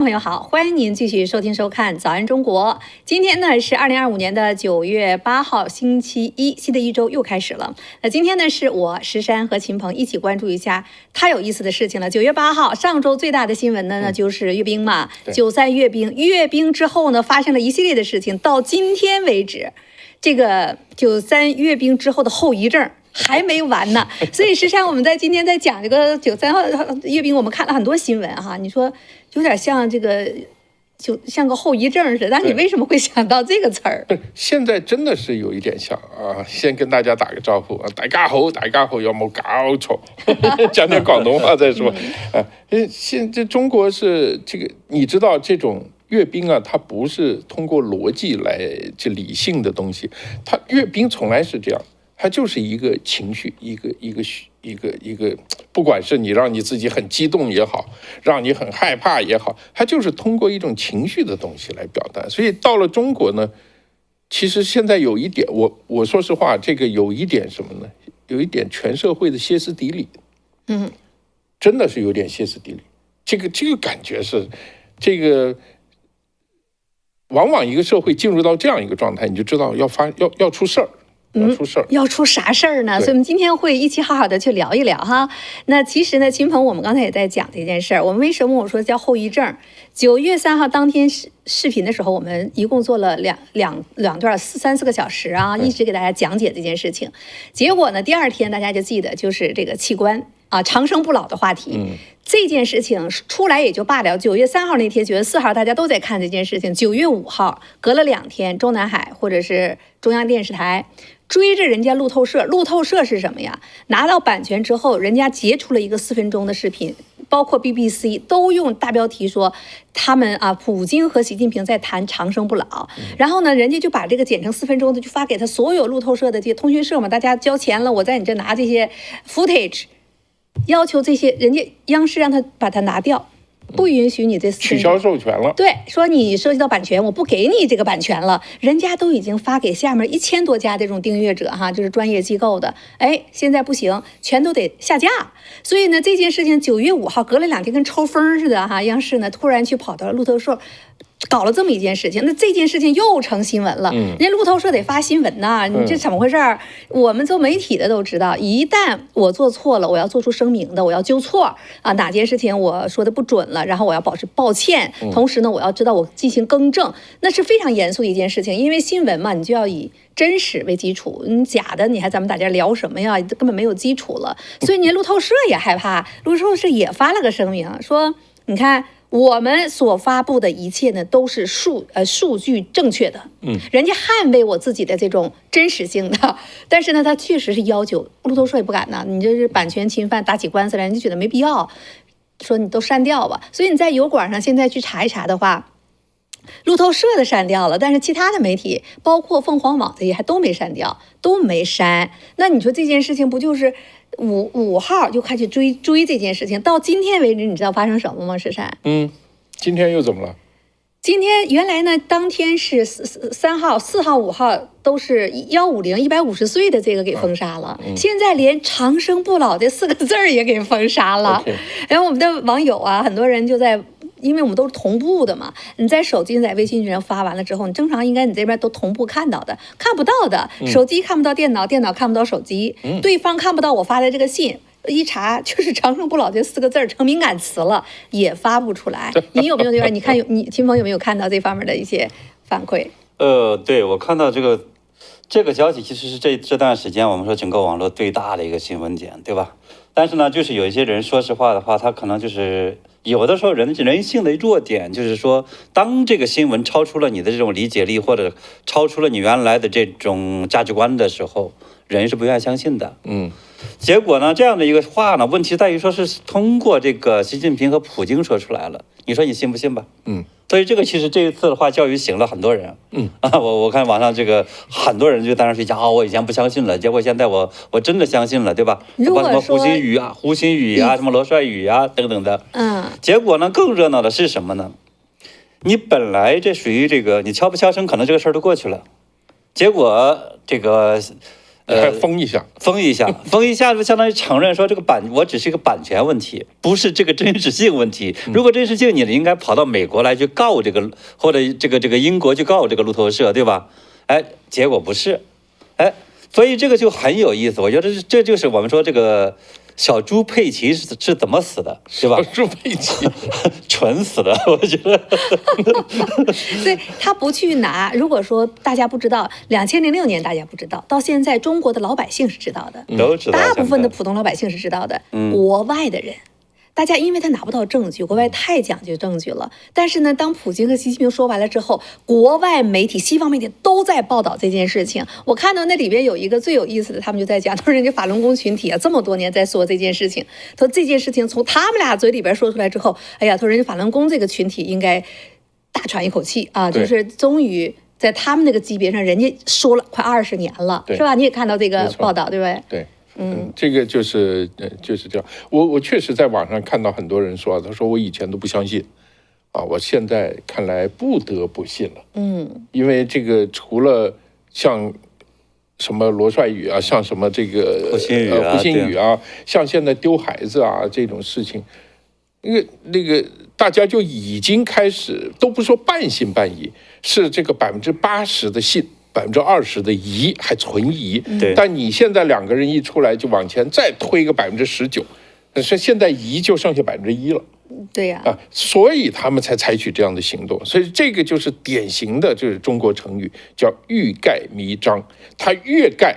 朋友好，欢迎您继续收听收看《早安中国》。今天呢是2025年的9月8号，星期一，新的一周又开始了。那今天呢是我石山和秦鹏一起关注一下太有意思的事情了。9月8号，上周最大的新闻呢，那就是阅兵嘛，93阅兵。阅兵之后呢，发生了一系列的事情，到今天为止，这个93阅兵之后的后遗症还没完呢。所以实际上我们今天在讲这个93号阅兵，我们看了很多新闻哈，你说有点像这个，就像个后遗症似的。但你为什么会想到这个词儿？现在真的是有一点像啊！先跟大家打个招呼啊，大家好，大家好，要么搞错，讲点广东话再说啊。现在中国是这个，你知道这种阅兵啊，它不是通过逻辑来理性的东西，它阅兵从来是这样。它就是一个情绪，一个，不管是你让你自己很激动也好，让你很害怕也好，它就是通过一种情绪的东西来表达。所以到了中国呢，其实现在有一点，我说实话，这个有一点什么呢？有一点全社会的歇斯底里，真的是有点歇斯底里。这个感觉是，这个往往一个社会进入到这样一个状态，你就知道要出事儿。要出事儿，要出啥事儿呢？所以我们今天会一起好好的去聊一聊哈。那其实呢，秦鹏，我们刚才也在讲这件事儿。我们为什么我说叫后遗症？9月3号当天视频的时候，我们一共做了两段3-4个小时啊，一直给大家讲解这件事情。结果呢，第二天大家就记得就是这个器官啊，长生不老的话题。这件事情出来也就罢了。9月3号那天，9月4号大家都在看这件事情。9月5号隔了2天，中南海或者是中央电视台追着人家路透社，路透社是什么呀？拿到版权之后，人家截出了一个4分钟的视频，包括 BBC 都用大标题说他们啊，普京和习近平在谈长生不老。然后呢，人家就把这个剪成4分钟的，就发给他所有路透社的这些通讯社嘛，大家交钱了，我在你这拿这些 footage， 要求这些人家央视让他把它拿掉。不允许你这取消授权了，对，说你涉及到版权，我不给你这个版权了。人家都已经发给下面1000多家这种订阅者哈，就是专业机构的，哎，现在不行，全都得下架。所以呢，这件事情9月5号隔了2天跟抽风似的哈，央视呢突然去跑到路透社。搞了这么一件事情，那这件事情又成新闻了。人家路透社得发新闻呐，你这怎么回事？我们做媒体的都知道，一旦我做错了，我要做出声明的，我要纠错啊，哪件事情我说的不准了，然后我要保持抱歉，同时呢，我要知道我进行更正，那是非常严肃的一件事情。因为新闻嘛，你就要以真实为基础，你假的，咱们大家聊什么呀？根本没有基础了。所以人家路透社也害怕，路透社也发了个声明，说你看。我们所发布的一切呢，都是数据正确的，人家捍卫我自己的这种真实性的，但是呢，他确实是要求路透社也不敢呢，你这是版权侵犯，打起官司来，人家觉得没必要，说你都删掉吧。所以你在油管上现在去查一查的话，路透社的删掉了，但是其他的媒体，包括凤凰网这些还都没删掉，都没删。那你说这件事情不就是5号就开始追这件事情，到今天为止，你知道发生什么吗？石山？今天又怎么了？今天原来呢，当天是3号、4号、5号都是150岁的这个给封杀了，现在连长生不老这4个字也给封杀了。然后我们的网友啊，很多人就在。因为我们都是同步的嘛，你在手机、在微信上发完了之后，你正常应该你这边都同步看到的，看不到的，手机看不到电脑，电脑看不到手机，对方看不到我发的这个信，一查就是长生不老这4个字成敏感词了，也发不出来。你有没有这边？你看秦鹏有没有看到这方面的一些反馈？对，我看到这个消息，其实是这段时间我们说整个网络最大的一个新闻点，对吧？但是呢，就是有一些人说实话的话，他可能就是有的时候人性的弱点，就是说，当这个新闻超出了你的这种理解力，或者超出了你原来的这种价值观的时候，人是不愿意相信的。结果呢，这样的一个话呢，问题在于说是通过这个习近平和普京说出来了，你说你信不信吧？所以这个其实这一次的话，教育醒了很多人。我看网上这个很多人就当时讲我以前不相信了，结果现在我真的相信了，对吧？如果说什么胡鑫宇啊，什么罗帅宇啊等等的。结果呢，更热闹的是什么呢？你本来这属于这个你悄不悄声，可能这个事儿都过去了，结果这个还封一下，封一下就相当于承认说这个我只是一个版权问题，不是这个真实性问题。如果真实性，你应该跑到美国来去告这个，或者这个英国去告这个路透社，对吧？哎，结果不是，哎，所以这个就很有意思。我觉得这就是我们说这个小猪佩奇是怎么死的，对吧？小猪佩奇蠢死的，我觉得。所以他不去拿。如果说大家不知道，2006年大家不知道，到现在中国的老百姓是知道的，都知道，大部分的普通老百姓是知道的。国外的人。大家因为他拿不到证据，国外太讲究证据了。但是呢，当普京和习近平说完了之后，国外媒体、西方媒体都在报道这件事情。我看到那里边有一个最有意思的，他们就在讲，他说人家法轮功群体啊，这么多年在说这件事情，他说这件事情从他们俩嘴里边说出来之后，哎呀，他说人家法轮功这个群体应该大喘一口气啊，就是终于在他们那个级别上，人家说了快20年了，是吧？你也看到这个报道，对不对？对。这个就是这样。我确实在网上看到很多人说，他说我以前都不相信，啊，我现在看来不得不信了。因为这个除了像什么罗帅宇啊，像什么这个胡鑫宇啊，像现在丢孩子啊这种事情，那个大家就已经开始都不说半信半疑，是这个80%的信。20%的疑，还存疑。但你现在2个人一出来就往前再推个19%，是现在疑就剩下1%了。对呀，所以他们才采取这样的行动。所以这个就是典型的，就是中国成语叫欲盖弥彰。他越盖，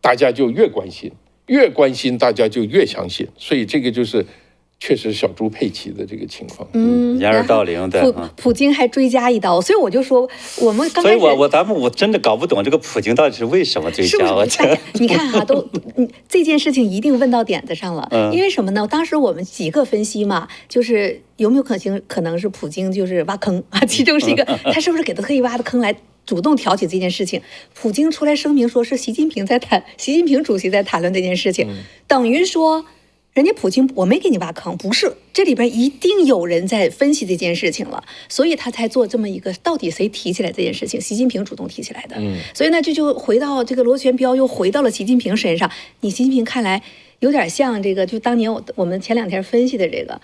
大家就越关心，越关心大家就越相信。所以这个就是。确实小猪佩奇的这个情况，掩耳盗铃的。普京还追加一刀，所以我就说，我们刚开始，所以我真的搞不懂这个普京到底是为什么追加。你看哈，这件事情一定问到点子上了，因为什么呢？当时我们几个分析嘛，就是有没有可能是普京就是挖坑啊？其中是一个，他是不是给他特意挖的坑来主动挑起这件事情？普京出来声明说是习近平主席在谈论这件事情，等于说。人家普京，我没给你挖坑，不是，这里边一定有人在分析这件事情了，所以他才做这么一个，到底谁提起来这件事情？习近平主动提起来的，所以呢，这就回到这个螺旋镖，又回到了习近平身上。你习近平看来有点像这个，就当年我们前2天分析的这个。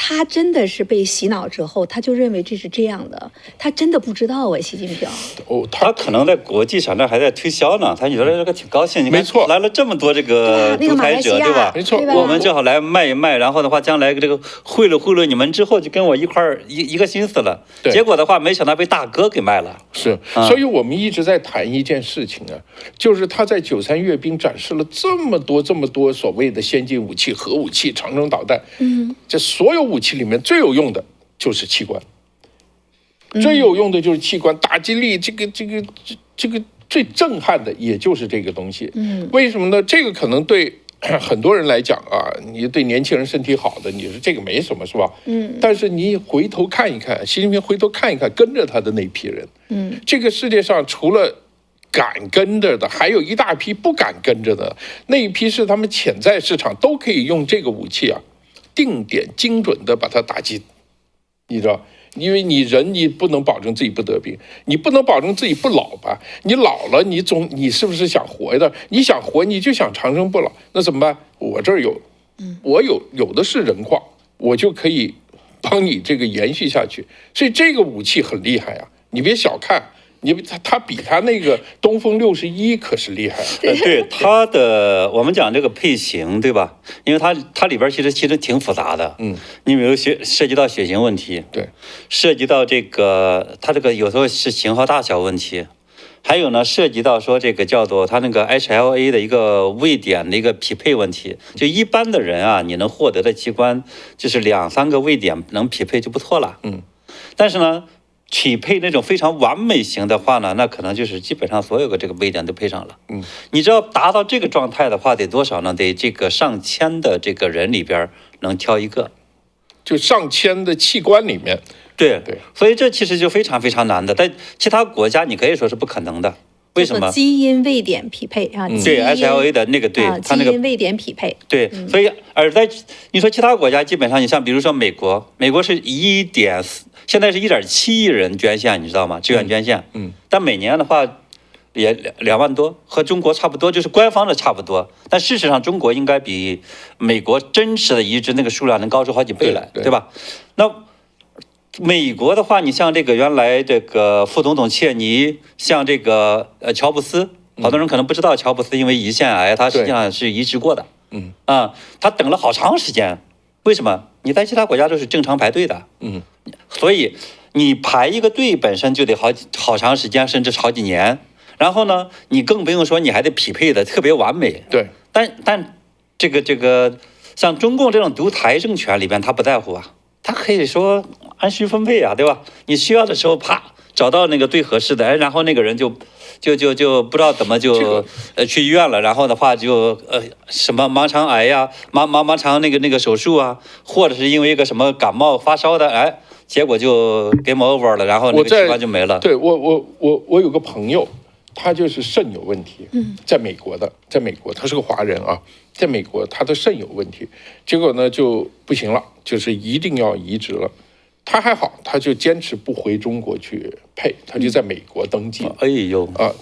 他真的是被洗脑之后，他就认为这是这样的，他真的不知道习近平。他可能在国际上这还在推销呢，他觉得这个挺高兴。你看，没错，来了这么多这个独裁者，对吧？没错，我们正好来卖一卖，然后的话，将来这个贿赂你们之后，就跟我一块儿一个心思了。结果的话，没想到被大哥给卖了。是，所以我们一直在谈一件事情啊，就是他在93阅兵展示了这么多所谓的先进武器、核武器、长征导弹，这所有武器里面最有用的就是器官，最有用的就是器官，打击力这个最震撼的也就是这个东西。为什么呢？这个可能对很多人来讲啊，你对年轻人身体好的，你说这个没什么是吧？但是你回头看一看，习近平回头看一看，跟着他的那批人，这个世界上除了敢跟着的，还有一大批不敢跟着的，那一批是他们潜在市场都可以用这个武器啊。定点精准的把它打击，你知道，因为你不能保证自己不得病，你不能保证自己不老吧？你老了，你是不是想活的？你想活，你就想长生不老，那怎么办？我这儿有，我有的是人矿，我就可以帮你这个延续下去。所以这个武器很厉害啊，你别小看。他比他那个东风61可是厉害。对他的，我们讲这个配型，对吧？因为它里边其实挺复杂的。你比如涉及到血型问题，对，涉及到这个它这个有时候是型号大小问题，还有呢涉及到说这个叫做它那个 HLA 的一个位点的一个匹配问题。就一般的人啊，你能获得的器官就是2-3个位点能匹配就不错了。但是呢。匹配那种非常完美型的话呢，那可能就是基本上所有的这个位点都配上了。你知道达到这个状态的话得多少呢？得这个上千的这个人里边能挑一个，就上千的器官里面。对，所以这其实就非常非常难的，在其他国家你可以说是不可能的。为什么？基因位点匹配啊，对 HLA 的那个对，它那个基因位点匹配。对，所以而在你说其他国家，基本上你像比如说美国是现在是1.7亿人捐献，你知道吗？志愿捐献。但每年的话，也2万多，和中国差不多，就是官方的差不多。但事实上，中国应该比美国真实的移植那个数量能高出好几倍来，对吧？那美国的话，你像这个原来这个副总统切尼，像这个乔布斯，好多人可能不知道乔布斯因为胰腺癌，他实际上是移植过的。他等了好长时间，为什么？你在其他国家都是正常排队的。所以你排一个队本身就得好长时间，甚至好几年。然后呢，你更不用说你还得匹配的特别完美。对。但这个像中共这种独裁政权里边，他不在乎啊，他可以说按需分配啊，对吧？你需要的时候，啪找到那个最合适的，然后那个人就不知道怎么就去医院了，然后的话就什么盲肠癌呀、盲肠那个手术啊，或者是因为一个什么感冒发烧的，结果就 game over 了，然后那个器官就没了。对，我有个朋友，他就是肾有问题，在美国他是个华人啊，在美国他的肾有问题，结果呢就不行了，就是一定要移植了。他还好，他就坚持不回中国去配，他就在美国登记。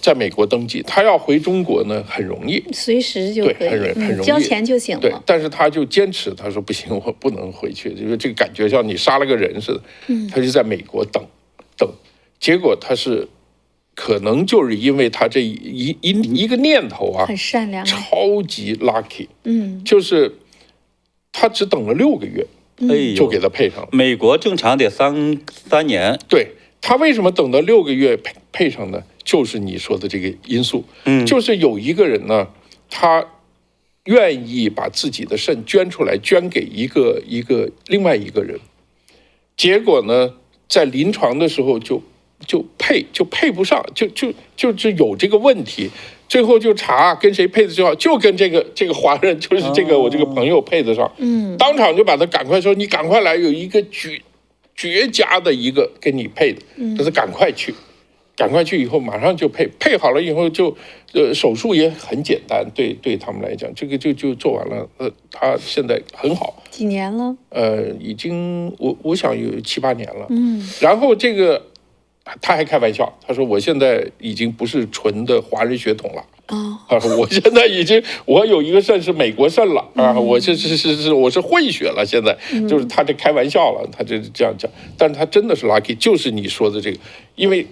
在美国登记，他要回中国呢很容易，随时就可以，对，很容易，交钱就行了。对，但是他就坚持，他说不行，我不能回去，就是这个感觉像你杀了个人似的。他就在美国等，结果他是可能就是因为他这一个念头啊，很善良，超级 lucky。就是他只等了6个月。就给他配上了。美国正常得3年。对，他为什么等到6个月配上呢？就是你说的这个因素。就是有一个人呢，他愿意把自己的肾捐出来，捐给另外一个人，结果呢，在临床的时候就配不上，就是有这个问题。最后就查跟谁配的最好，就跟这个华人，就是我这个朋友配得上。当场就把他赶快说，你赶快来，有一个绝佳的一个跟你配的，他说赶快去以后马上就配好了以后就手术也很简单，对他们来讲，这个就做完了。他现在很好。几年了？已经我想有7、8年了。然后这个。他还开玩笑，他说我现在已经不是纯的华人血统了。我现在我有一个肾是美国肾了啊，我是混血了，现在就是他这开玩笑了，他就这样讲，但是他真的是 lucky， 就是你说的这个，因为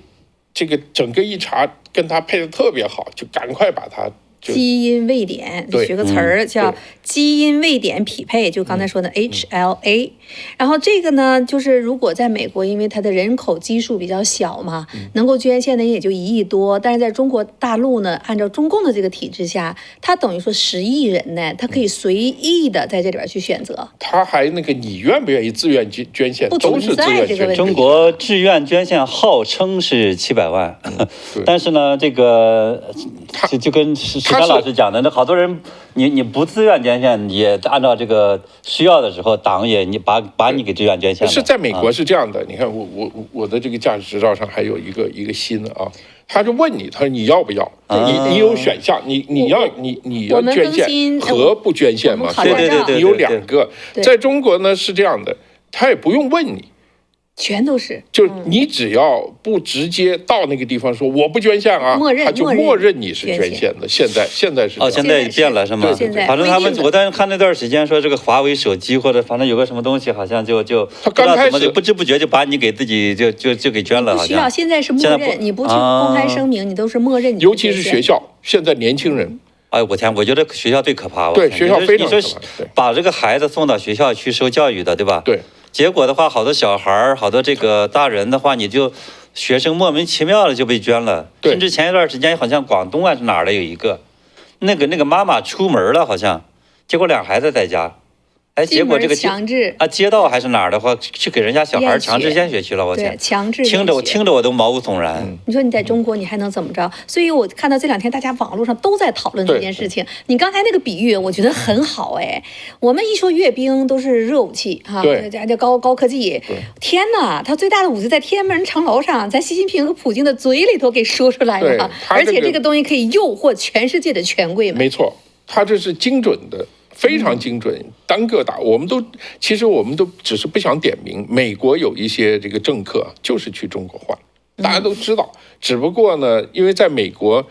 这个整个一查跟他配的特别好，就赶快把他。基因位点，学个词儿叫基因位点匹配，就刚才说的 HLA。然后这个呢，就是如果在美国，因为它的人口基数比较小嘛，能够捐献的人也就1亿多。但是在中国大陆呢，按照中共的这个体制下，它等于说10亿人呢，它可以随意的在这里边去选择。他还那个你愿不愿意自愿捐献，都是自愿捐献。中国志愿捐献号称是700万，但是呢，这个就跟张老师讲的，那好多人，你不自愿捐献，也按照这个需要的时候，党也把你给志愿捐献了。是在美国是这样的，你看我的这个驾驶执照上还有一个新的啊，他就问你，他说你要不要？你有选项，你要捐献和不捐献吗？对，你有2个。在中国呢是这样的，他也不用问你。全都是，就你只要不直接到那个地方说我不捐献啊，他就默认你是捐献的。现在是现在变了是吗？反正我当时看那段时间说这个华为手机或者反正有个什么东西，好像就他刚开始不知不觉就把你给自己就给捐了，好像。不需要，现在是默认，你不去公开声明，你都是默认。尤其是学校，现在年轻人。我天，我觉得学校最可怕。对，学校非常可怕。你说把这个孩子送到学校去受教育的，对吧？对。结果的话，好多小孩好多这个大人的话，学生莫名其妙的就被捐了。甚至前一段时间，好像广东是哪儿的有一个，那个妈妈出门了，好像，结果2孩子在家。结果这个强制街道还是哪儿的话，去给人家小孩强制献血去了，我天！强制听着我都毛骨悚然。你说你在中国你还能怎么着？所以我看到这2天大家网络上都在讨论这件事情。你刚才那个比喻，我觉得很好我们一说阅兵都是热武器哈，这高科技。天哪，他最大的武器在天安门城楼上，在习近平和普京的嘴里头给说出来了，而且这个东西可以诱惑全世界的权贵们。没错，他这是精准的。非常精准，单个打。其实我们都只是不想点名。美国有一些这个政客就是去中国换，大家都知道。只不过呢，因为在美国，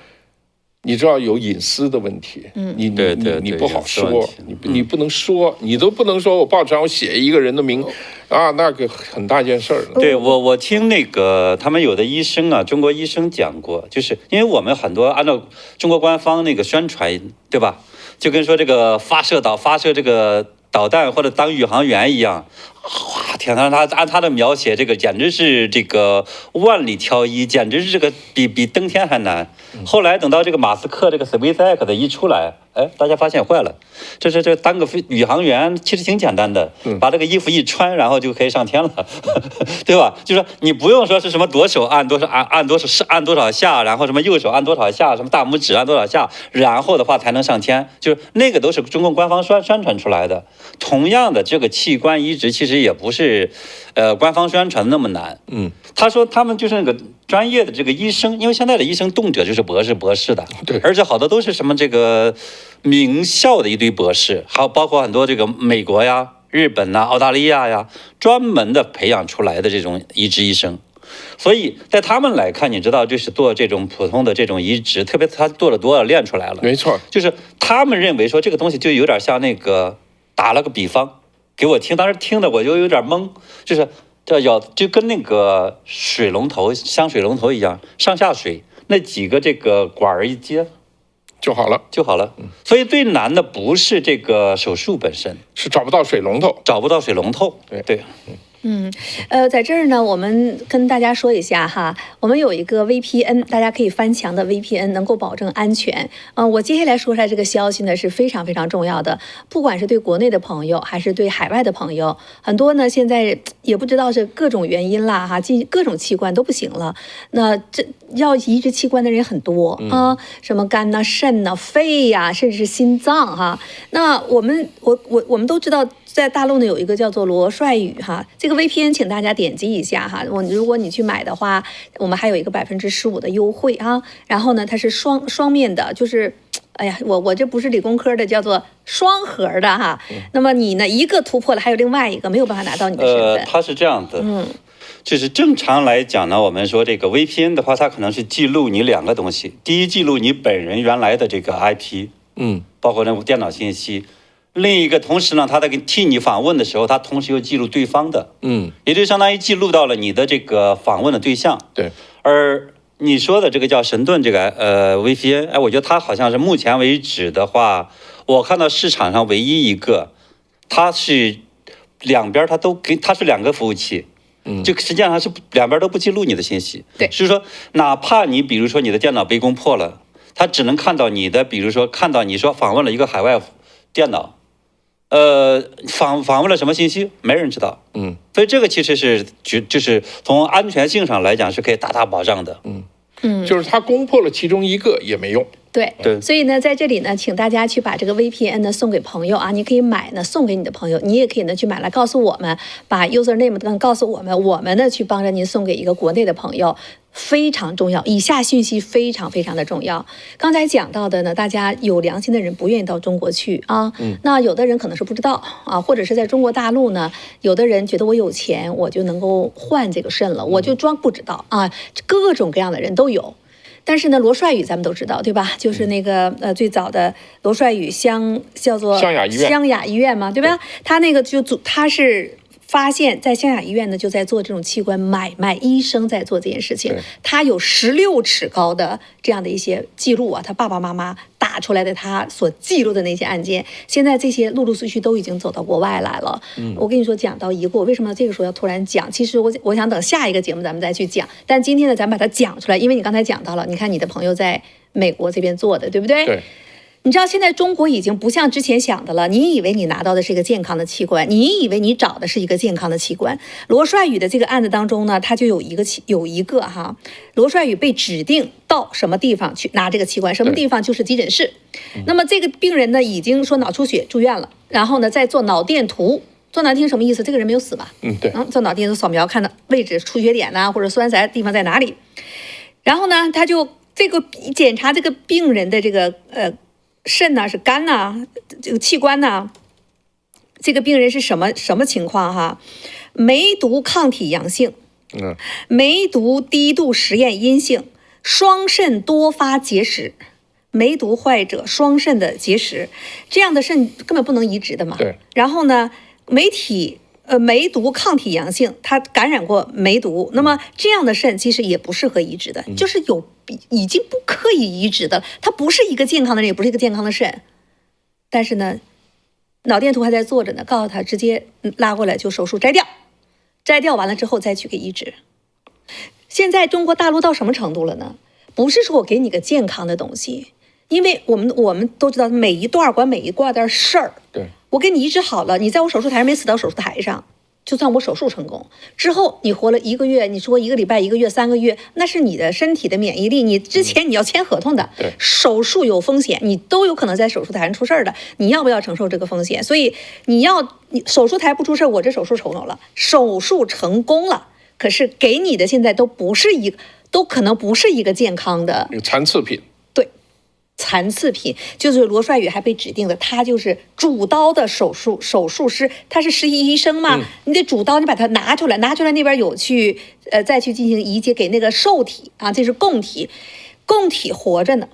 你知道有隐私的问题，你不好说，你不能说，你都不能说我报纸上我写一个人的名啊，那个很大件事儿。对我听那个他们有的医生啊，中国医生讲过，就是因为我们很多按照中国官方那个宣传，对吧？就跟说这个发射这个导弹或者当宇航员一样。哇天呐，他按他的描写，这个简直是这个万里挑一，简直是这个比登天还难。后来等到这个马斯克这个 SpaceX 的一出来，哎，大家发现坏了，这当个宇航员其实挺简单的，把这个衣服一穿，然后就可以上天了，对吧？就是说你不用说是什么左手按多少下，然后什么右手按多少下，什么大拇指按多少下，然后的话才能上天，就是那个都是中共官方宣传出来的。同样的，这个器官移植其实也不是，官方宣传的那么难。他说他们就是那个专业的这个医生，因为现在的医生动辄就是博士的，对，而且好多都是什么这个名校的一堆博士，还有包括很多这个美国呀、日本呐、澳大利亚呀，专门的培养出来的这种移植医生。所以在他们来看，你知道，就是做这种普通的这种移植，特别他做了多少练出来了，没错，就是他们认为说这个东西就有点像那个打了个比方给我听，当时听的我就有点懵，就是就跟那个像水龙头一样，上下水那几个这个管儿一接就好了。所以最难的不是这个手术本身，是找不到水龙头。对。在这儿呢，我们跟大家说一下哈，我们有一个 VPN， 大家可以翻墙的 VPN， 能够保证安全。我接下来说出来这个消息呢是非常非常重要的，不管是对国内的朋友还是对海外的朋友，很多呢现在也不知道是各种原因啦哈，各种器官都不行了，那这要移植器官的人很多啊，什么肝呐、肾呐、肺呀，甚至是心脏哈。那我们都知道。在大陆呢有一个叫做罗帅宇哈，这个 VPN 请大家点击一下哈。如果你去买的话，我们还有一个15%的优惠啊。然后呢，它是双面的，就是，哎呀，我这不是理工科的，叫做双核的哈。那么你呢一个突破了，还有另外一个没有办法拿到你的身份。它是这样的，就是正常来讲呢，我们说这个 VPN 的话，它可能是记录你两个东西，第一记录你本人原来的这个 IP，包括那个电脑信息。另一个同时呢，他在替你访问的时候，他同时又记录对方的，也就相当于记录到了你的这个访问的对象。对，而你说的这个叫神盾这个VPN，哎，我觉得它好像是目前为止的话，我看到市场上唯一一个，它是两边它是两个服务器。就实际上是两边都不记录你的信息。对，是说哪怕你比如说你的电脑被攻破了，它只能看到你的，比如说看到你说访问了一个海外电脑。访问了什么信息，没人知道。所以这个其实是就是从安全性上来讲是可以大大保障的。就是他攻破了其中一个也没用。对，所以呢，在这里呢，请大家去把这个 VPN 呢送给朋友啊，你可以买呢送给你的朋友，你也可以呢去买来告诉我们，把 username 告诉我们，我们呢去帮着您送给一个国内的朋友。非常重要，以下信息非常非常的重要。刚才讲到的呢，大家有良心的人不愿意到中国去啊。那有的人可能是不知道啊，或者是在中国大陆呢，有的人觉得我有钱，我就能够换这个肾了，我就装不知道啊。各种各样的人都有。但是呢，罗帅宇咱们都知道，对吧？就是那个最早的罗帅宇叫做湘雅医院嘛，对吧？他那个他是。发现，在湘雅医院呢，就在做这种器官买卖，医生在做这件事情。他有16尺高的这样的一些记录啊，他爸爸妈妈打出来的他所记录的那些案件，现在这些陆陆续续都已经走到国外来了。我跟你说，讲到一个，我为什么这个时候要突然讲？其实我想等下一个节目咱们再去讲，但今天呢，咱把它讲出来，因为你刚才讲到了，你看你的朋友在美国这边做的，对不对？对。你知道现在中国已经不像之前想的了，你以为你拿到的是一个健康的器官，你以为你找的是一个健康的器官。罗帅宇的这个案子当中呢，他就有一个哈，罗帅宇被指定到什么地方去拿这个器官，什么地方就是急诊室。那么这个病人呢，已经说脑出血住院了，然后呢再做脑电图。做脑电图什么意思？这个人没有死吧？对。做脑电图扫描看到位置出血点呐，或者栓塞地方在哪里。然后呢，他就这个检查这个病人的这个肾呐，是肝呐，这个器官呐，这个病人是什么情况哈？梅毒抗体阳性梅毒低度实验阴性，双肾多发结石。梅毒患者双肾的结石，这样的肾根本不能移植的嘛。对。然后呢，梅毒抗体阳性，他感染过梅毒，那么这样的肾其实也不适合移植的，就是已经不可以移植的，它不是一个健康的人，也不是一个健康的肾。但是呢，脑电图还在做着呢，告诉他直接拉过来就手术摘掉，摘掉完了之后再去给移植。现在中国大陆到什么程度了呢？不是说我给你个健康的东西，因为我们都知道每一段管每一段的事儿。对，我给你移植好了，你在我手术台上没死到手术台上，就算我手术成功之后，你活了1个月，你说1个礼拜、1个月、3个月，那是你的身体的免疫力。你之前你要签合同的，手术有风险，你都有可能在手术台上出事儿的。你要不要承受这个风险？所以你手术台不出事儿，我这手术成功了，手术成功了，可是给你的现在都可能不是一个健康的残次品。残次品，就是罗帅宇还被指定的，他就是主刀的手术师，他是实习医生嘛，你得主刀，你把它拿出来那边有去再去进行移植给那个受体啊，这是供体活着呢，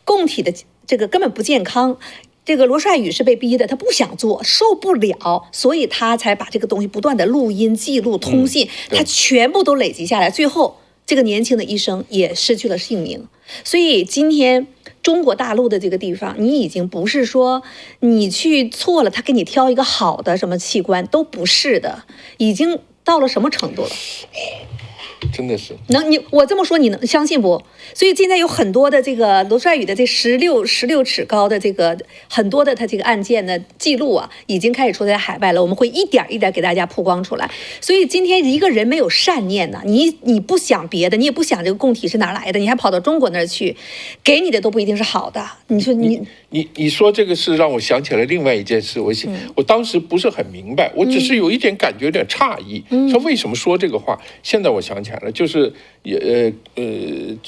供体的这个根本不健康。这个罗帅宇是被逼的，他不想做，受不了，所以他才把这个东西不断的录音、记录、通信，他全部都累积下来，最后这个年轻的医生也失去了性命。所以今天中国大陆的这个地方，你已经不是说你去错了，他给你挑一个好的什么器官，都不是的，已经到了什么程度了？真的是我这么说你能相信不？所以现在有很多的这个罗帅宇的这16尺高的这个很多的他这个案件的记录啊，已经开始出在海外了，我们会一点一点给大家曝光出来。所以今天一个人没有善念呢，你不想别的，你也不想这个供体是哪来的，你还跑到中国那儿去，给你的都不一定是好的。你说你说这个是让我想起来另外一件事，我当时不是很明白，我只是有一点感觉有点诧异，说为什么说这个话？现在我想起来了，就是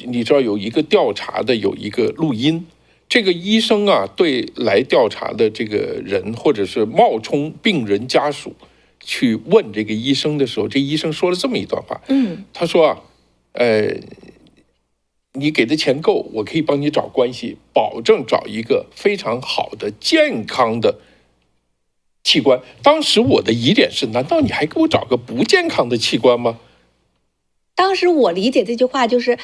你知道有一个调查的有一个录音，这个医生啊对来调查的这个人或者是冒充病人家属去问这个医生的时候，这医生说了这么一段话，他说啊，你给的钱够，我可以帮你找关系，保证找一个非常好的健康的器官。当时我的疑点是，难道你还给我找个不健康的器官吗？当时我理解这句话就是，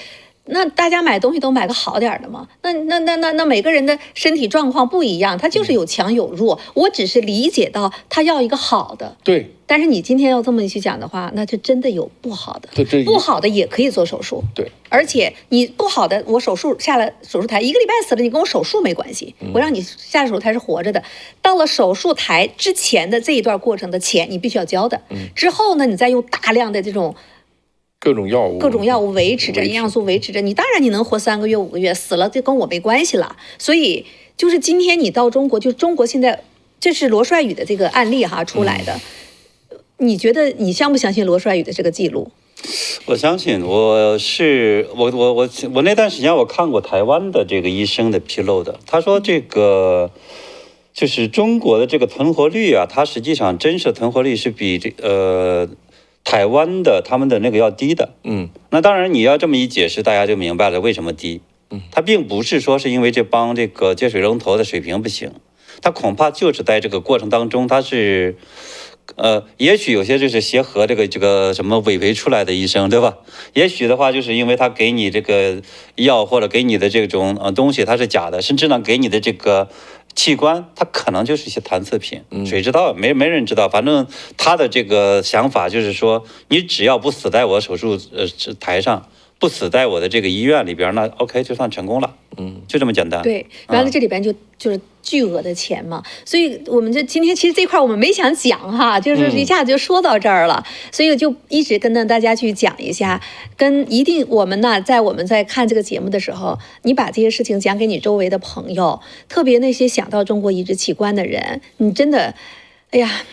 那大家买东西都买个好点的嘛，那每个人的身体状况不一样，他就是有强有弱，我只是理解到他要一个好的。对。但是你今天要这么去讲的话，那就真的有不好的，不好的也可以做手术。对，而且你不好的，我手术下了手术台1个礼拜死了，你跟我手术没关系，我让你下了手术台是活着的。到了手术台之前的这一段过程的钱，你必须要交的。之后呢，你再用大量的这种各种药物维持着，营养素维持着，你当然你能活3个月5个月，死了就跟我没关系了。所以就是今天你到中国，就中国现在这是罗帅宇的这个案例哈出来的。你觉得你相不相信罗帅宇的这个记录？我相信，我那段时间我看过台湾的这个医生的披露的，他说这个就是中国的这个存活率啊，它实际上真实存活率是比台湾的他们的那个要低的。那当然你要这么一解释，大家就明白了为什么低。它并不是说是因为这帮这个接水龙头的水平不行，它恐怕就是在这个过程当中，它是。也许有些就是协和这个什么伪出来的医生，对吧？也许的话，就是因为他给你这个药或者给你的这种东西它是假的，甚至呢给你的这个器官，它可能就是一些残次品，谁知道？没人知道。反正他的这个想法就是说，你只要不死在我手术台上，不死在我的这个医院里边，那 OK 就算成功了。就这么简单。对，完了这里边就是巨额的钱嘛，所以我们今天其实这块我们没想讲哈，就是一下子就说到这儿了，所以就一直跟大家去讲一下，我们呢在看这个节目的时候，你把这些事情讲给你周围的朋友，特别那些想到中国移植器官的人，你真的，哎呀。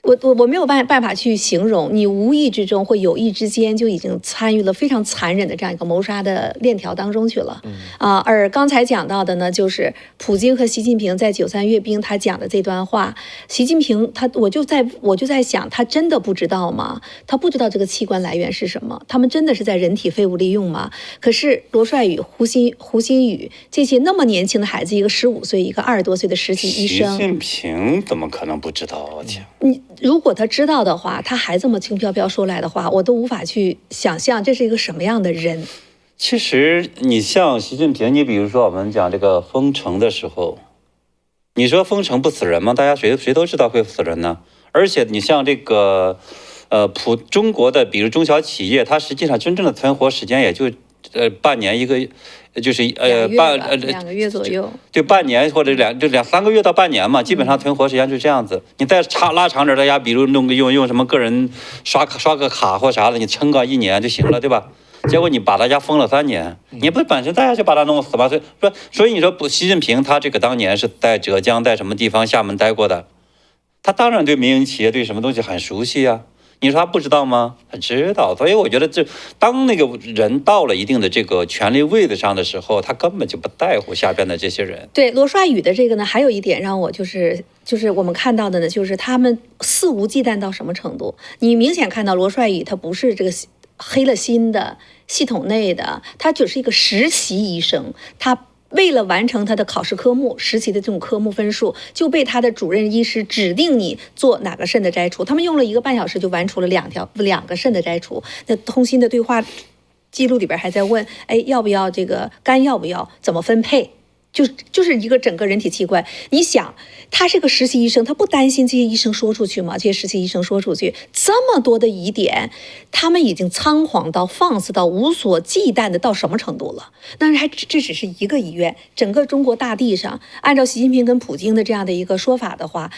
我没有办法去形容，你无意之中或有意之间就已经参与了非常残忍的这样一个谋杀的链条当中去了。而刚才讲到的呢，就是普京和习近平在9·3阅兵他讲的这段话，习近平我就在想，他真的不知道吗？他不知道这个器官来源是什么？他们真的是在人体废物利用吗？可是罗帅宇、胡鑫宇这些那么年轻的孩子，一个15岁，一个20多岁的实习医生，习近平怎么可能不知道？我天！如果他知道的话，他还这么轻飘飘说来的话，我都无法去想象这是一个什么样的人。其实你像习近平，你比如说我们讲这个封城的时候，你说封城不死人吗？大家谁都知道会死人呢。而且你像这个中国的比如中小企业，它实际上真正的存活时间也就半年一个，就是2个月左右，对，半年或者2-3个月到半年嘛，基本上存活时间就这样子。你再拉长点，大家比如用什么个人刷个卡或啥的，你撑个1年就行了，对吧？结果你把大家封了3年，你不本身大家就把他弄死吧？所以你说习近平他这个当年是在浙江在什么地方厦门待过的，他当然对民营企业对什么东西很熟悉啊。你说他不知道吗？他知道。所以我觉得当那个人到了一定的这个权力位子上的时候，他根本就不在乎下边的这些人。对罗帅宇的这个呢，还有一点让我就是我们看到的呢，就是他们肆无忌惮到什么程度？你明显看到罗帅宇他不是这个黑了心的系统内的，他只是一个实习医生，他为了完成他的考试科目，实习的这种科目分数，就被他的主任医师指定你做哪个肾的摘除。他们用了1个半小时就完除了2个肾的摘除。那通信的对话记录里边还在问，哎，要不要这个肝？要不要？怎么分配？就是一个整个人体器官。你想，他是个实习医生，他不担心这些医生说出去吗？这些实习医生说出去，这么多的疑点，他们已经仓皇到、放肆到、无所忌惮的到什么程度了？但是这只是一个医院，整个中国大地上，按照习近平跟普京的这样的一个说法的话，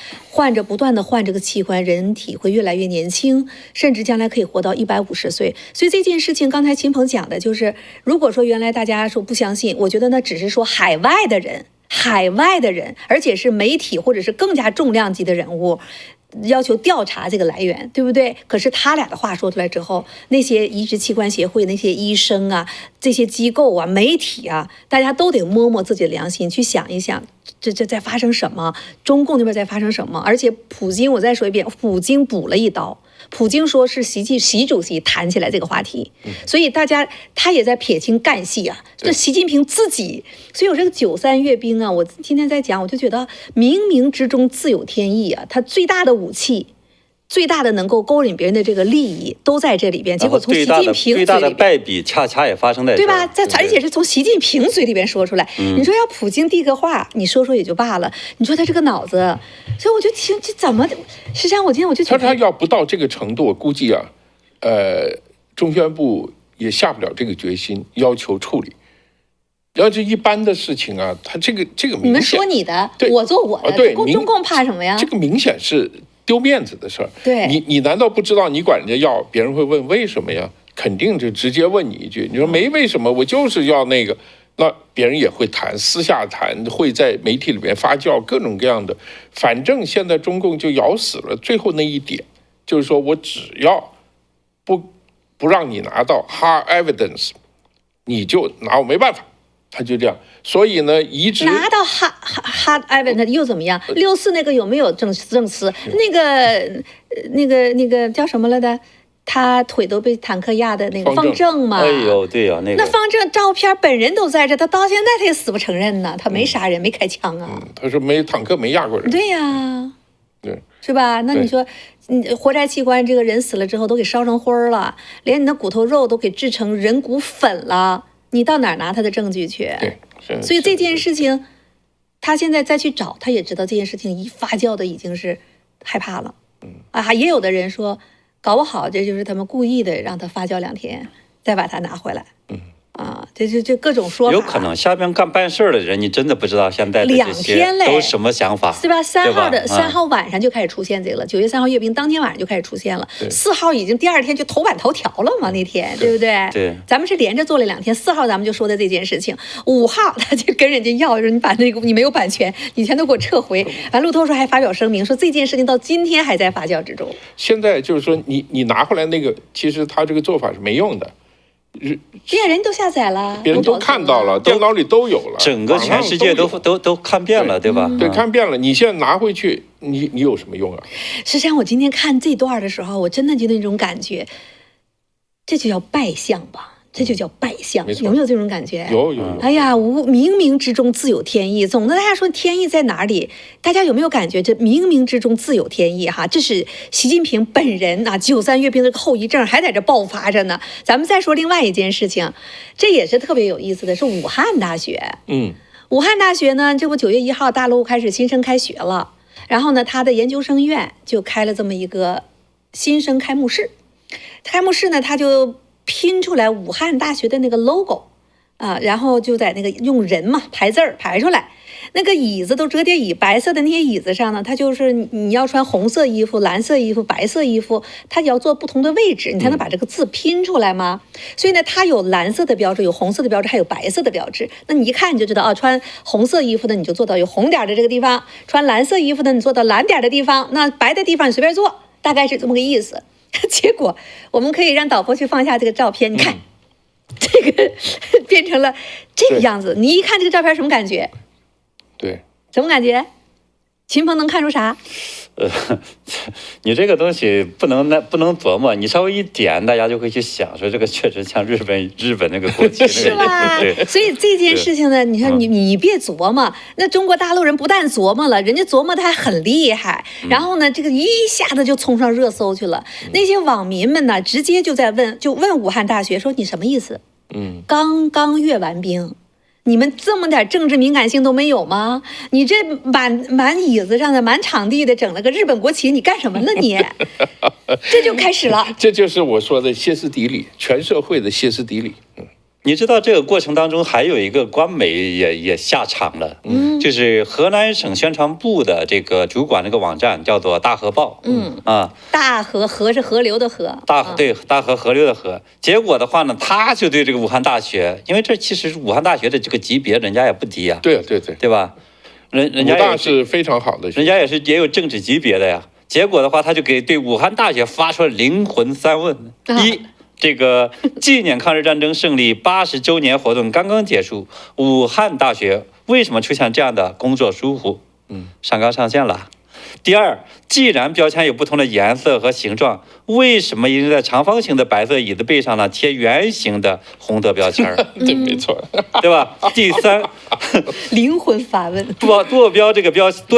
不断的换这个器官，人体会越来越年轻，甚至将来可以活到150岁。所以这件事情，刚才秦鹏讲的就是，如果说原来大家说不相信，我觉得那只是说海外的人，而且是媒体或者是更加重量级的人物，要求调查这个来源，对不对？可是他俩的话说出来之后，那些移植器官协会、那些医生啊、这些机构啊、媒体啊，大家都得摸摸自己的良心，去想一想，这在发生什么？中共那边在发生什么？而且普京，我再说一遍，普京补了一刀。普京说是习主席谈起来这个话题，所以他也在撇清干系啊。这习近平自己，所以我这个9·3阅兵啊，我今天在讲，我就觉得冥冥之中自有天意啊。他最大的武器，最大的能够勾引别人的这个利益都在这里边。结果从习近平最大的败笔恰恰也发生在这，对吧？而且是从习近平嘴里边说出来。你说要普京递个话，你说也就罢了，你说他这个脑子，所以我就听这怎么？实际上我今天我就觉得他要不到这个程度，我估计啊，中宣部也下不了这个决心，要求处理。要是一般的事情啊，他这个明显，你们说你的，我做我的，对，中共怕什么呀？这个明显是丢面子的事儿。对，你难道不知道你管人家要，别人会问为什么呀？肯定就直接问你一句，你说没为什么，我就是要那个，那别人也会谈，私下谈，会在媒体里面发酵各种各样的。反正现在中共就咬死了最后那一点，就是说我只要不让你拿到 hard evidence， 你就拿我没办法。他就这样，所以呢，移植拿到 hard evidence 又怎么样？64那个有没有证词？那个叫什么来的？他腿都被坦克压的那个方正嘛？哎呦，对呀，那方正照片本人都在这，他到现在他也死不承认呢，他没杀人，没开枪啊。他说坦克没压过人。对呀，对，是吧？那你说，活摘器官，这个人死了之后都给烧成灰了，连你的骨头肉都给制成人骨粉了。你到哪儿拿他的证据去？对，所以这件事情，他现在再去找，他也知道这件事情一发酵的已经是害怕了。也有的人说，搞不好这就是他们故意的让他发酵2天，再把它拿回来。这各种说法。有可能下边办事的人，你真的不知道现在的这些2天嘞都什么想法，是吧？3号嗯晚上就开始出现这个了，9月3号阅兵当天晚上就开始出现了，4号已经第2天就头版头条了嘛，那天对不对？对，咱们是连着做了2天，4号咱们就说的这件事情，5号他就跟人家要，说你把那个你没有版权，你全都给我撤回。完，路透社还发表声明说这件事情到今天还在发酵之中。现在就是说你拿回来那个，其实他这个做法是没用的。这些人都下载了，别人都看到了，电脑里都有了，整个全世界都看遍了，对吧？对，看遍了。你现在拿回去，你有什么用啊？实际上，我今天看这段的时候，我真的就那种感觉，这就叫败相吧。这就叫败相，有没有这种感觉？有。哎呀，冥冥之中自有天意。总的大家说天意在哪里？大家有没有感觉这冥冥之中自有天意？哈，这是习近平本人啊，93阅兵的后遗症还在这爆发着呢。咱们再说另外一件事情，这也是特别有意思的，是武汉大学。武汉大学呢，这不9月1号大陆开始新生开学了，然后呢，他的研究生院就开了这么一个新生开幕式。开幕式呢，他就拼出来武汉大学的那个 logo 啊，然后就在那个用人嘛排字儿排出来，那个椅子都折叠椅，白色的那些椅子上呢，它就是你要穿红色衣服、蓝色衣服、白色衣服，它要坐不同的位置，你才能把这个字拼出来嘛。所以呢，它有蓝色的标志，有红色的标志，还有白色的标志。那你一看你就知道啊，穿红色衣服的你就坐到有红点的这个地方，穿蓝色衣服的你坐到蓝点的地方，那白的地方你随便坐，大概是这么个意思。结果我们可以让导播去放下这个照片，你看，这个变成了这个样子。你一看这个照片什么感觉？对，什么感觉？秦鹏能看出啥？你这个东西不能琢磨，你稍微一点，大家就会去想说这个确实像日本那个国旗是吧？对，所以这件事情呢，你说你别琢磨，那中国大陆人不但琢磨了，人家琢磨的还很厉害。然后呢，这个一下子就冲上热搜去了。那些网民们呢，直接就在问武汉大学说你什么意思？刚刚阅完兵。你们这么点政治敏感性都没有吗？你这满椅子上的、满场地的整了个日本国旗，你干什么呢你？这就开始了。这就是我说的歇斯底里，全社会的歇斯底里。你知道这个过程当中还有一个官媒也下场了，就是河南省宣传部的这个主管那个网站叫做大河报，大河是河流的河，对，大河流的河。结果的话呢，他就对这个武汉大学，因为这其实武汉大学的这个级别人家也不低啊，对吧？人家武大是非常好的，人家也有政治级别的呀。结果的话，他就对武汉大学发出了灵魂3问：一，这个纪念抗日战争胜利80周年活动刚刚结束，武汉大学为什么出现这样的工作疏忽？上纲上线了。第二，既然标签有不同的颜色和形状，为什么一定在长方形的白色椅子背上呢贴圆形的红色标签？对，没错，对吧？第三，灵魂发问，多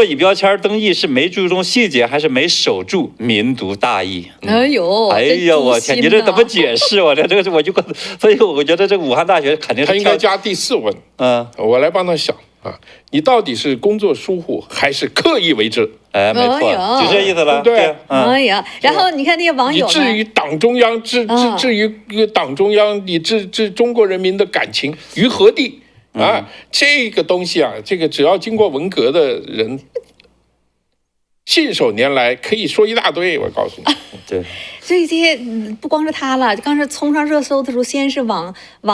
椅标签灯艺是没注重细节，还是没守住民族大义？哎呦，我天，你这怎么解释？我这个所以我觉得这个武汉大学肯定是他应该加第4问。我来帮他想啊，你到底是工作疏忽还是刻意为之？哎，没错，就这意思了。对，哎呀，然后你看那些网友，你至于党中央，至于党中央，你置中国人民的感情于何地啊？这个东西啊，这个只要经过文革的人，信手拈来，可以说一大堆。我告诉你，对。所以这些不光是他了，刚是冲上热搜的时候，先是网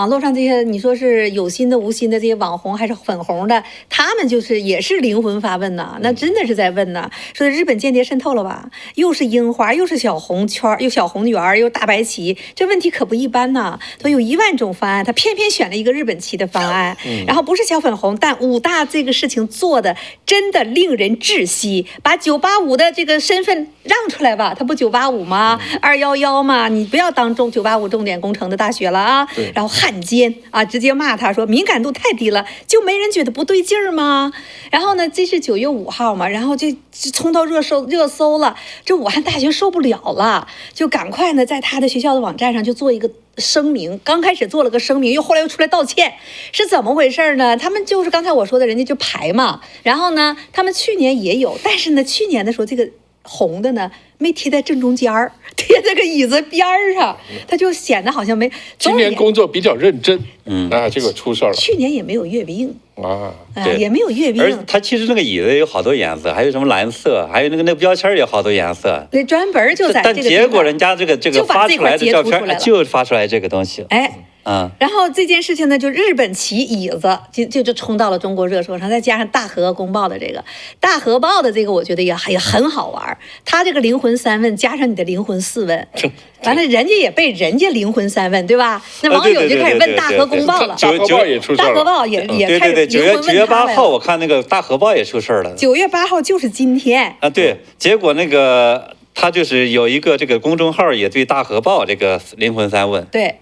络上这些你说是有心的无心的这些网红还是粉红的，他们也是灵魂发问呐，那真的是在问呐，说日本间谍渗透了吧？又是樱花，又是小红圈，又小红圆，又大白旗，这问题可不一般呐。都有1万种方案，他偏偏选了一个日本旗的方案，然后不是小粉红，但武大这个事情做的真的令人窒息，把985的这个身份让出来吧，他不985吗？211嘛，你不要当985重点工程的大学了啊！然后汉奸啊，直接骂他说敏感度太低了，就没人觉得不对劲儿吗？然后呢，这是9月5号嘛，然后就冲到热搜了，这武汉大学受不了了，就赶快呢在他的学校的网站上就做一个声明，刚开始做了个声明，后来又出来道歉，是怎么回事呢？他们就是刚才我说的，人家就排嘛，然后呢，他们去年也有，但是呢，去年的时候这个红的呢，没贴在正中间儿，贴在个椅子边儿上，它就显得好像没。今年工作比较认真，结果出事儿了。去年也没有阅兵啊，对，也没有阅兵。而它其实那个椅子有好多颜色，还有什么蓝色，还有那个标签也有好多颜色。那专门就在这个地方。但结果人家这个发出来的照片就发出来这个东西。哎。然后这件事情呢，就日本骑椅子就冲到了中国热搜上，再加上大河公报的这个大河报的这个，我觉得也很好玩。他这个灵魂三问加上你的灵魂四问，完了人家也被人家灵魂三问，对吧？那网友就开始问大河公报了，大河报也出事了，大河报也开始9月8号，我看那个大河报也出事了。9月8号就是今天啊，对，结果那个他就是有一个这个公众号也对大河报这个灵魂三问，对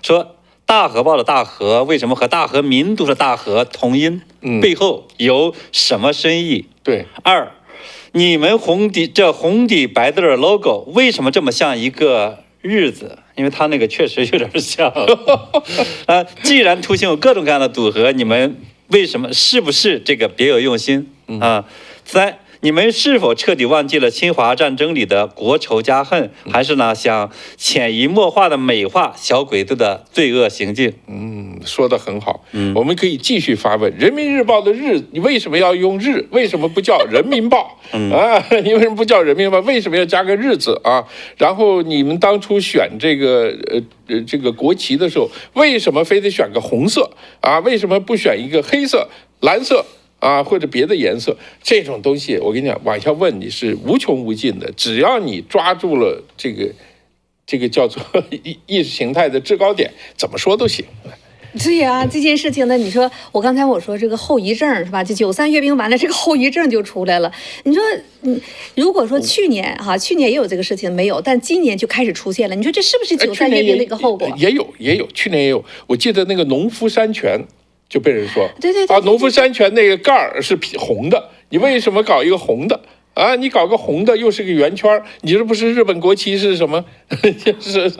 说。大河报的大河为什么和大和民族的大河同音？背后有什么深意？对。二，你们红底白字的 logo 为什么这么像一个日子？因为它那个确实有点像。既然图形有各种各样的组合，你们为什么是不是这个别有用心啊？三。你们是否彻底忘记了侵华战争里的国仇家恨，还是呢想潜移默化的美化小鬼子的罪恶行径？说得很好。我们可以继续发问：人民日报的日，你为什么要用日？为什么不叫人民报？你为什么不叫人民报？为什么要加个日字啊？然后你们当初选这个国旗的时候，为什么非得选个红色啊？为什么不选一个黑色、蓝色？或者别的颜色，这种东西，我跟你讲，往下问你是无穷无尽的。只要你抓住了这个叫做意识形态的制高点，怎么说都行。对呀，这件事情呢，你说刚才我说这个后遗症是吧？就93阅兵完了，这个后遗症就出来了。你说，如果说去年也有这个事情没有，但今年就开始出现了，你说这是不是93阅兵的一个后果？也有，去年也有。我记得那个农夫山泉。就被人说，对，农夫山泉那个盖儿是红的，你为什么搞一个红的啊？你搞个红的又是个圆圈，你这不是日本国旗是什么？是，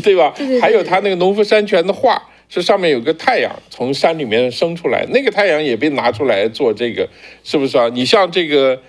对吧？对。还有他那个农夫山泉的画，是上面有个太阳从山里面升出来，那个太阳也被拿出来做这个，是不是啊？你像这个。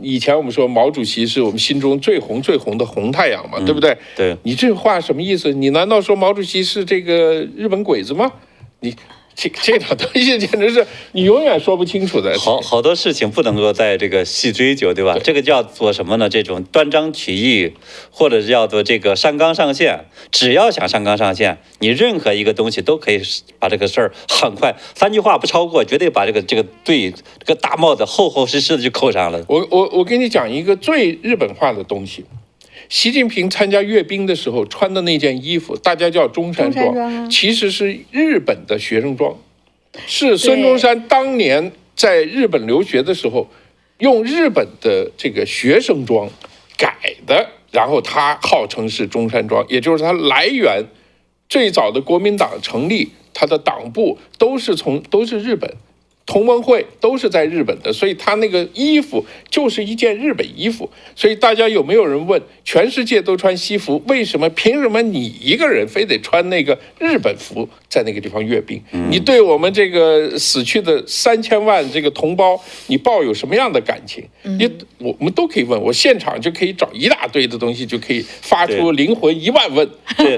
以前我们说毛主席是我们心中最红的红太阳嘛，对不对？对。你这话什么意思？你难道说毛主席是这个日本鬼子吗？你这种东西简直是你永远说不清楚的。好多事情不能够在这个细追究，对吧？这个叫做什么呢？这种断章取义，或者是叫做这个上纲上线。只要想上纲上线，你任何一个东西都可以把这个事儿很快3句话不超过，绝对把这个对这个大帽子厚实实的就扣上了。我给你讲一个最日本化的东西。习近平参加阅兵的时候穿的那件衣服，大家叫中山装，其实是日本的学生装，是孙中山当年在日本留学的时候，用日本的这个学生装改的，然后他号称是中山装，也就是它来源最早的国民党成立，它的党部都是日本。同盟会都是在日本的，所以他那个衣服就是一件日本衣服。所以大家有没有人问，全世界都穿西服，凭什么你一个人非得穿那个日本服在那个地方阅兵？你对我们这个死去的3000万这个同胞，你抱有什么样的感情？我们都可以问，我现场就可以找一大堆的东西，就可以发出灵魂1万问。对，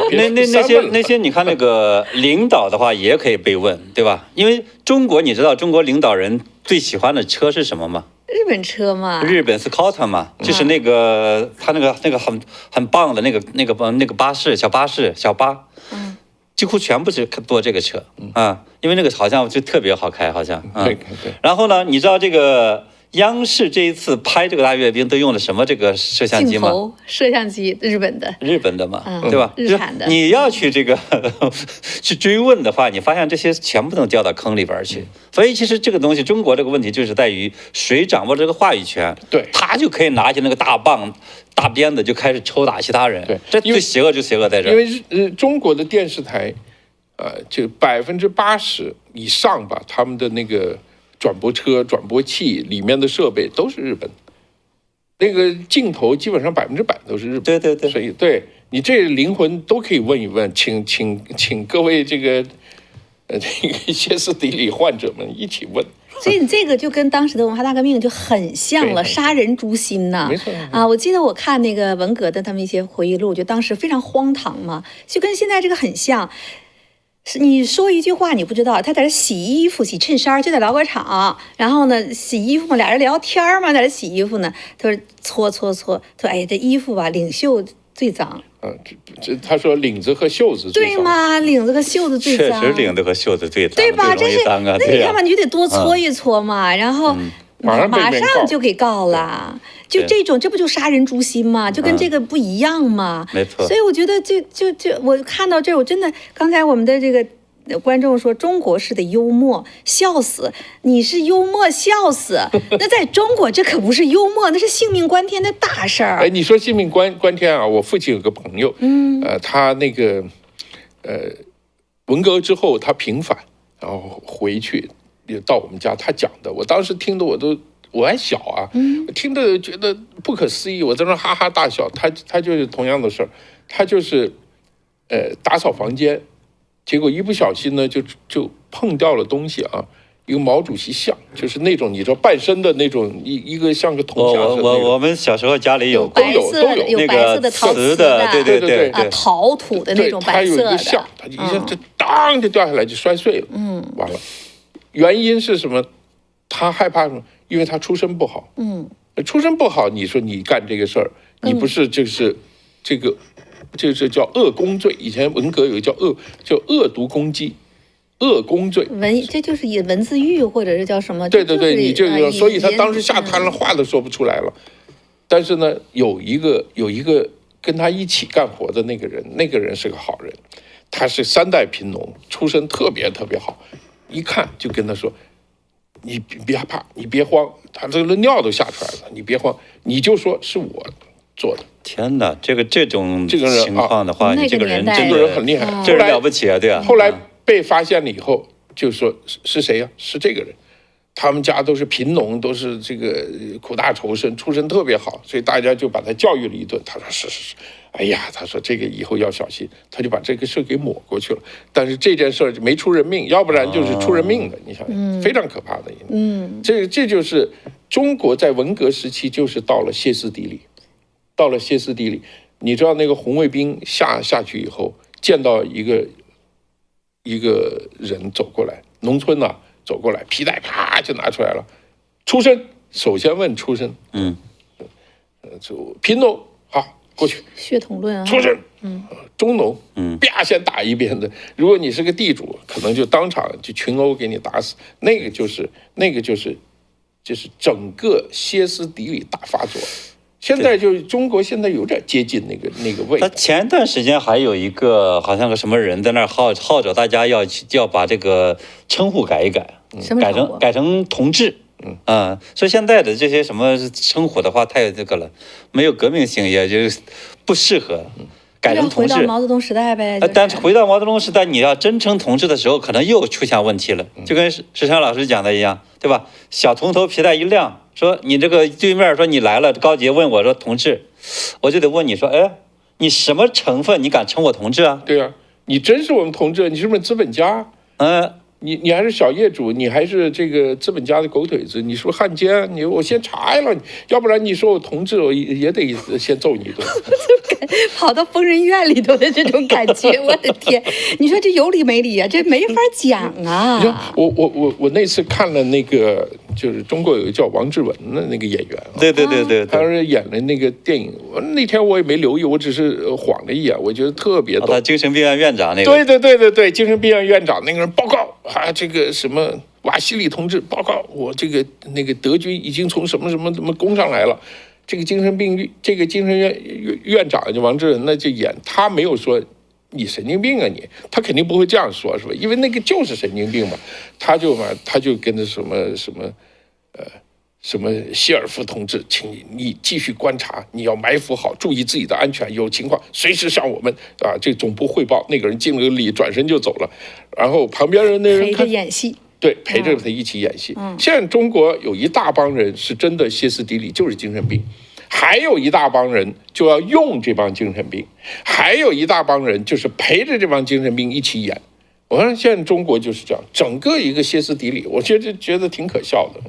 那些你看那个领导的话也可以被问，对吧？因为你知道中国领导人最喜欢的车是什么吗？日本车嘛，日本 Scout 嘛，就是那个他那个很棒的那个巴士小巴，几乎全部是坐这个车因为那个好像就特别好开，好像对。然后呢，你知道这个央视这一次拍这个大阅兵都用了什么这个摄像机吗？摄像机，日本的嘛，对吧？日产的。你要去这个去追问的话，你发现这些全部都掉到坑里边去。所以其实这个东西，中国这个问题就是在于谁掌握这个话语权，对，他就可以拿起那个大棒、大鞭子就开始抽打其他人。对，这最邪恶就邪恶在这儿。因为中国的电视台，就80%以上吧，他们的那个转播车、转播器里面的设备都是日本，那个镜头基本上100%都是日本。对。所以对你这灵魂都可以问一问，请各位这个歇斯底里患者们一起问。所以你这个就跟当时的文化大革命就很像了，杀人诛心呐。没错啊，我记得我看那个文革的他们一些回忆录，就当时非常荒唐嘛，就跟现在这个很像。是你说一句话你不知道，他在这洗衣服、洗衬衫，就在劳改场，然后呢洗衣服嘛，俩人聊天嘛，在这洗衣服呢，他说搓，他说哎呀这衣服吧领袖最脏。他说领子和袖子最脏。对吗？领子和袖子最脏。确实领子和袖子最脏，对吧？这是脏啊，那你看嘛，你就得多搓一搓嘛，然后马上就给告了。就这种，这不就杀人诛心吗？就跟这个不一样嘛。没错。所以我觉得我看到这儿，我真的，刚才我们的这个观众说中国式的幽默，笑死！你是幽默笑死，那在中国这可不是幽默，那是性命关天的大事儿。哎，你说性命关天啊！我父亲有个朋友，他那个文革之后他平反，然后回去也到我们家，他讲的，我当时听的我还小啊，听着觉得不可思议，我在那哈哈大笑。他就是同样的事儿，他就是打扫房间，结果一不小心呢就碰掉了东西啊，一个毛主席像，就是那种你知道半身的那种一个像个铜像似的。我们小时候家里有白色的有白色的陶瓷的，对啊，陶土的那种白色的。他有一个像，他一下就当就掉下来就摔碎了。完了，原因是什么？他害怕什么？因为他出身不好。出身不好，你说你干这个事儿，你不是就是这个叫恶公罪。以前文革有个叫恶毒攻击。恶公罪，这就是以文字狱或者是叫什么？对，你这个，所以他当时吓瘫了，话都说不出来了。但是呢，有一个跟他一起干活的那个人是个好人，他是3代贫农，出身特别好，一看就跟他说：“你别怕，你别慌，他这个尿都下出来了，你别慌，你就说是我做的。”天哪，这种情况的话，你这个人很厉害，这人了不起啊，对啊。后来被发现了以后，就说是谁呀？是这个人，他们家都是贫农，都是这个苦大仇深，出身特别好，所以大家就把他教育了一顿。他说是，哎呀，他说这个以后要小心，他就把这个事给抹过去了。但是这件事没出人命，要不然就是出人命的。你想，非常可怕的。这就是中国在文革时期，就是到了歇斯底里，你知道那个红卫兵下去以后，见到一个人走过来，农村呐，走过来，皮带啪就拿出来了。出身，首先问出身，就贫农，好过去。血统论啊。出身，中农，啪先打一遍的。如果你是个地主，可能就当场就群殴给你打死。那个就是整个歇斯底里大发作。现在就是中国现在有点接近那个味道。他前段时间还有一个好像个什么人在那儿号召大家要把这个称呼改一改，改成同志。所以现在的这些什么称呼的话太这个了，没有革命性，也就不适合改成同志。回到毛泽东时代呗。但是回到毛泽东时代，你要真称同志的时候，可能又出现问题了，就跟石山老师讲的一样，对吧？小铜头皮带一亮。说你这个对面说你来了，高杰问我说同志，我就得问你说，哎，你什么成分你敢称我同志啊？对啊，你真是我们同志，你是不是资本家？你还是小业主，你还是这个资本家的狗腿子，你是不是汉奸？我先查了，要不然你说我同志，我也得先揍你一顿。跑到疯人院里头的这种感觉，我的天！你说这有理没理啊？这没法讲啊！你说我那次看了那个，就是中国有个叫王志文的那个演员，对，他是演了那个电影。那天我也没留意，我只是晃了一眼，我觉得特别逗。他精神病院院长那个。对，精神病院院长那个人报告啊，这个什么瓦西里同志报告，我那个德军已经从什么攻上来了。这个精神院长就王志文，那就演，他没有说你神经病啊你，他肯定不会这样说，是吧？因为那个就是神经病嘛，他就跟着什么谢尔夫同志，请你继续观察，你要埋伏好，注意自己的安全，有情况随时向我们这总部汇报。那个人敬了个礼，转身就走了，然后旁边人那人陪着演戏。对，陪着他一起演戏。现在中国有一大帮人是真的歇斯底里，就是精神病；还有一大帮人就要用这帮精神病；还有一大帮人就是陪着这帮精神病一起演。我说现在中国就是这样，整个一个歇斯底里，我觉得挺可笑的。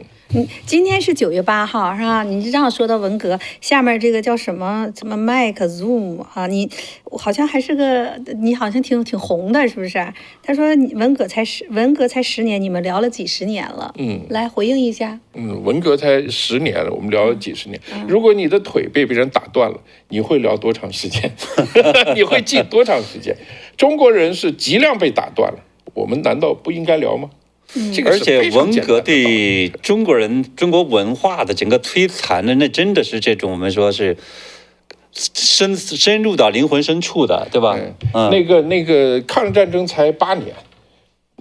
今天是9月8号，是吧？你这样说到文革，下面这个叫什么麦克 Zoom 啊？你好像挺红的，是不是？他说文革才10年，你们聊了几十年了。来回应一下。文革才10年了，我们聊了几十年。如果你的腿被别人打断了，你会聊多长时间？你会记多长时间？中国人是脊梁被打断了，我们难道不应该聊吗？而且文革对中国文化的整个摧残的，那真的是这种我们说是深入到灵魂深处的，对吧？那个抗日战争才8年，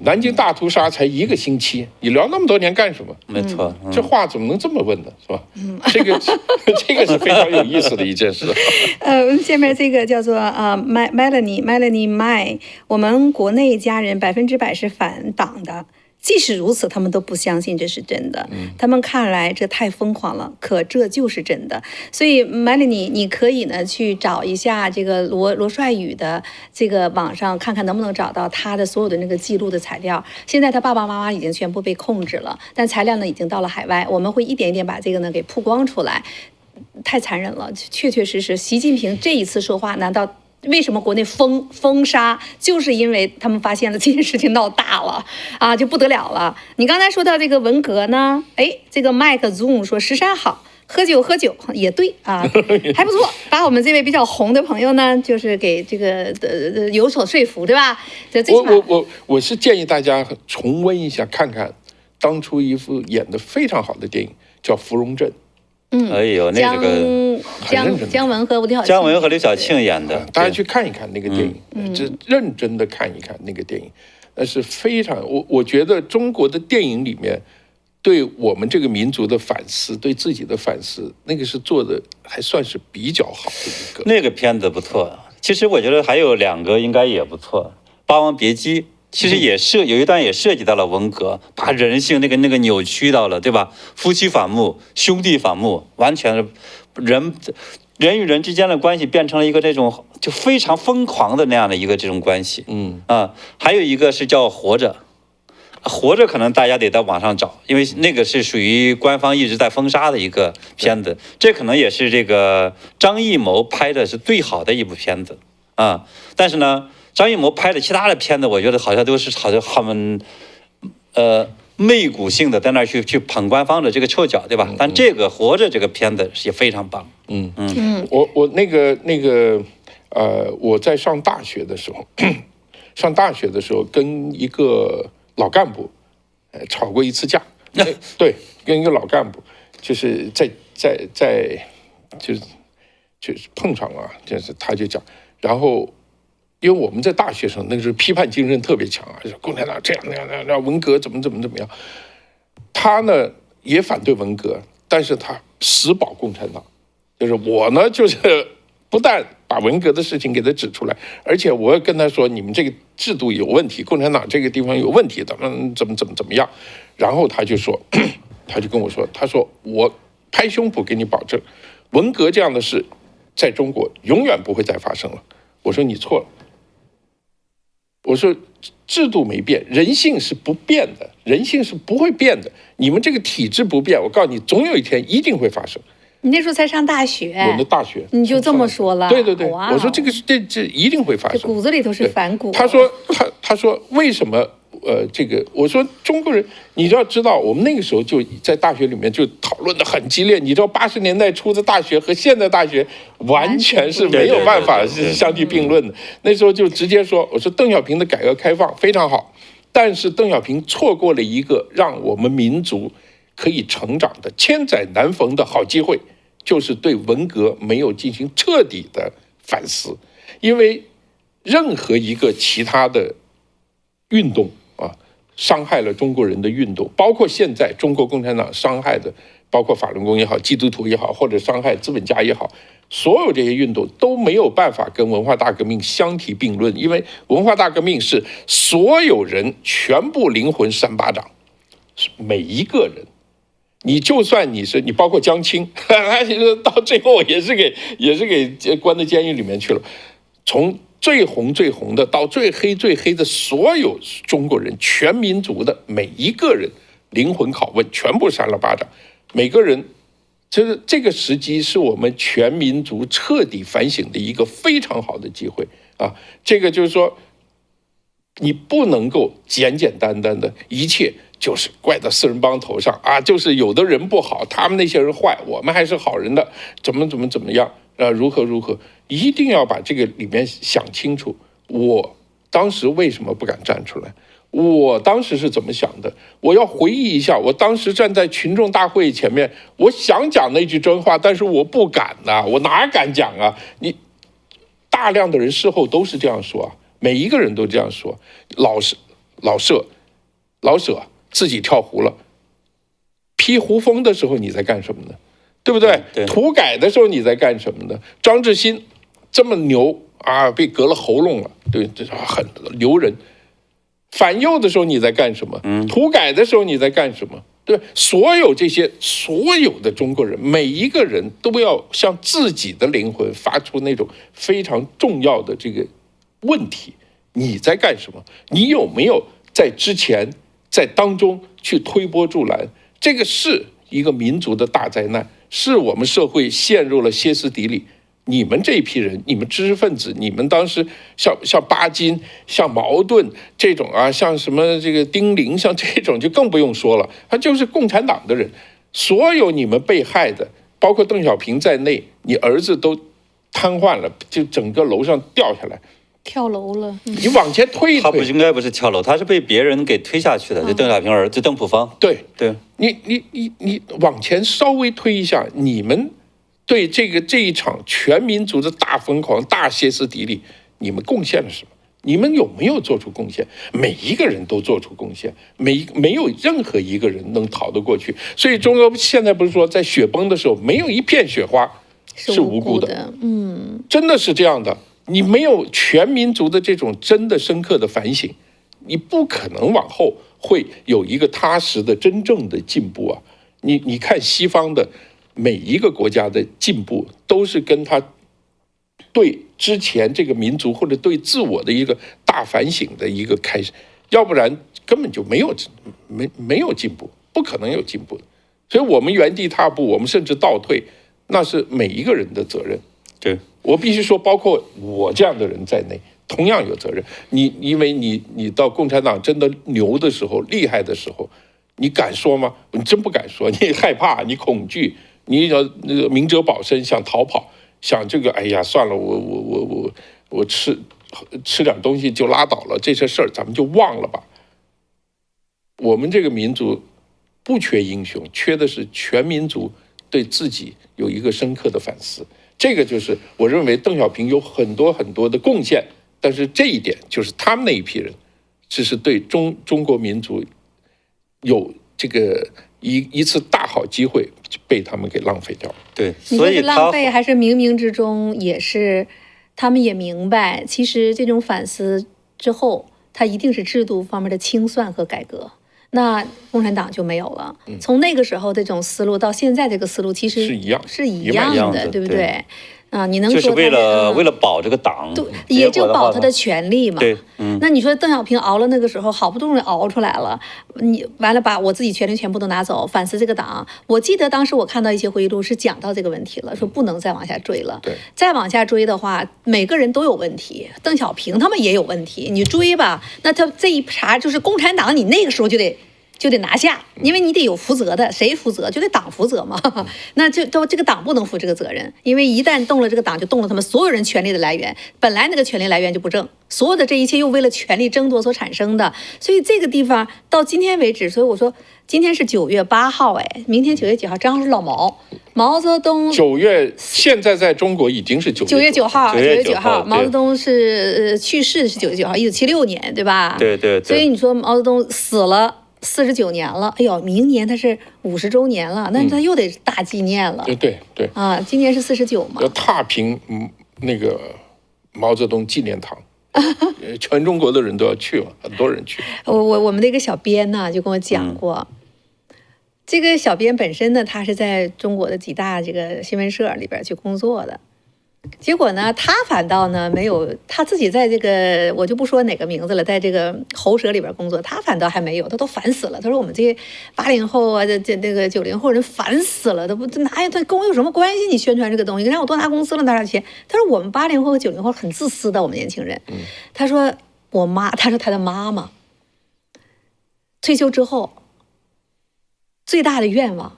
南京大屠杀才1个星期，你聊那么多年干什么？没错，这话怎么能这么问呢？是吧？这个是非常有意思的一件事。下面这个叫做Melanie Mai， 我们国内家人100%是反党的。即使如此，他们都不相信这是真的。他们看来这太疯狂了，可这就是真的。所以 Melanie， 你可以呢去找一下这个罗帅宇的这个网上，看看能不能找到他的所有的那个记录的材料。现在他爸爸妈妈已经全部被控制了，但材料呢已经到了海外，我们会一点一点把这个呢给曝光出来。太残忍了，确实，习近平这一次说话，难道？为什么国内封杀？就是因为他们发现了这件事情闹大了啊，就不得了了。你刚才说到这个文革呢，这个麦克 Zoom 说石山好，喝酒也对啊，还不错。把我们这位比较红的朋友呢，就是给这个有所说服，对吧？我是建议大家重温一下，看看当初一部演得非常好的电影，叫《芙蓉镇》。哎呦，那这个姜文和刘晓庆演的，大家去看一看那个电影，这认真的看一看那个电影，那是非常我觉得中国的电影里面对我们这个民族的反思，对自己的反思，那个是做的还算是比较好的一个。那个片子不错，其实我觉得还有2个应该也不错，《霸王别姬》。其实有一段也涉及到了文革，把人性那个扭曲到了，对吧？夫妻反目、兄弟反目，完全是人与人之间的关系变成了一个这种就非常疯狂的那样的一个这种关系。还有一个是叫《活着》，活着可能大家得在网上找，因为那个是属于官方一直在封杀的一个片子，这可能也是这个张艺谋拍的是最好的一部片子啊。但是呢，张艺谋拍的其他的片子，我觉得好像都是他们媚骨性的在那去捧官方的这个臭脚，对吧？但这个活着这个片子也非常棒。我那个我在上大学的时候，跟一个老干部吵过一次架。对，跟一个老干部就是在就是碰上了，就是他就讲，然后。因为我们在大学生那个时候批判精神特别强啊，就是共产党这样那样，文革怎么样。他呢也反对文革，但是他死保共产党。就是我呢，就是不但把文革的事情给他指出来，而且我要跟他说，你们这个制度有问题，共产党这个地方有问题，怎么样。然后他就说，他就跟我说，他说我拍胸脯给你保证，文革这样的事在中国永远不会再发生了。我说你错了。我说制度没变，人性是不变的，人性是不会变的。你们这个体制不变，我告诉你，总有一天一定会发生。你那时候才上大学，我的大学你就这么说了？对，我说这个是这一定会发生，这骨子里头是反骨。他说为什么这个？我说中国人，你要知道，我们那个时候就在大学里面就讨论的很激烈。你知道80年代初的大学和现在大学完全是没有办法是相提并论的。那时候就直接说，我说邓小平的改革开放非常好，但是邓小平错过了一个让我们民族可以成长的千载难逢的好机会，就是对文革没有进行彻底的反思。因为任何一个其他的运动啊，伤害了中国人的运动，包括现在中国共产党伤害的，包括法轮功也好，基督徒也好，或者伤害资本家也好，所有这些运动都没有办法跟文化大革命相提并论。因为文化大革命是所有人全部灵魂扇巴掌，每一个人，你就算你包括江青，他其实到最后也是给关到监狱里面去了。从最红最红的到最黑最黑的所有中国人，全民族的每一个人灵魂拷问，全部扇了巴掌。每个人，就是这个时机是我们全民族彻底反省的一个非常好的机会啊！这个就是说，你不能够简简单单的一切就是怪到四人帮头上啊，就是有的人不好，他们那些人坏，我们还是好人的，怎么样啊？如何，一定要把这个里面想清楚。我当时为什么不敢站出来？我当时是怎么想的？我要回忆一下，我当时站在群众大会前面，我想讲那句真话，但是我不敢呐，我哪敢讲啊？你大量的人事后都是这样说啊，每一个人都这样说。老舍自己跳湖了，披胡风的时候你在干什么呢？对不对？土改的时候你在干什么呢？张志新这么牛啊，被割了喉咙了，对，这是很牛人。反右的时候你在干什么？土改的时候你在干什么？对，所有的中国人，每一个人都要向自己的灵魂发出那种非常重要的这个问题：你在干什么？你有没有在之前在当中去推波助澜？这个是一个民族的大灾难，是我们社会陷入了歇斯底里。你们这一批人，你们知识分子，你们当时像巴金、像茅盾这种啊，像什么这个丁玲，像这种就更不用说了，他就是共产党的人。所有你们被害的，包括邓小平在内，你儿子都瘫痪了，就整个楼上掉下来，跳楼了。你往前推一推，他应该不是跳楼，他是被别人给推下去的。就邓小平儿子邓普方，对，你往前稍微推一下，你们对这一场全民族的大疯狂、大歇斯底里，你们贡献了什么？你们有没有做出贡献？每一个人都做出贡献，没有任何一个人能逃得过去。所以中国现在不是说在雪崩的时候，没有一片雪花是无辜的，真的是这样的。你没有全民族的这种真的深刻的反省，你不可能往后会有一个踏实的真正的进步啊！你看西方的每一个国家的进步，都是跟他对之前这个民族或者对自我的一个大反省的一个开始，要不然根本就没有进步，不可能有进步的。所以我们原地踏步，我们甚至倒退，那是每一个人的责任。对，我必须说，包括我这样的人在内，同样有责任。因为你到共产党真的牛的时候、厉害的时候，你敢说吗？你真不敢说，你害怕，你恐惧，你要那个明哲保身，想逃跑，想这个，哎呀，算了，我吃点东西就拉倒了，这些事儿咱们就忘了吧。我们这个民族不缺英雄，缺的是全民族对自己有一个深刻的反思。这个就是我认为邓小平有很多很多的贡献，但是这一点就是他们那一批人，这是对中国民族有这个一次大好机会被他们给浪费掉了。对，你说是浪费还是冥冥之中也是，他们也明白，其实这种反思之后，它一定是制度方面的清算和改革。那共产党就没有了。从那个时候这种思路到现在这个思路，其实是一样的，对不对？啊，你能说就是为了保这个党，对，也就保他的权利嘛。对，那你说邓小平熬了那个时候，好不容易熬出来了，你完了把我自己权利全部都拿走，反思这个党。我记得当时我看到一些回忆录是讲到这个问题了，说不能再往下追了。对，再往下追的话，每个人都有问题，邓小平他们也有问题。你追吧，那他这一茬就是共产党，你那个时候就得拿下，因为你得有负责的，谁负责就得党负责嘛。那就都这个党不能负这个责任，因为一旦动了这个党，就动了他们所有人权利的来源，本来那个权利来源就不正，所有的这一切又为了权力争夺所产生的，所以这个地方到今天为止，所以我说今天是9月8号，明天9月9号正好是老毛泽东。现在在中国已经是9月9号， 9月9号，毛泽东是去世是9月9号，1976年，对吧？对。所以你说毛泽东死了49年了，哎呦，明年他是50周年了，那他又得大纪念了。对啊，今年是49嘛。要踏平那个毛泽东纪念堂，全中国的人都要去了，很多人去。我们的一个小编呢就跟我讲过，这个小编本身呢，他是在中国的几大这个新闻社里边去工作的。结果呢，他反倒呢没有，他自己在这个我就不说哪个名字了，在这个喉舌里边工作，他反倒还没有，他都烦死了。他说我们这些80后啊，这个90后人烦死了，都不哪有他跟我有什么关系？你宣传这个东西，让我多拿公司了拿点钱。他说我们80后和90后很自私的，我们年轻人。他说他说他的妈妈退休之后最大的愿望，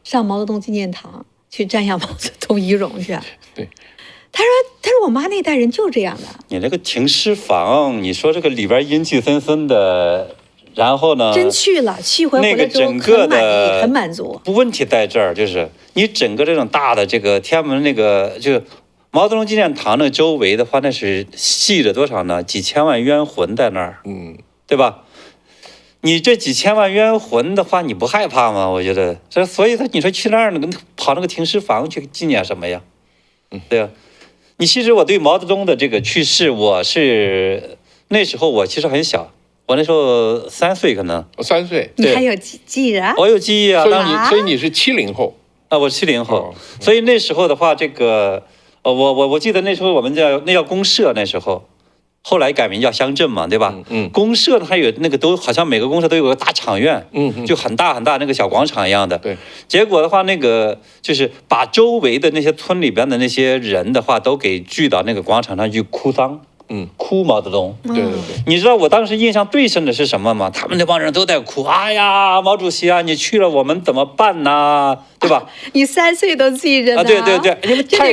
上毛泽东纪念堂去瞻仰毛泽东遗容去。对，他说我妈那代人就这样的。你那个停尸房，你说这个里边阴气森森的，然后呢？真去了，去回来之后很满意，很满足。问题在这儿，就是你整个这种大的这个天安门那个就毛泽东纪念堂那周围的话，那是系着多少呢？几千万冤魂在那儿，对吧？你这几千万冤魂的话，你不害怕吗？我觉得所以你说去那儿跑那个停尸房去纪念什么呀？对啊。你其实我对毛泽东的这个去世，那时候我其实很小，我那时候3岁可能。3岁，你还有记忆啊？我有记忆啊。所以你是70后啊？我70后，所以那时候的话，这个我记得那时候我们叫公社，那时候。后来改名叫乡镇嘛，对吧？公社它有那个都好像每个公社都有个大场院，就很大很大那个小广场一样的。对。结果的话，那个就是把周围的那些村里边的那些人的话，都给聚到那个广场上去哭丧。哭毛泽东。对。你知道我当时印象最深的是什么吗？他们那帮人都在哭，哎呀，毛主席啊，你去了我们怎么办呢？对吧？你3岁都记着呢。对，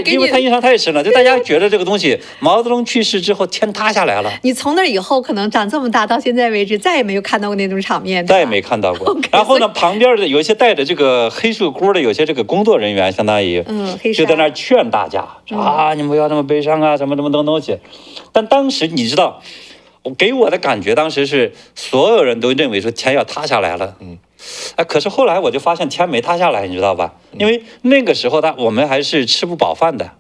因为他印象太深了，就大家觉得这个东西，毛泽东去世之后天塌下来了。你从那以后可能长这么大到现在为止，再也没有看到过那种场面。再也没看到过。然后呢，旁边的有一些带着这个黑色箍的，有些这个工作人员，相当于就在那儿劝大家啊，你们不要这么悲伤啊，什么东西。但当时你知道，给我的感觉当时是所有人都认为说天要塌下来了。可是后来我就发现天没塌下来，你知道吧？因为那个时候我们还是吃不饱饭的。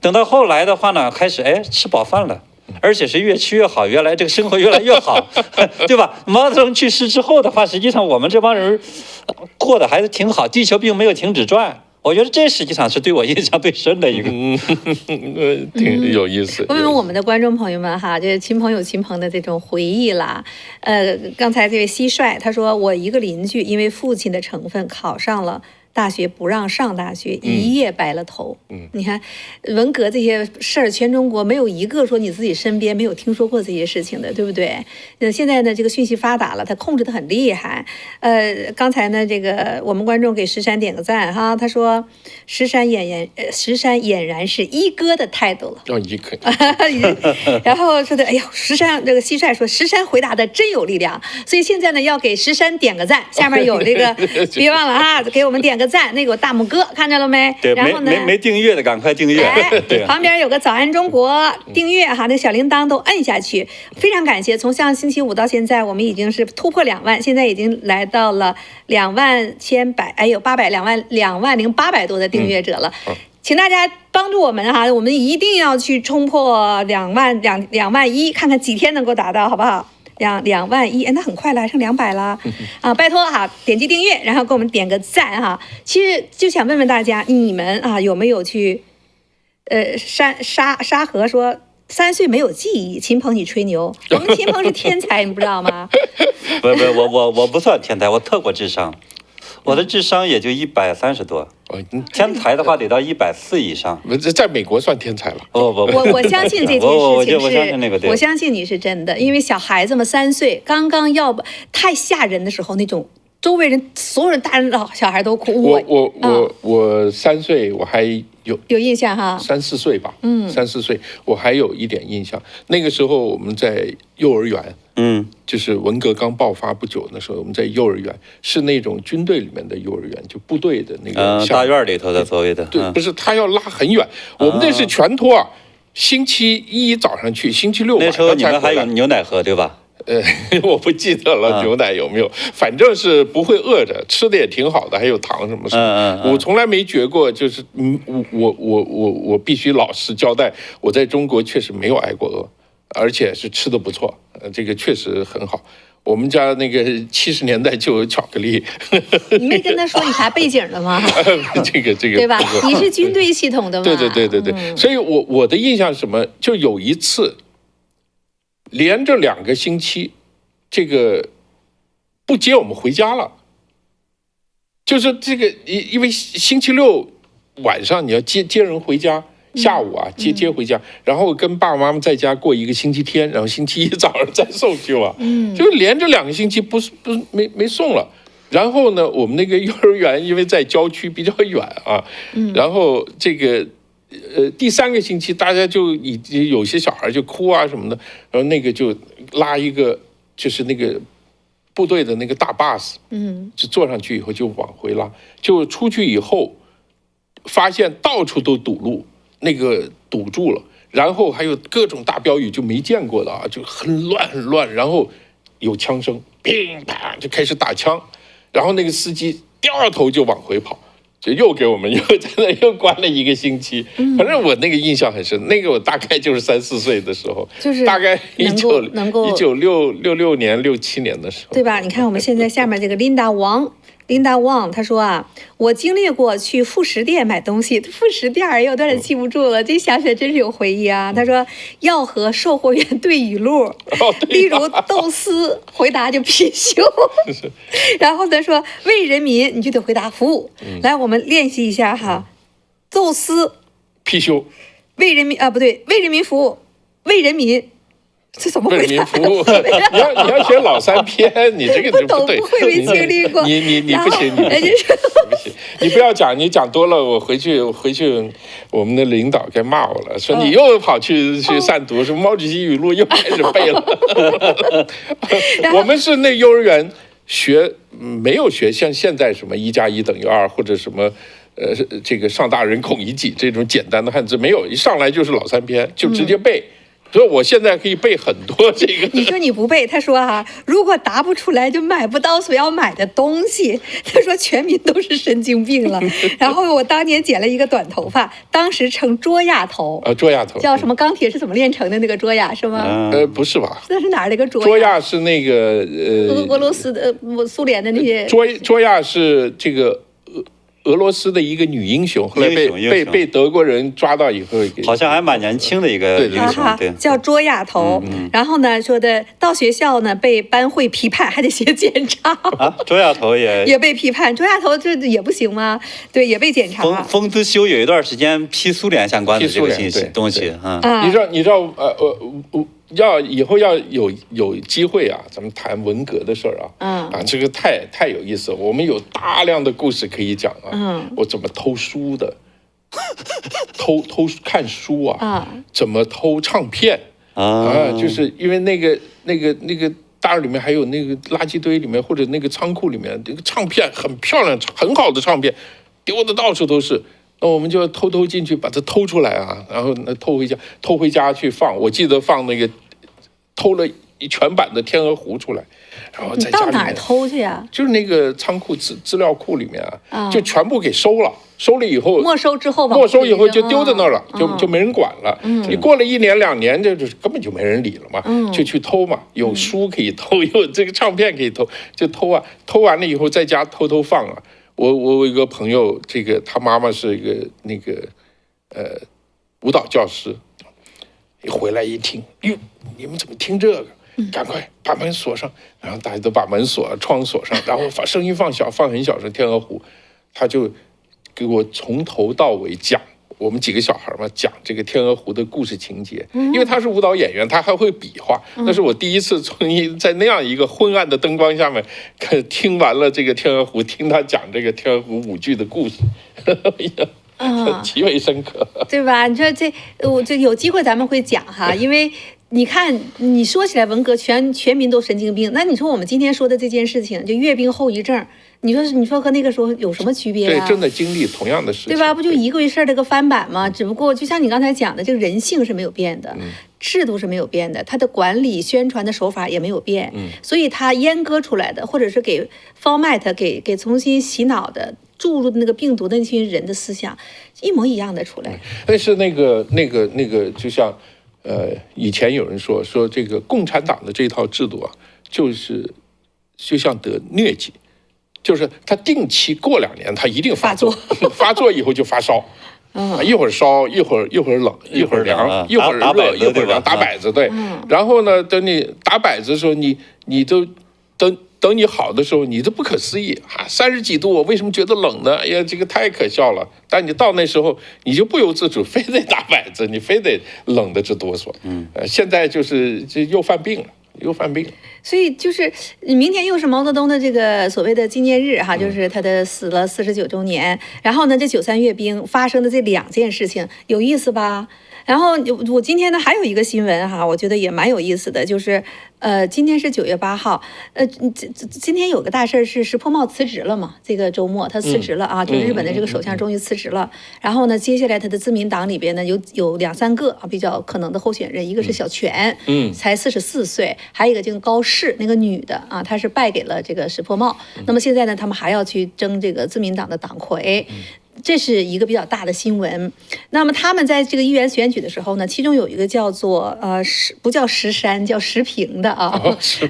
等到后来的话呢，开始吃饱饭了，而且是越吃越好，原来这个生活越来越好，对吧？毛泽东去世之后的话，实际上我们这帮人过得还是挺好，地球并没有停止转。我觉得这实际上是对我印象最深的一个，挺有意思。问问我们的观众朋友们哈，就是亲朋友亲朋的这种回忆啦。刚才这位蟋蟀他说，我一个邻居因为父亲的成分考上了大学，不让上大学，一夜白了头。你看文革这些事儿，全中国没有一个说你自己身边没有听说过这些事情的，对不对？现在呢，这个讯息发达了，他控制得很厉害。刚才呢，这个我们观众给石山点个赞哈，他说石山俨然是一哥的态度了。一哥。然后说的，哎呦，石山这个蟋蟀说，石山回答的真有力量，所以现在呢，要给石山点个赞，下面有这个，别忘了哈，给我们点个赞，那个有大拇哥，看着了没？对，然后呢，没订阅的赶快订阅。对，旁边有个早安中国订阅哈，那小铃铛都摁下去。非常感谢，从上星期五到现在，我们已经是突破2万，现在已经来到了20800多的订阅者了。请大家帮助我们哈，我们一定要去冲破2万1，看看几天能够达到，好不好？2万1，那很快了，还剩200了啊！拜托哈，点击订阅，然后给我们点个赞哈。其实就想问问大家，你们啊有没有去？沙河说3岁没有记忆，秦鹏你吹牛，我们秦鹏是天才，你不知道吗？不，我不算天才，我特过智商。我的智商也就130多，天才的话得到140以上。在美国算天才了。我相信这件事情我相信那个对，我相信你是真的，因为小孩子们3岁刚刚要太吓人的时候，那种周围人所有人大人小孩都哭。我3岁我还有印象哈，3、4岁吧，3、4岁我还有一点印象。那个时候我们在幼儿园。就是文革刚爆发不久，那时候我们在幼儿园，是那种军队里面的幼儿园，就部队的那个大院里头的所谓的。对，不是他要拉很远，我们那是全托啊，星期1早上去，星期6晚上才回来。那时候你们还有牛奶喝对吧？我不记得了牛奶有没有，反正是不会饿着，吃的也挺好的，还有糖什么什么。我从来没觉过，就是我必须老实交代，我在中国确实没有挨过饿。而且是吃的不错，这个确实很好。我们家那个70年代就有巧克力。你没跟他说你啥背景的吗？这个对吧？你是军队系统的吗？对。所以我的印象是什么？就有一次，连着2个星期，这个不接我们回家了。就是这个，因为星期六晚上你要接人回家。下午啊，接回家，然后跟爸爸妈妈在家过一个星期天，然后星期一早上再送去了，就连着2个星期不没送了。然后呢，我们那个幼儿园因为在郊区比较远啊，然后这个第3个星期大家就已经有些小孩就哭啊什么的，然后那个就拉一个就是那个部队的那个大 bus， 就坐上去以后就往回拉，就出去以后发现到处都堵路。那个堵住了，然后还有各种大标语就没见过的啊，就很乱，然后有枪声，乒乓就开始打枪，然后那个司机掉头就往回跑，就又给我们又在那又关了1个星期。反正我那个印象很深，那个我大概就是3、4岁的时候，就是大概1966年、67年的时候，对吧？你看我们现在下面这个Linda Wang， 她说啊，我经历过去副食店买东西，副食店儿有点记不住了，这想起来真是有回忆啊。她说要和售货员对语录，例如豆丝，回答就貔貅。然后她说为人民，你就得回答服务。来，我们练习一下哈，豆丝，貔貅，为人民啊，不对，为人民服务，为人民。这怎么回事？为人民服务，你要学老3篇，你这个就不对。不会没经历过。你不行，你不行，你不要讲，你讲多了，我回去我们的领导该骂我了，说你又跑去善读，说毛主席语录又开始背了。我们是那幼儿园学没有学像现在什么1+1等于2或者什么。这个上大人孔乙己这种简单的汉字没有，一上来就是老3篇，就直接背。所以我现在可以背很多这个。你说你不背，他说啊，如果答不出来就买不到所要买的东西。他说全民都是神经病了。然后我当年剪了一个短头发，当时称卓亚头。卓亚头叫什么？钢铁是怎么炼成的那个卓亚是吗？不是吧？那是哪儿的一个卓亚？卓亚是那个俄罗斯的苏联的那些。卓亚是这个。俄罗斯的一个女英雄，后来被德国人抓到以后，好像还蛮年轻的一个英雄，对，叫卓亚头。然后呢，说的到学校呢被班会批判，还得写检查啊。卓亚头也被批判，卓亚头这也不行吗？对，也被检查。封资修有一段时间批苏联相关的这个东西啊。你知道以后要有机会啊，咱们谈文革的事儿啊，这个太有意思了，我们有大量的故事可以讲啊，我怎么偷书的，偷看书啊，怎么偷唱片啊，就是因为那个大院里面还有那个垃圾堆里面或者那个仓库里面，这个唱片很漂亮很好的唱片丢的到处都是。那我们就偷进去把它偷出来啊，然后偷回家去放。我记得放那个偷了全版的《天鹅湖》出来，然后在家里面。到哪儿偷去呀？就是那个仓库资料库里面啊，就全部给收了。收了以后，没收之后就丢在那儿了，就没人管了。你过了1年2年，这就是根本就没人理了嘛，就去偷嘛。有书可以偷，有这个唱片可以偷，就偷啊。偷完了以后，在家偷放啊。我有一个朋友，这个他妈妈是一个那个舞蹈教师，一回来一听，哟，你们怎么听这个？赶快把门锁上，然后大家都把门锁窗锁上，然后声音放很小声，《天鹅湖》，他就给我从头到尾讲。我们几个小孩嘛，讲这个《天鹅湖》的故事情节，因为他是舞蹈演员，他还会比划。那是我第一次在那样一个昏暗的灯光下面，听完了这个《天鹅湖》，听他讲这个《天鹅湖》舞剧的故事，极为深刻，对吧？你说我有机会咱们会讲哈，因为。你看，你说起来文革全民都神经病，那你说我们今天说的这件事情，就阅兵后遗症，你说和那个时候有什么区别啊？对，正在经历同样的事情，对吧？不就一个事儿的个翻版吗？只不过就像你刚才讲的，这个人性是没有变的，制度是没有变的，它的管理宣传的手法也没有变，所以它阉割出来的，或者是给 format 给重新洗脑的。注入的那个病毒的那群人的思想一模一样的出来。但是那个，就像以前有人说这个共产党的这套制度啊，就像得疟疾，就是他定期过2年他一定发作，发作以后就发烧。一会儿烧，一会儿冷，一会儿凉，一会儿热，一会儿凉，打摆子，对。然后呢，等你打摆子的时候，你都等你好的时候，你都不可思议啊，30几度，我为什么觉得冷呢？哎呀，这个太可笑了。但你到那时候，你就不由自主，非得打摆子，你非得冷的直哆嗦。现在就是又犯病了。所以就是明天又是毛泽东的这个所谓的纪念日哈，就是他的死了49周年。然后呢，这93阅兵发生的这2件事情有意思吧？然后我今天呢还有一个新闻哈，我觉得也蛮有意思的，就是今天是9月8号，今天有个大事是石破茂辞职了嘛？这个周末他辞职了啊，就是日本的这个首相终于辞职了。然后呢，接下来他的自民党里边呢有2、3个啊比较可能的候选人，一个是小泉，才44岁，还有一个就是高市那个女的啊，她是败给了这个石破茂。那么现在呢，他们还要去争这个自民党的党魁。这是一个比较大的新闻。那么他们在这个议员选举的时候呢，其中有一个叫做不叫石山，叫石平的啊，就是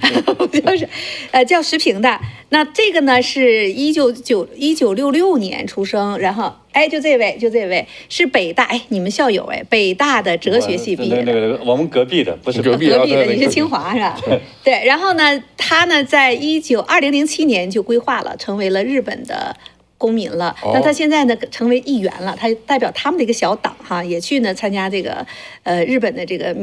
叫石平的。那这个呢是1966年出生，然后就这位是北大你们校友北大的哲学系毕业的，我们隔壁的不是隔壁的，你是清华是吧？对，然后呢，他呢在2007年就规划了，成为了日本的公民了。那他现在呢成为议员了，他代表他们的一个小党哈，也去呢参加这个日本的这个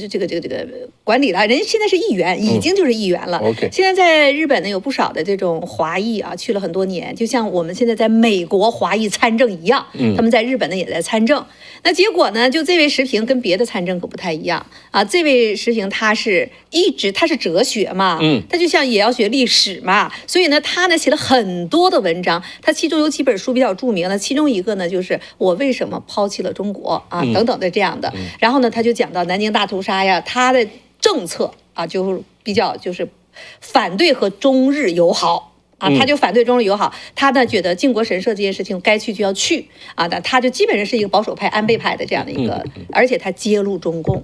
这个管理了。人家现在是议员，已经就是议员了。现在在日本呢有不少的这种华裔啊，去了很多年，就像我们现在在美国华裔参政一样，他们在日本呢也在参政。那结果呢，就这位石平跟别的参政可不太一样啊。这位石平他是哲学嘛，他就像也要学历史嘛，所以呢他呢写了很多的文章，他其中有几本书比较著名的，其中一个呢就是我为什么抛弃了中国啊等等的这样的。然后呢他就讲到南京大屠杀呀，他的政策啊就比较就是反对和中日友好。他就反对中日友好，他呢觉得靖国神社这件事情该去就要去啊，但他就基本上是一个保守派、安倍派的这样的一个，而且他揭露中共，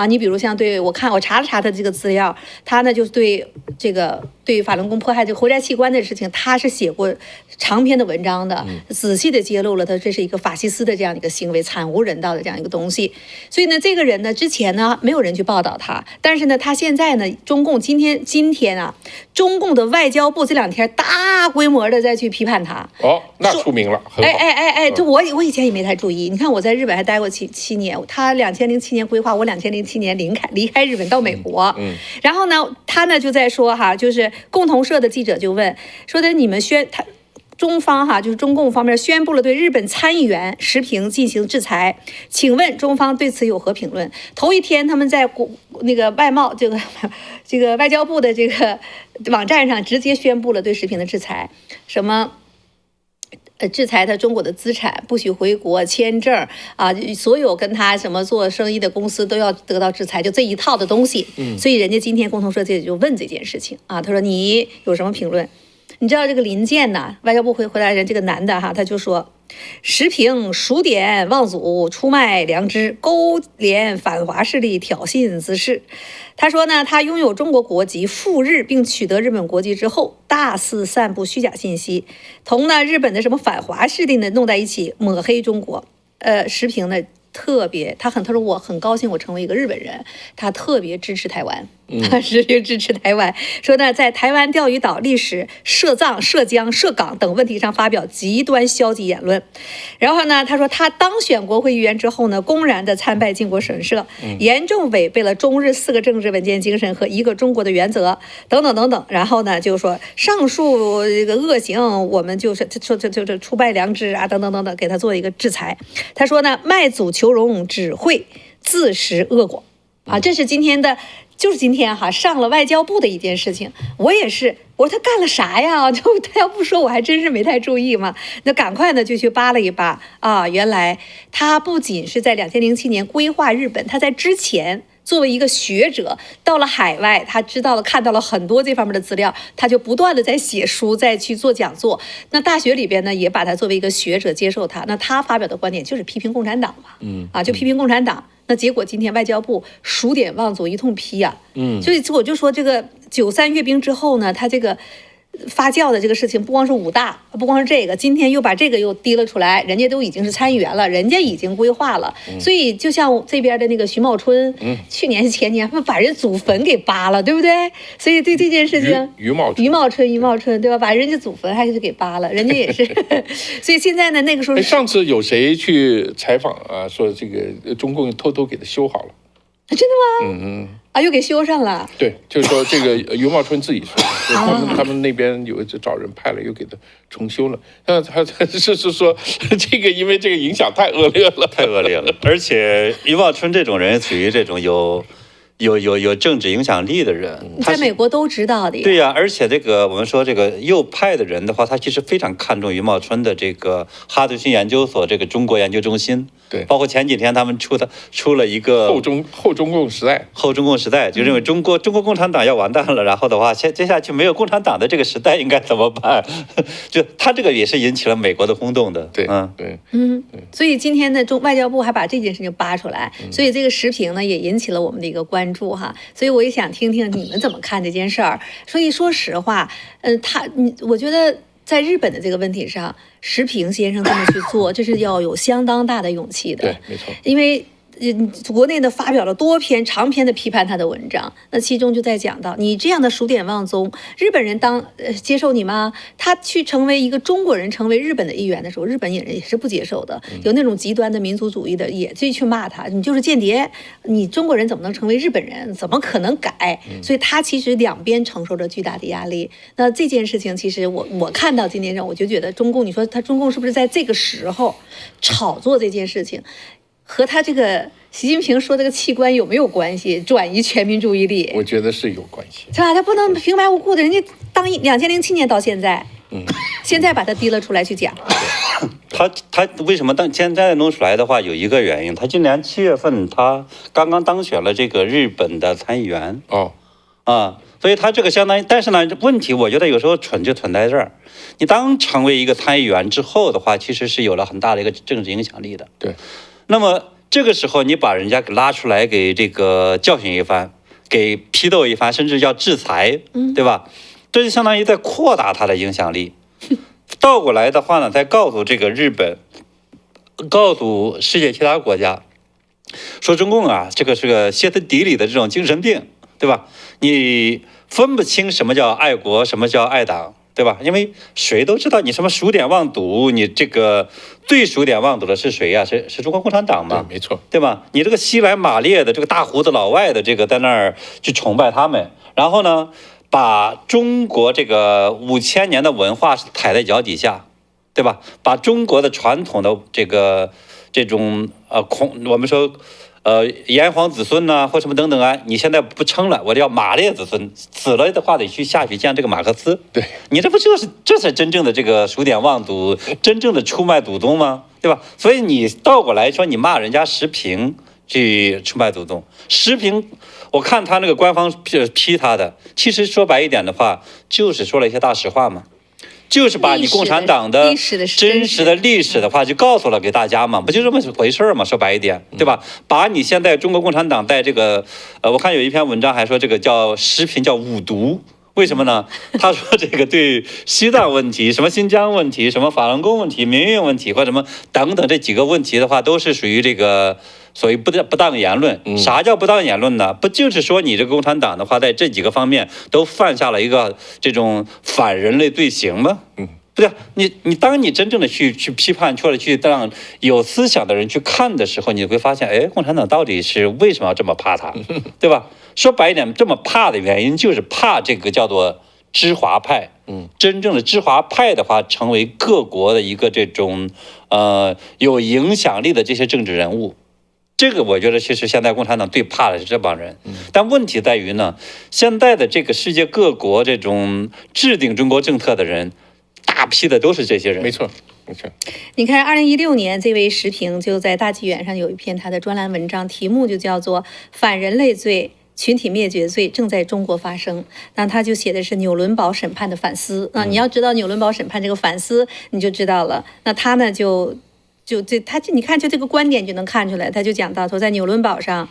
你比如像我查了查他这个资料，他呢就对这个对法轮功迫害这个活摘器官的事情，他是写过长篇的文章的，仔细的揭露了他这是一个法西斯的这样一个行为，惨无人道的这样一个东西。所以呢，这个人呢之前呢没有人去报道他，但是呢他现在呢，中共今天啊，中共的外交部这2天大规模的再去批判他。那出名了。就我以前也没太注意。你看我在日本还待过7年，他2007年规划，我2007年离开日本到美国。然后呢，他呢就在说哈，就是共同社的记者就问说的，你们中方哈，就是中共方面宣布了对日本参议员石平进行制裁，请问中方对此有何评论？头一天他们在那个这个外交部的这个网站上直接宣布了对石平的制裁，什么制裁他中国的资产，不许回国签证啊，所有跟他什么做生意的公司都要得到制裁，就这一套的东西。所以人家今天共同社记者就问这件事情啊，他说你有什么评论？你知道这个林健呐，外交部回答人这个男的哈，他就说石平数典忘祖，出卖良知，勾连反华势力，挑衅滋事。他说呢，他拥有中国国籍，赴日并取得日本国籍之后，大肆散布虚假信息，同呢日本的什么反华势力呢弄在一起，抹黑中国。石平呢他说我很高兴我成为一个日本人，他特别支持台湾。石平支持台湾，说呢，在台湾钓鱼岛历史、涉藏、涉疆、涉港等问题上发表极端消极言论。然后呢，他说他当选国会议员之后呢，公然的参拜靖国神社，严重违背了中日4个政治稳健精神和一个中国的原则，等等等等。然后呢，就说上述这个恶行，我们就是说这出卖良知啊，等等等等，给他做一个制裁。他说呢，卖祖求荣只会自食恶果啊，这是就是今天哈上了外交部的一件事情，我也是，我说他干了啥呀？就他要不说，我还真是没太注意嘛。那赶快呢就去扒了一扒啊，原来他不仅是在2007年规划日本，他在之前作为一个学者到了海外，他看到了很多这方面的资料，他就不断的在写书，再去做讲座。那大学里边呢也把他作为一个学者接受他，那他发表的观点就是批评共产党嘛，就批评共产党。那结果今天外交部数典忘祖一通批啊，所以我就说这个93阅兵之后呢，他这个发酵的这个事情不光是武大，不光是这个，今天又把这个又提了出来，人家都已经是参议员了，人家已经规划了，所以就像这边的那个徐茂春，去年是前年，不把人祖坟给扒了，对不对？所以对这件事情，于茂春，对吧？把人家祖坟还是给扒了，人家也是，所以现在呢，那个时候上次有谁去采访啊，说这个中共偷偷给他修好了。真的吗？啊，又给修上了。对，就是说这个于茂春自己说，他们那边有找人派了，又给他重修了。他是说这个，因为这个影响太恶劣了，而且于茂春这种人属于这种有政治影响力的人，在美国都知道的呀。对呀，而且这个我们说这个右派的人的话，他其实非常看重于茂春的这个哈德逊研究所这个中国研究中心。对，包括前几天他们出了一个后中共时代，就认为中国共产党要完蛋了，然后的话，接下去没有共产党的这个时代应该怎么办？就他这个也是引起了美国的轰动的。对，所以今天的外交部还把这件事情扒出来，所以这个时评呢也引起了我们的一个关注哈。所以我也想听听你们怎么看这件事儿。所以说实话，我觉得。在日本的这个问题上，石平先生这么去做，这是要有相当大的勇气的。对，没错。因为国内呢发表了多篇长篇的批判他的文章，那其中就在讲到你这样的数典忘宗，日本人接受你吗？他去成为一个中国人，成为日本的一员的时候，日本人也是不接受的。有那种极端的民族主义的，也去骂他，你就是间谍，你中国人怎么能成为日本人？怎么可能改？所以他其实两边承受着巨大的压力。那这件事情，其实我看到今天上，我就觉得中共，你说中共是不是在这个时候炒作这件事情？和他这个习近平说这个器官有没有关系？转移全民注意力，我觉得是有关系，是吧？他不能平白无故的，人家2007年到现在，现在把他提了出来去讲。他为什么现在弄出来的话，有一个原因，他今年7月份他刚刚当选了这个日本的参议员。所以他这个相当于，但是呢，问题我觉得有时候蠢就蠢在这儿。你当成为一个参议员之后的话，其实是有了很大的一个政治影响力的。对。那么这个时候，你把人家给拉出来，给这个教训一番，给批斗一番，甚至要制裁，对吧？这就相当于在扩大他的影响力。倒过来的话呢，再告诉这个日本，告诉世界其他国家，说中共啊，这个是个歇斯底里的这种精神病，对吧？你分不清什么叫爱国，什么叫爱党。对吧？因为谁都知道你什么数典忘祖，你这个最数典忘祖的是谁呀？是中国共产党嘛？对，没错，对吧？你这个西来马列的这个大胡子老外的这个在那儿去崇拜他们，然后呢，把中国这个5000年的文化踩在脚底下，对吧？把中国的传统的这种我们说。炎黄子孙呐，或什么等等啊，你现在不称了，我要马列子孙，死了的话得下去见这个马克思。对，你这是真正的这个数典忘祖，真正的出卖祖宗吗？对吧？所以你倒过来说，你骂人家石平去出卖祖宗，石平，我看他那个官方批他的，其实说白一点的话，就是说了一些大实话嘛。就是把你共产党的真实的历史的话就告诉了给大家嘛，不就这么回事嘛？说白一点，对吧？把你现在中国共产党在这个，我看有一篇文章还说这个叫食品叫五毒，为什么呢？他说这个对西藏问题、什么新疆问题、什么法轮功问题、民运问题或什么等等这几个问题的话，都是属于这个。所谓不当言论，啥叫不当言论呢？不就是说你这个共产党的话，在这几个方面都犯下了一个这种反人类罪行吗？不对，你当你真正的去批判，或者去让有思想的人去看的时候，你会发现，哎，共产党到底是为什么要这么怕他，对吧？说白一点，这么怕的原因就是怕这个叫做知华派。真正的知华派的话，成为各国的一个这种有影响力的这些政治人物。这个我觉得其实现在共产党最怕的是这帮人，但问题在于呢，现在的这个世界各国这种制定中国政策的人，大批的都是这些人。没错。你看，2016年这位石平就在大纪元上有一篇他的专栏文章，题目就叫做《反人类罪、群体灭绝罪正在中国发生》。那他就写的是纽伦堡审判的反思。那你要知道纽伦堡审判这个反思，你就知道了。那他呢就你看就这个观点就能看出来，他就讲到说，在纽伦堡上，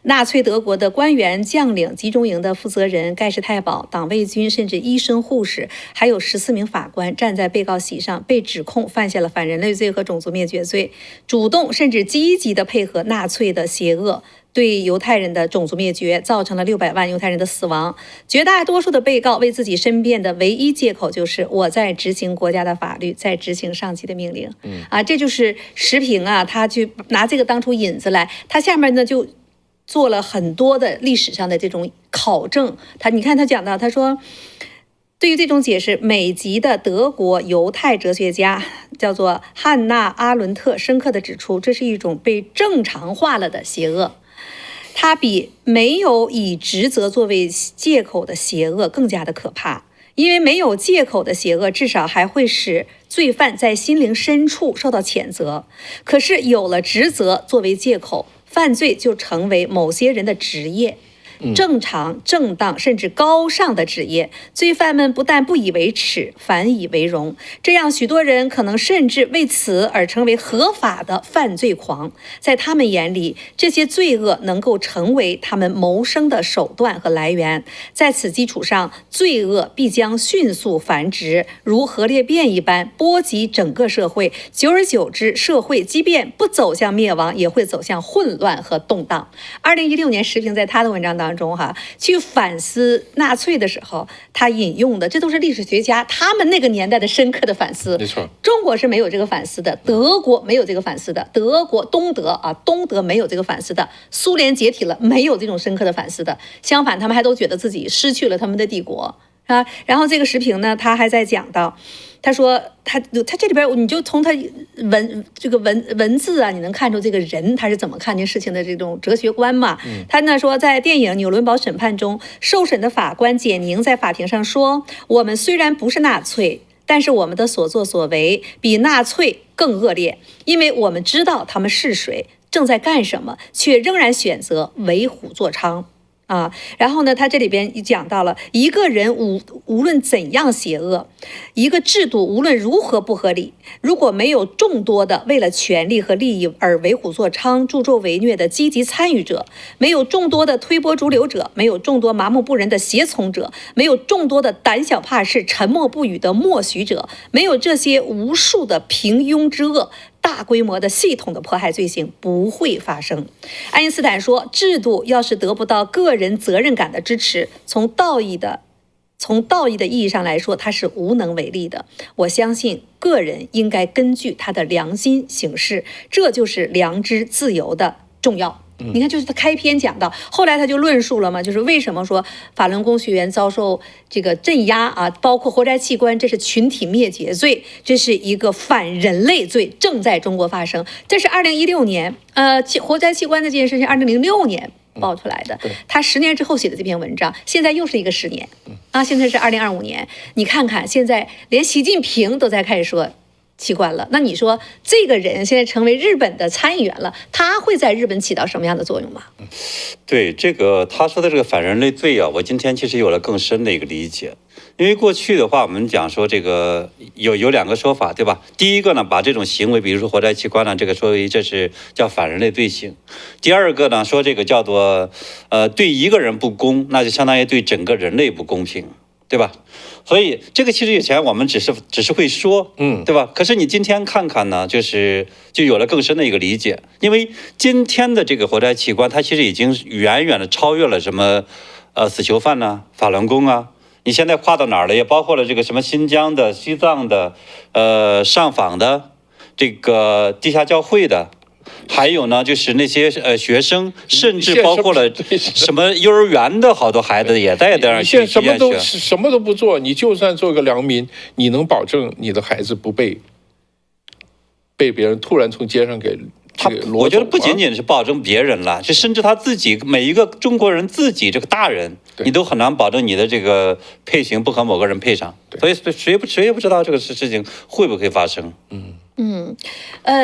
纳粹德国的官员、将领、集中营的负责人、盖世太保、党卫军，甚至医生、护士，还有14名法官站在被告席上，被指控犯下了反人类罪和种族灭绝罪，主动甚至积极地配合纳粹的邪恶。对犹太人的种族灭绝造成了600万犹太人的死亡。绝大多数的被告为自己申辩的唯一借口就是我在执行国家的法律，在执行上级的命令。这就是时评啊，他去拿这个当出引子来，他下面呢就做了很多的历史上的这种考证。你看他讲到，他说，对于这种解释，美籍的德国犹太哲学家叫做汉娜·阿伦特深刻地指出，这是一种被正常化了的邪恶。它比没有以职责作为借口的邪恶更加的可怕，因为没有借口的邪恶至少还会使罪犯在心灵深处受到谴责，可是有了职责作为借口，犯罪就成为某些人的职业。正常、正当甚至高尚的职业，罪犯们不但不以为耻，反以为荣。这样，许多人可能甚至为此而成为合法的犯罪狂。在他们眼里，这些罪恶能够成为他们谋生的手段和来源。在此基础上，罪恶必将迅速繁殖，如核裂变一般波及整个社会。久而久之，社会即便不走向灭亡，也会走向混乱和动荡。2016年，时评在他的文章当中去反思纳粹的时候，他引用的这都是历史学家他们那个年代的深刻的反思。没错，中国是没有这个反思的，德国没有这个反思的，东德没有这个反思的，苏联解体了没有这种深刻的反思的，相反他们还都觉得自己失去了他们的帝国。然后这个时评呢，他还在讲到，他说他这里边你就从他文字啊，你能看出这个人他是怎么看见事情的这种哲学观嘛。他呢说，在电影《纽伦堡审判》中，受审的法官简宁在法庭上说，我们虽然不是纳粹，但是我们的所作所为比纳粹更恶劣，因为我们知道他们是谁，正在干什么，却仍然选择为虎作伥。然后呢，他这里边讲到了一个人无论怎样邪恶，一个制度无论如何不合理，如果没有众多的为了权力和利益而为虎作伥、助纣为虐的积极参与者，没有众多的推波逐流者，没有众多麻木不仁的胁从者，没有众多的胆小怕事、沉默不语的默许者，没有这些无数的平庸之恶，大规模的系统的迫害罪行不会发生。爱因斯坦说，制度要是得不到个人责任感的支持，从道义的意义上来说，它是无能为力的。我相信个人应该根据他的良心行事，这就是良知自由的重要。你看，就是他开篇讲到，后来他就论述了嘛，就是为什么说法轮功学员遭受这个镇压包括活摘器官，这是群体灭绝罪，这是一个反人类罪，正在中国发生。这是2016年，活摘器官的这件事情，2006年爆出来的。他10年之后写的这篇文章，现在又是一个10年现在是2025年。你看看，现在连习近平都在开始说器官了，那你说这个人现在成为日本的参议员了，他会在日本起到什么样的作用吗？对，这个他说的这个反人类罪我今天其实有了更深的一个理解。因为过去的话，我们讲说这个有2个说法，对吧？第一个呢，把这种行为，比如说活摘器官呢，这个说为这是叫反人类罪行；第二个呢，说这个叫做对一个人不公，那就相当于对整个人类不公平，对吧？所以这个其实以前我们只是会说，对吧？可是你今天看看呢，就有了更深的一个理解，因为今天的这个活摘器官，它其实已经远远的超越了什么死囚犯呢、法轮功啊。你现在跨到哪儿了？也包括了这个什么新疆的、西藏的、上访的、这个地下教会的。还有呢，就是那些学生，甚至包括了什么幼儿园的好多孩子也在这儿去现在什么都不做，你就算做个良民，你能保证你的孩子不被别人突然从街上给我觉得不仅仅是保证别人了，就甚至他自己每一个中国人自己这个大人，你都很难保证你的这个配型不和某个人配上，所以谁也不知道这个事情会不会发生。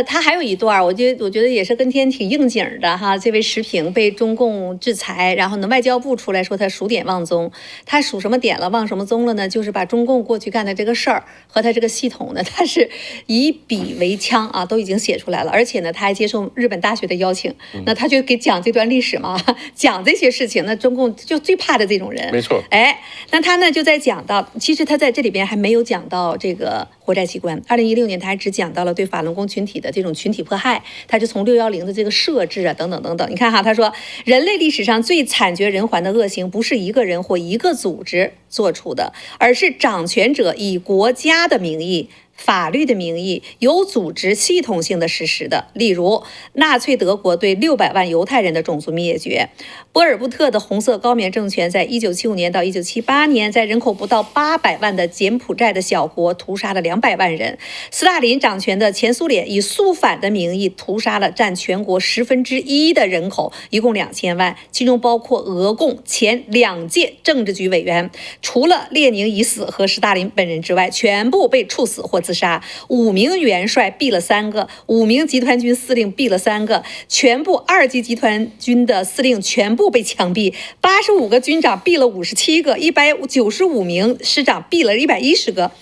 他还有一段，我觉得也是跟天挺应景的哈。这位时评被中共制裁，然后呢，外交部出来说他数典忘宗，他数什么典了，忘什么宗了呢？就是把中共过去干的这个事儿和他这个系统呢，他是以笔为枪啊，都已经写出来了。而且呢，他还接受日本大学的邀请，那他就给讲这段历史嘛，讲这些事情。那中共就最怕的这种人，没错。哎，那他呢就在讲到，其实他在这里边还没有讲到这个活摘器官。2016年他还只讲到了对法轮功群体的这种群体迫害，他就从610的这个设置啊等等等等，你看哈，他说人类历史上最惨绝人寰的恶行，不是一个人或一个组织做出的，而是掌权者以国家的名义、法律的名义，有组织、系统性的实施的。例如，纳粹德国对600万犹太人的种族灭绝，波尔布特的红色高棉政权在1975年到1978年，在人口不到800万的柬埔寨的小国屠杀了200万人。斯大林掌权的前苏联以肃反的名义屠杀了占全国1/10的人口，一共2000万，其中包括俄共前2届政治局委员，除了列宁已死和斯大林本人之外，全部被处死或自杀。5名元帅毙了3个，5名集团军司令毙了3个，全部2级集团军的司令全部被枪毙，85个军长毙了57个，195名师长毙了110个。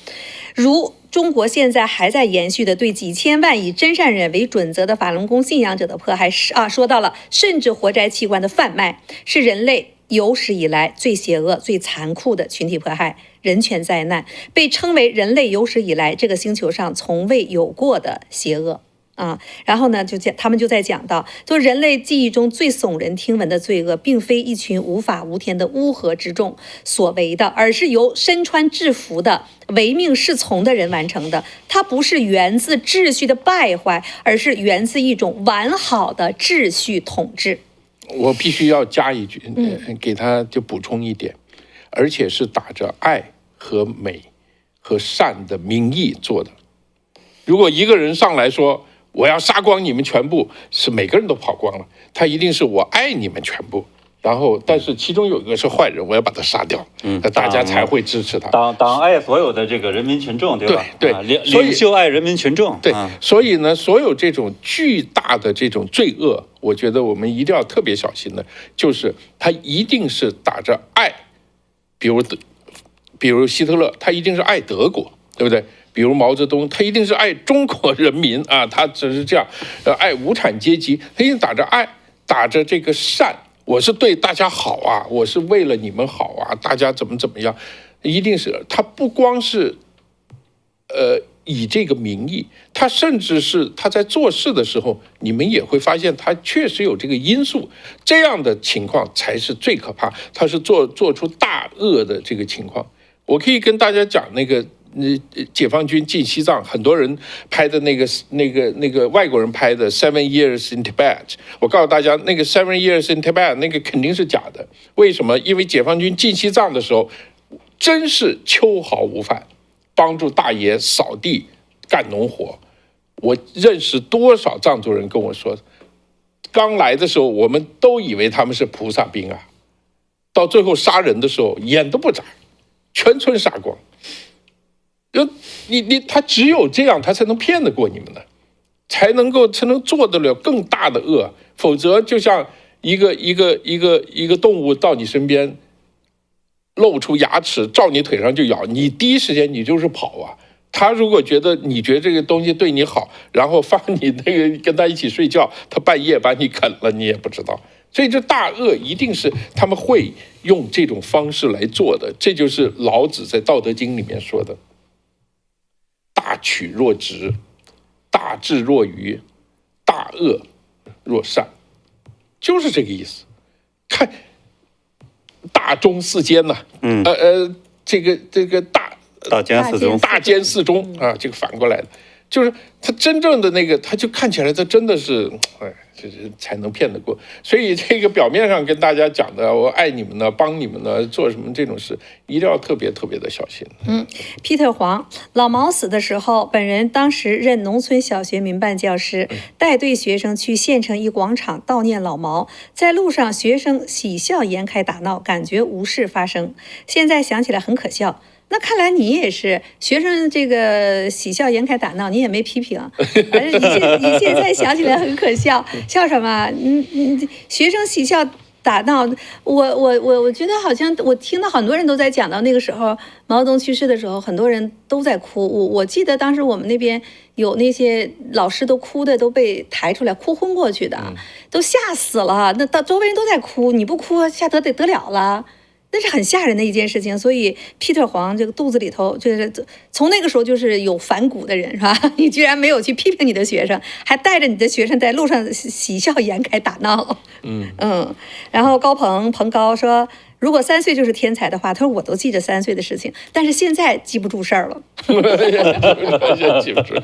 如中国现在还在延续的对几千万以真善忍为准则的法轮功信仰者的迫害说到了甚至活摘器官的贩卖，是人类有史以来最邪恶、最残酷的群体迫害、人权灾难，被称为人类有史以来这个星球上从未有过的邪恶。然后呢，他们就在讲到，就人类记忆中最耸人听闻的罪恶，并非一群无法无天的乌合之众所为的，而是由身穿制服的唯命是从的人完成的。它不是源自秩序的败坏，而是源自一种完好的秩序统治。我必须要加一句，给他就补充一点，而且是打着爱和美和善的名义做的。如果一个人上来说我要杀光你们全部，是每个人都跑光了，他一定是我爱你们全部，然后但是其中有一个是坏人，我要把他杀掉，大家才会支持他。党爱所有的这个人民群众，对吧？对，领袖爱人民群众。对，所以呢，所有这种巨大的这种罪恶，我觉得我们一定要特别小心的，就是他一定是打着爱，比如希特勒，他一定是爱德国，对不对？比如毛泽东，他一定是爱中国人民啊，他只是这样，爱无产阶级，他一定打着爱，打着这个善，我是对大家好啊，我是为了你们好啊，大家怎么样，一定是他不光是，以这个名义，他甚至是他在做事的时候，你们也会发现他确实有这个因素，这样的情况才是最可怕，他是做出大恶的这个情况。我可以跟大家讲那个。解放军进西藏，很多人拍的那个外国人拍的 Seven Years in Tibet， 我告诉大家，那个 Seven Years in Tibet 那个肯定是假的。为什么？因为解放军进西藏的时候，真是秋毫无犯，帮助大爷扫地干农活。我认识多少藏族人跟我说，刚来的时候我们都以为他们是菩萨兵啊，到最后杀人的时候眼都不眨，全村杀光。他只有这样，他才能骗得过你们呢，才能做得了更大的恶。否则，就像一个动物到你身边，露出牙齿，照你腿上就咬，你第一时间你就是跑啊。他如果你觉得这个东西对你好，然后放你那个跟他一起睡觉，他半夜把你啃了，你也不知道。所以这大恶一定是他们会用这种方式来做的。这就是老子在《道德经》里面说的。大取若直，大智若愚，大恶若善，就是这个意思。看大忠四奸呐，这个大奸四忠啊，这个反过来的，就是他真正的那个，他就看起来他真的是，就是才能骗得过。所以这个表面上跟大家讲的，我爱你们呢，帮你们呢，做什么这种事，一定要特别的小心。Peter 黄，老毛死的时候，本人当时任农村小学民办教师，带队学生去县城一广场悼念老毛，在路上学生喜笑颜开打闹，感觉无事发生。现在想起来很可笑。那看来你也是学生，这个喜笑颜开打闹，你也没批评，反正你现在想起来很可笑，笑什么？学生喜笑打闹，我觉得好像我听到很多人都在讲到那个时候毛泽东去世的时候，很多人都在哭。我记得当时我们那边有那些老师都哭的都被抬出来，哭昏过去的，都吓死了。那到周围人都在哭，你不哭吓得了了。那是很吓人的一件事情，所以 Peter 黄这个肚子里头就是从那个时候就是有反骨的人，是吧？你居然没有去批评你的学生，还带着你的学生在路上喜笑颜开打闹。然后彭高说，如果3岁就是天才的话，他说我都记着3岁的事情，但是现在记不住事儿了。记不住，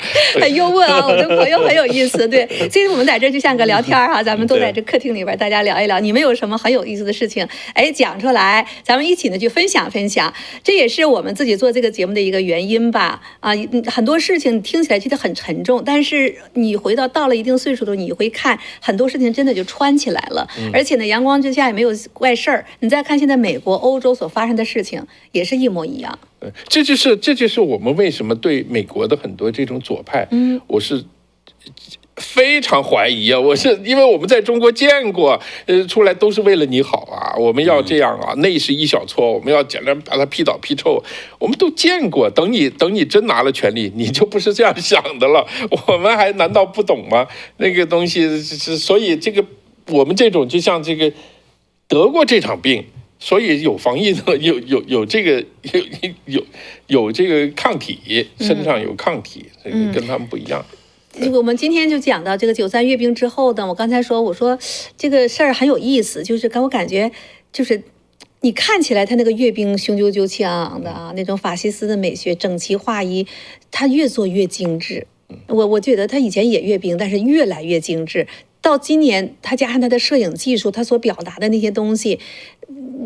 很幽默啊，我的朋友很有意思。对，所以我们在这就像个聊天哈，咱们都在这客厅里边，大家聊一聊，你们有什么很有意思的事情，哎，讲出来，咱们一起呢去分享分享。这也是我们自己做这个节目的一个原因吧。啊，很多事情听起来觉得很沉重，但是你到了一定岁数的时候，你会看很多事情真的就穿起来了。而且呢，阳光之下也没有怪事儿。你再看现在美国、欧洲所发生的事情，也是一模一样。这就是我们为什么对美国的很多这种左派，我是非常怀疑啊！我是因为我们在中国见过，出来都是为了你好啊，我们要这样啊，那是一小撮，我们要简单把它批倒批臭，我们都见过。等你真拿了权力，你就不是这样想的了。我们还难道不懂吗？那个东西所以这个我们这种就像这个得过这场病。所以有防疫的，有这个有这个抗体，身上有抗体，这个跟他们不一样。我们今天就讲到这个9·3阅兵之后呢，我刚才我说这个事儿很有意思，就是给我感觉就是你看起来他那个阅兵雄赳赳气昂昂的啊，那种法西斯的美学，整齐划一，他越做越精致。我觉得他以前也阅兵，但是越来越精致。到今年，他加上他的摄影技术，他所表达的那些东西，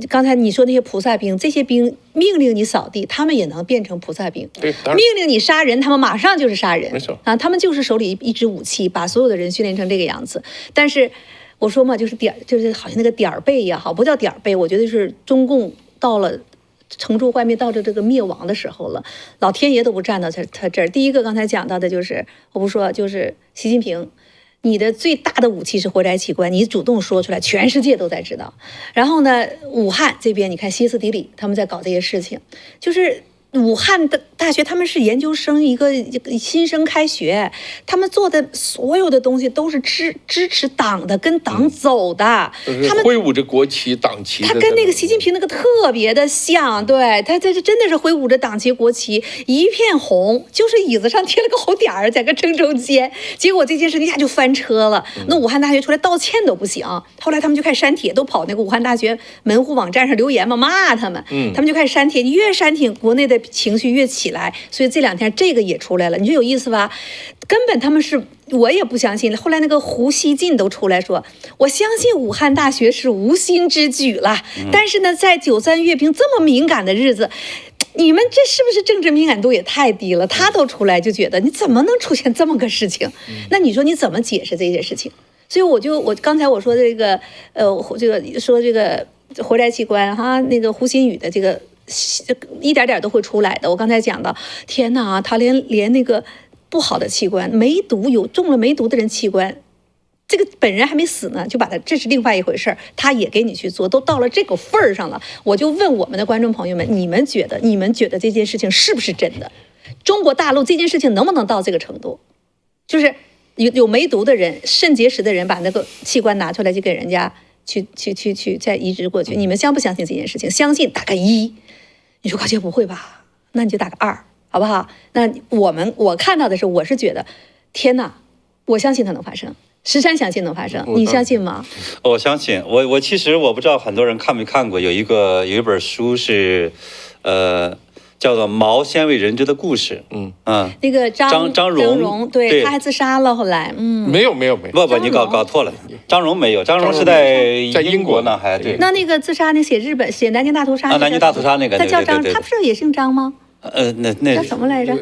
刚才你说那些菩萨兵，这些兵命令你扫地，他们也能变成菩萨兵；命令你杀人，他们马上就是杀人。没错啊，他们就是手里一支武器，把所有的人训练成这个样子。但是我说嘛，就是好像那个点儿背也好，不叫点儿背，我觉得是中共到了成住坏灭，到这个灭亡的时候了，老天爷都不站到他这儿。第一个刚才讲到的就是，我不说，就是习近平。你的最大的武器是活摘器官，你主动说出来，全世界都在知道。然后呢，武汉这边你看歇斯底里，他们在搞这些事情，就是武汉的大学，他们是研究生，一个新生开学，他们做的所有的东西都是支持党的，跟党走的，他们挥舞着国旗、党旗，他跟那个习近平那个特别的像，对他这真的是挥舞着党旗国旗，一片红，就是椅子上贴了个红点儿，在个正中间，结果这件事情一下就翻车了。那武汉大学出来道歉都不行，后来他们就开始删帖，都跑那个武汉大学门户网站上留言嘛，骂他们，他们就开始删帖，越删帖国内的情绪越起来，所以这2天这个也出来了，你说有意思吧？根本他们是，我也不相信。后来那个胡锡进都出来说，我相信武汉大学是无心之举了，但是呢，在9·3阅兵这么敏感的日子，你们这是不是政治敏感度也太低了？他都出来就觉得，你怎么能出现这么个事情？那你说你怎么解释这件事情？所以我刚才我说这个说这个活摘器官哈，那个胡鑫宇的这个。一点点都会出来的。我刚才讲到，天哪，他连那个不好的器官，梅毒中了梅毒的人器官，这个本人还没死呢，就把他，这是另外一回事儿，他也给你去做，都到了这个份儿上了。我就问我们的观众朋友们，你们觉得这件事情是不是真的？中国大陆这件事情能不能到这个程度？就是有梅毒的人、肾结石的人，把那个器官拿出来就给人家去再移植过去，你们相不相信这件事情？相信打个1。你说高姐不会吧？那你就打个2，好不好？那我看到的是，我是觉得，天哪，我相信它能发生。石山相信能发生，你相信吗？我相信。我其实我不知道很多人看没看过，有一本书是，叫做《毛鲜为人知的故事》。那个张荣，对，他还自杀了，后来，没有，不，你搞错了，张荣没有，张荣是在英国呢，还对。那个自杀，那写南京大屠杀，南京大屠杀那个，他叫张，他不是也姓张吗？那叫什么来着？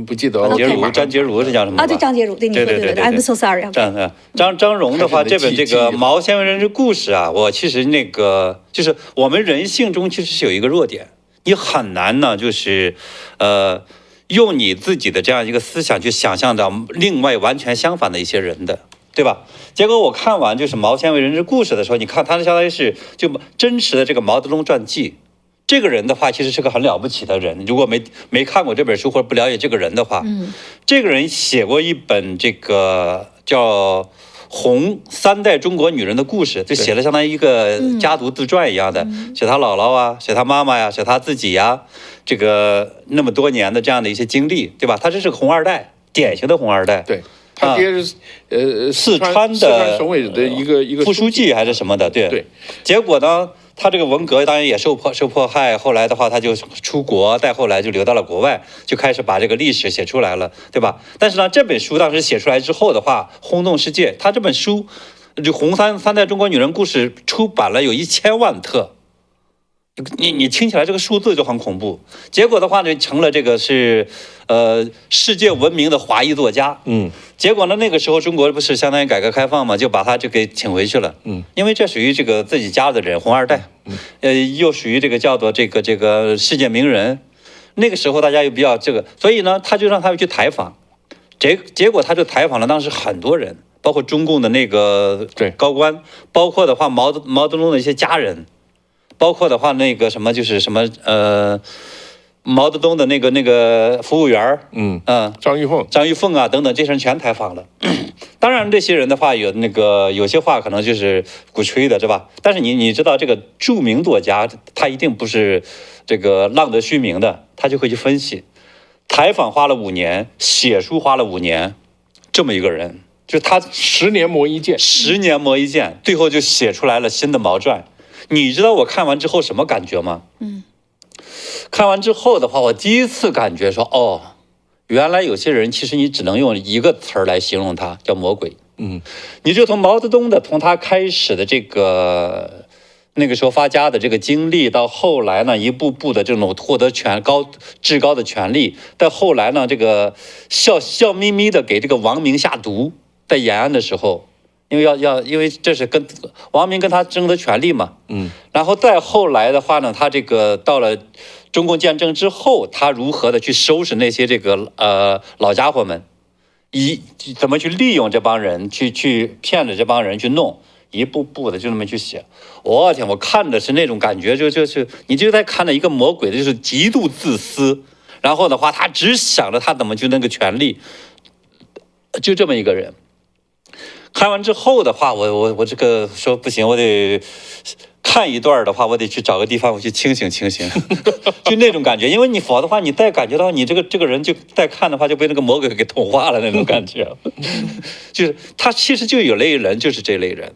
不记得了。张洁如是叫什么？对，张洁如，对，I'm so sorry。张荣的话，这本这个《毛鲜为人知故事》啊，我其实那个就是我们人性中其实是有一个弱点。你很难呢，就是用你自己的这样一个思想去想象到另外完全相反的一些人的，对吧？结果我看完就是毛纤维人之故事的时候，你看他相当于是就真实的这个毛泽东传记。这个人的话，其实是个很了不起的人。如果没看过这本书或者不了解这个人的话，这个人写过一本这个叫《红三代中国女人的故事》，就写了相当于一个家族自传一样的，写他姥姥啊，写他妈妈呀，写他自己呀，这个那么多年的这样的一些经历，对吧？他这是个红二代，典型的红二代。对。他爹是四川的省委的一个副书记还是什么的，对。对。结果呢，他这个文革当然也受迫害，后来的话他就出国，再后来就流到了国外，就开始把这个历史写出来了，对吧？但是呢，这本书当时写出来之后的话，轰动世界。他这本书就《红三代中国女人故事》出版了有1000万册。你听起来这个数字就很恐怖，结果的话呢，成了这个是世界闻名的华裔作家。结果呢，那个时候中国不是相当于改革开放嘛，就把他就给请回去了。因为这属于这个自己家的人，红二代，又属于这个叫做这个世界名人。那个时候大家又比较这个，所以呢，他就让他去采访。结果他就采访了当时很多人，包括中共的那个高官，包括的话毛泽东的一些家人。包括的话，那个什么就是什么毛泽东的那个服务员张玉凤啊等等，这些人全采访了。当然，这些人的话有些话可能就是鼓吹的，是吧？但是你知道，这个著名作家他一定不是这个浪得虚名的，他就会去分析。采访花了5年，写书花了5年，这么一个人，就是他10年磨一剑，10年磨一剑，最后就写出来了新的毛传。你知道我看完之后什么感觉吗？看完之后的话，我第一次感觉说，哦，原来有些人其实你只能用一个词儿来形容他，叫魔鬼。你就从毛泽东的，从他开始的这个那个时候发家的这个经历，到后来呢，一步步的这种获得至高的权利，到后来呢，这个笑眯眯的给这个王明下毒，在延安的时候。因为这是跟王明跟他争夺权利嘛，然后再后来的话呢，他这个到了中共建政之后，他如何的去收拾那些这个老家伙们，怎么去利用这帮人，去骗着这帮人去弄，一步步的就那么去写。我天，我看的是那种感觉，就是你就在看着一个魔鬼的，就是极度自私，然后的话他只想着他怎么去那个权利，就这么一个人。看完之后的话，我这个说不行，我得看一段的话，我得去找个地方我去清醒，就那种感觉。因为你否则的话，你再感觉到你这个人就再看的话，就被那个魔鬼给同化了那种感觉。就是他其实就有类人，就是这类人。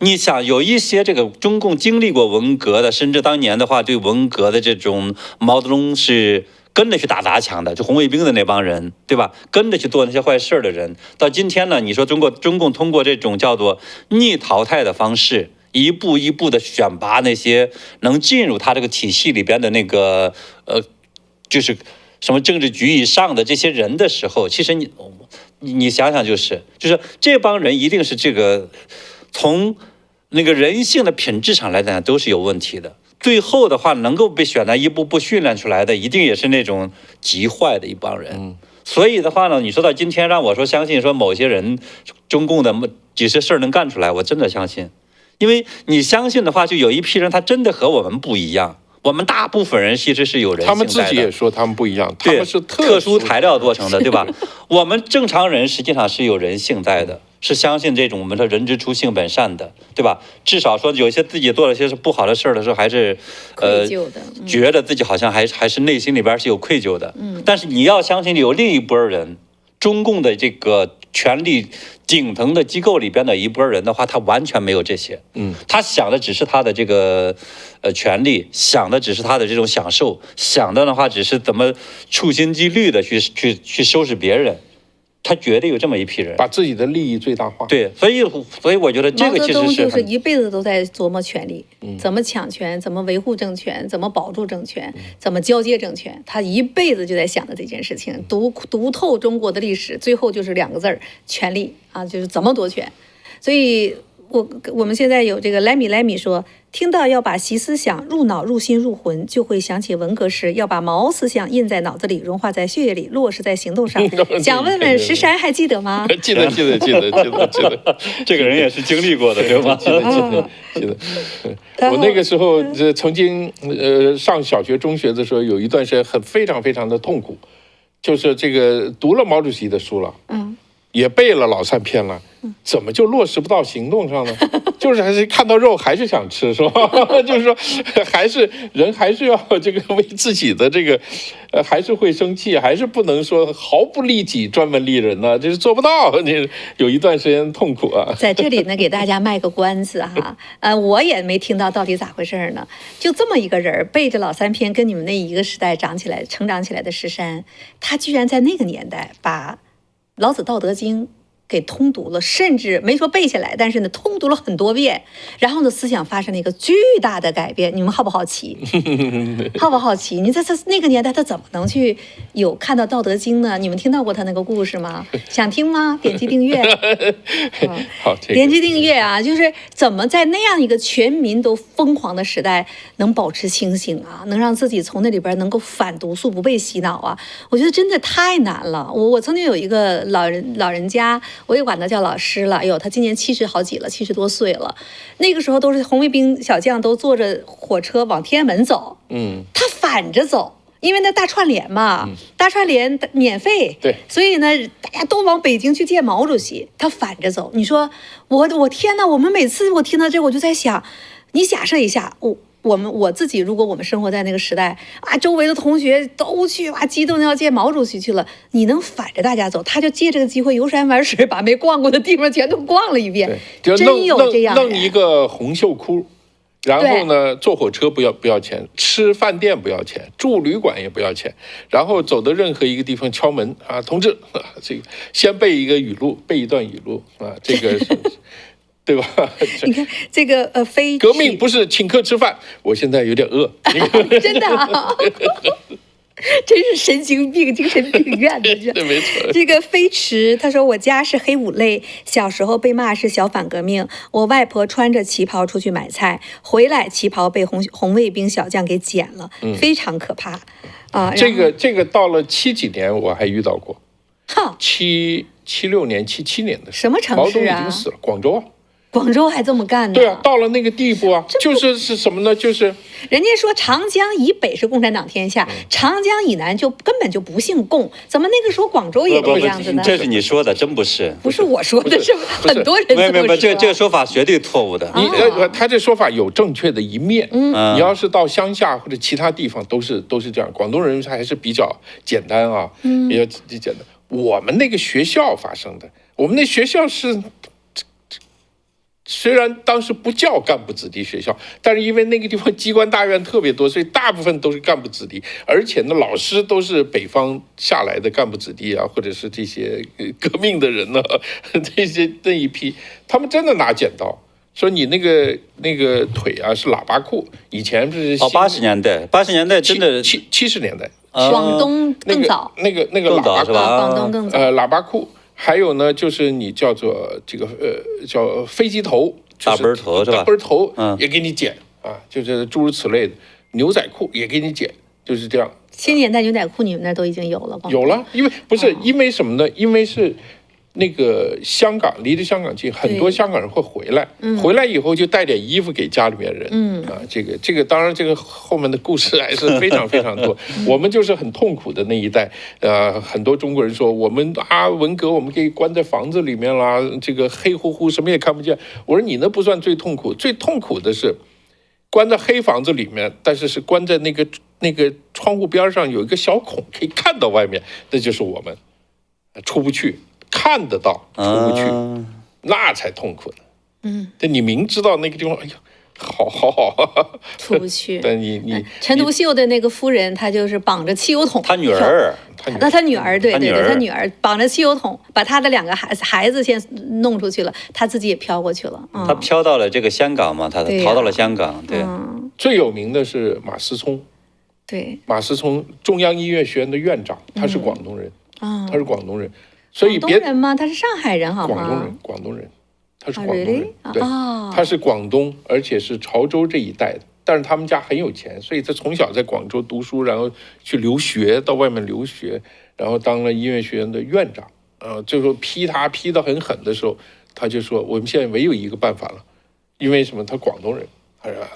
你想有一些这个中共经历过文革的，甚至当年的话对文革的这种毛泽东是跟着去打砸抢的，就红卫兵的那帮人，对吧？跟着去做那些坏事的人，到今天呢，你说中共通过这种叫做逆淘汰的方式，一步一步的选拔那些能进入他这个体系里边的那个就是什么政治局以上的这些人的时候，其实你想想，就是这帮人一定是这个从那个人性的品质上来讲都是有问题的。最后的话，能够被选择一步步训练出来的，一定也是那种极坏的一帮人。所以的话呢，你说到今天，让我说相信说某些人中共的几十事儿能干出来，我真的相信。因为你相信的话，就有一批人他真的和我们不一样。我们大部分人其实是有人性在的，他们自己也说他们不一样，他们是特殊材料做成的，对吧？我们正常人实际上是有人性在的。是相信这种我们说人之初性本善的，对吧？至少说有些自己做了些是不好的事儿的时候，还是觉得自己好像还是内心里边是有愧疚的。但是你要相信有另一波人，中共的这个权力顶层的机构里边的一波人的话，他完全没有这些。他想的只是他的这个权利，想的只是他的这种享受，想的话只是怎么处心积虑的去收拾别人。他绝对有这么一批人，把自己的利益最大化。对，所以我觉得这个其实是毛泽东就是一辈子都在琢磨权力，怎么抢权，怎么维护政权，怎么保住政权，怎么交接政权。他一辈子就在想着这件事情，读透中国的历史，最后就是2个字儿：权力啊，就是怎么夺权。所以我们现在有这个莱米说，听到要把习思想入脑、入心、入魂，就会想起文革时要把毛思想印在脑子里、融化在血液里、落实在行动上。想问问石山还记得吗？记得。这个人也是经历过的，对吧？记得。我那个时候曾经上小学、中学的时候，有一段时间非常非常的痛苦，就是这个读了毛主席的书了，也背了老3篇了，怎么就落实不到行动上呢？就是还是看到肉还是想吃，是吧？就是说，还是人还是要这个为自己的这个，还是会生气，还是不能说毫不利己专门利人呢，这是做不到。你有一段时间痛苦啊。在这里呢，给大家卖个关子哈，我也没听到底咋回事呢。就这么一个人背着老3篇，跟你们那一个时代成长起来的石山，他居然在那个年代把老子《道德经》给通读了，甚至没说背下来，但是呢，通读了很多遍，然后呢，思想发生了一个巨大的改变。你们好不好奇？好不好奇？你在那个年代，他怎么能去有看到《道德经》呢？你们听到过他那个故事吗？想听吗？点击订阅。好，点击订阅啊！就是怎么在那样一个全民都疯狂的时代，能保持清醒啊，能让自己从那里边能够反毒素，不被洗脑啊？我觉得真的太难了。我曾经有一个老人家。我也管他叫老师了，哎呦，他今年70好几了，70多岁了。那个时候都是红卫兵小将都坐着火车往天安门走，他反着走，因为那大串联嘛，大串联免费，对，所以呢，大家都往北京去见毛主席，他反着走。你说我天哪！我们每次我听到这，我就在想，你假设一下，我自己，如果我们生活在那个时代啊，周围的同学都去激动要见毛主席去了，你能反着大家走，他就借这个机会游山玩水，把没逛过的地方全都逛了一遍，真有这样弄一个红袖箍，然后呢，坐火车不要钱，吃饭店不要钱，住旅馆也不要钱，然后走到任何一个地方敲门啊，同志，这个先背一个语录，背一段语录啊，这个是。对吧？你看这个非革命不是请客吃饭，我现在有点饿。真的啊，真是神经病，精神病院的。对，没错。这个飞驰他说，我家是黑五类，小时候被骂是小反革命。我外婆穿着旗袍出去买菜，回来旗袍被红卫兵小将给剪了，非常可怕啊。这个到了70几年我还遇到过，76年、77年的时候，什么城市啊？毛泽东已经死了，广州啊。广州还这么干呢？对啊，到了那个地步啊，是什么呢？就是人家说长江以北是共产党天下，长江以南就根本就不姓共，怎么那个时候广州也这样子呢？这是你说的，真不是？不是我说的，是很多人这么说。没，这个说法绝对错误的。他这说法有正确的一面，你要是到乡下或者其他地方都是这样。广东人还是比较简单啊，比较简单。我们那个学校发生的，我们那学校是。虽然当时不叫干部子弟学校，但是因为那个地方机关大院特别多，所以大部分都是干部子弟，而且呢，老师都是北方下来的干部子弟啊，或者是这些革命的人呢，那一批，他们真的拿剪刀说你那个腿啊是喇叭裤，以前不是80年代真的70年代，广东更早，那个喇叭裤，广东更早，喇叭裤。还有呢，就是你叫做这个叫飞机头，大背头是吧？大背头也给你剪啊，就是诸如此类的。牛仔裤也给你剪，就是这样。70年代牛仔裤你们那都已经有了，有了，因为不是因为什么呢？因为是那个香港离着香港近，很多香港人会回来，回来以后就带点衣服给家里面人，这个当然这个后面的故事还是非常非常多。我们就是很痛苦的那一代，很多中国人说我们文革我们给关在房子里面啦，这个黑乎乎什么也看不见。我说你那不算最痛苦，最痛苦的是关在黑房子里面，但是关在那个窗户边上有一个小孔可以看到外面，那就是我们出不去。看得到，出不去，那才痛苦呢。但你明知道那个地方，哎呀，好，出不去。但你陈独秀的那个夫人，她就是绑着汽油桶，他女儿，他女儿，对，他女儿绑着汽油桶，把他的2个孩子先弄出去了，他自己也飘过去了。他飘到了这个香港嘛，他逃到了香港。对，最有名的是马思聪。对，马思聪，中央音乐学院的院长，他是广东人。他是广东人。所以广东人吗？他是上海人，好吗？广东人，他是广东人， really？ 对，啊他是广东，而且是潮州这一带的。但是他们家很有钱，所以他从小在广州读书，然后去留学，到外面留学，然后当了音乐学院的院长。最后批他批得很狠的时候，他就说我们现在唯有一个办法了，因为什么？他广东人，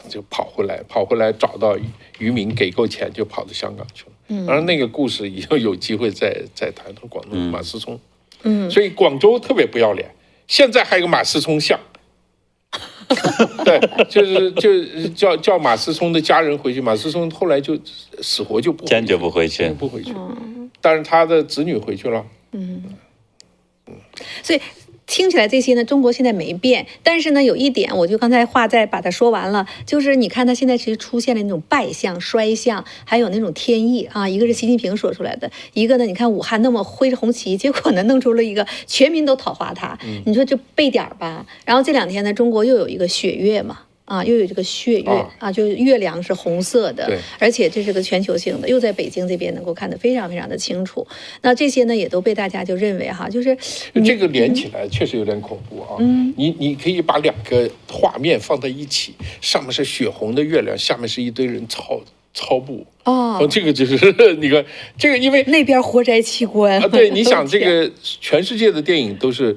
就跑回来找到渔民给够钱，就跑到香港去了。当然那个故事以后有机会再谈。他广东马思聪，所以广州特别不要脸。现在还有个马思聪像。对，就是叫马思聪的家人回去，马思聪后来就死活就坚决不回去，不回去。但是他的子女回去了。所以听起来这些呢，中国现在没变，但是呢，有一点，我就刚才话再把它说完了，就是你看它现在其实出现了那种败相、衰相，还有那种天意啊。一个是习近平说出来的，一个呢，你看武汉那么挥着红旗，结果呢弄出了一个全民都讨伐他，你说这背点儿吧。然后这2天呢，中国又有一个血月嘛。又有这个血月就月亮是红色的，而且这是个全球性的，又在北京这边能够看得非常非常的清楚。那这些呢，也都被大家就认为就是这个连起来确实有点恐怖啊。你可以把2个画面放在一起，上面是血红的月亮，下面是一堆人操步。这个就是你看这个，因为那边活摘器官对，你想这个全世界的电影都是。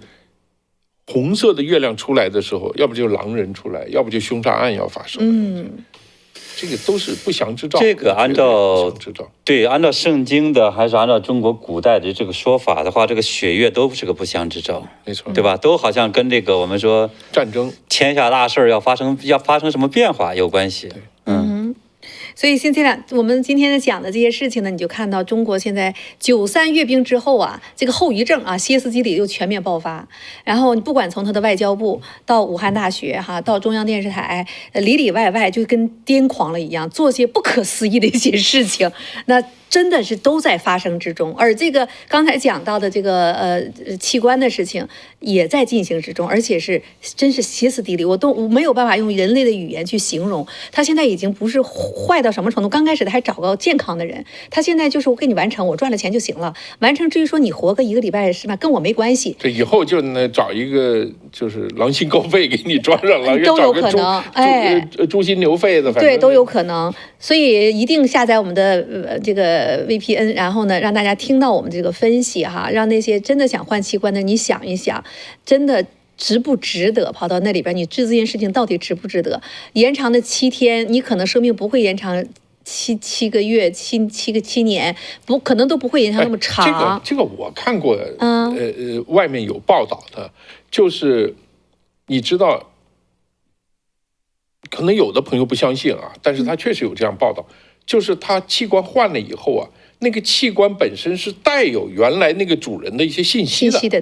红色的月亮出来的时候，要不就狼人出来，要不就凶杀案要发生。这个都是不祥之兆。这个按照圣经的，还是按照中国古代的这个说法的话，这个血月都是个不祥之兆，没错，对吧？都好像跟这个我们说战争、天下大事要发生什么变化有关系。所以我们今天讲的这些事情呢，你就看到中国现在93阅兵之后这个后遗症歇斯底里又全面爆发。然后你不管从他的外交部到武汉大学到中央电视台，里里外外就跟癫狂了一样，做些不可思议的一些事情。那真的是都在发生之中，而这个刚才讲到的这个器官的事情也在进行之中，而且是真是歇斯底里，我没有办法用人类的语言去形容。他现在已经不是坏到什么程度，刚开始他还找个健康的人，他现在就是我给你完成，我赚了钱就行了，完成至于说你活个1个礼拜是吧，跟我没关系。这以后就找一个就是狼心高肺给你装上了，都有可能，猪心牛肺的，反正对都有可能。所以一定下载我们的这个 VPN， 然后呢，让大家听到我们这个分析让那些真的想换器官的，你想一想，真的值不值得跑到那里边？你治这件事情到底值不值得？延长的7天，你可能生命不会延长七个月、七年，可能都不会延长那么长。这个我看过，外面有报道的，就是你知道。可能有的朋友不相信但是他确实有这样报道，就是他器官换了以后那个器官本身是带有原来那个主人的一些信息的，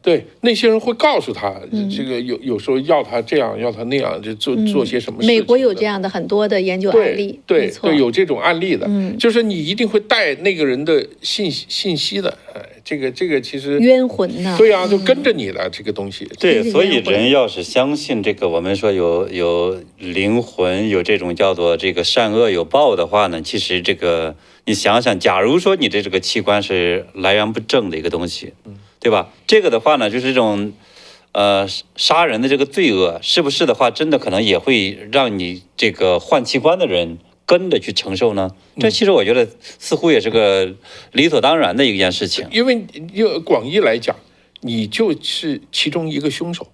对，那些人会告诉他，这个有时候要他这样，要他那样，就做些什么事情。美国有这样的很多的研究案例，对，有这种案例的，就是你一定会带那个人的信息的，这个其实冤魂呢？对就跟着你的这个东西。对，所以人要是相信这个，我们说有灵魂，有这种叫做这个善恶有报的话呢，其实这个你想想，假如说你的这个器官是来源不正的一个东西，对吧？这个的话呢，就是这种杀人的这个罪恶，是不是的话，真的可能也会让你这个换器官的人跟着去承受呢？这其实我觉得似乎也是个理所当然的一件事情。因为广义来讲，你就是其中一个凶手，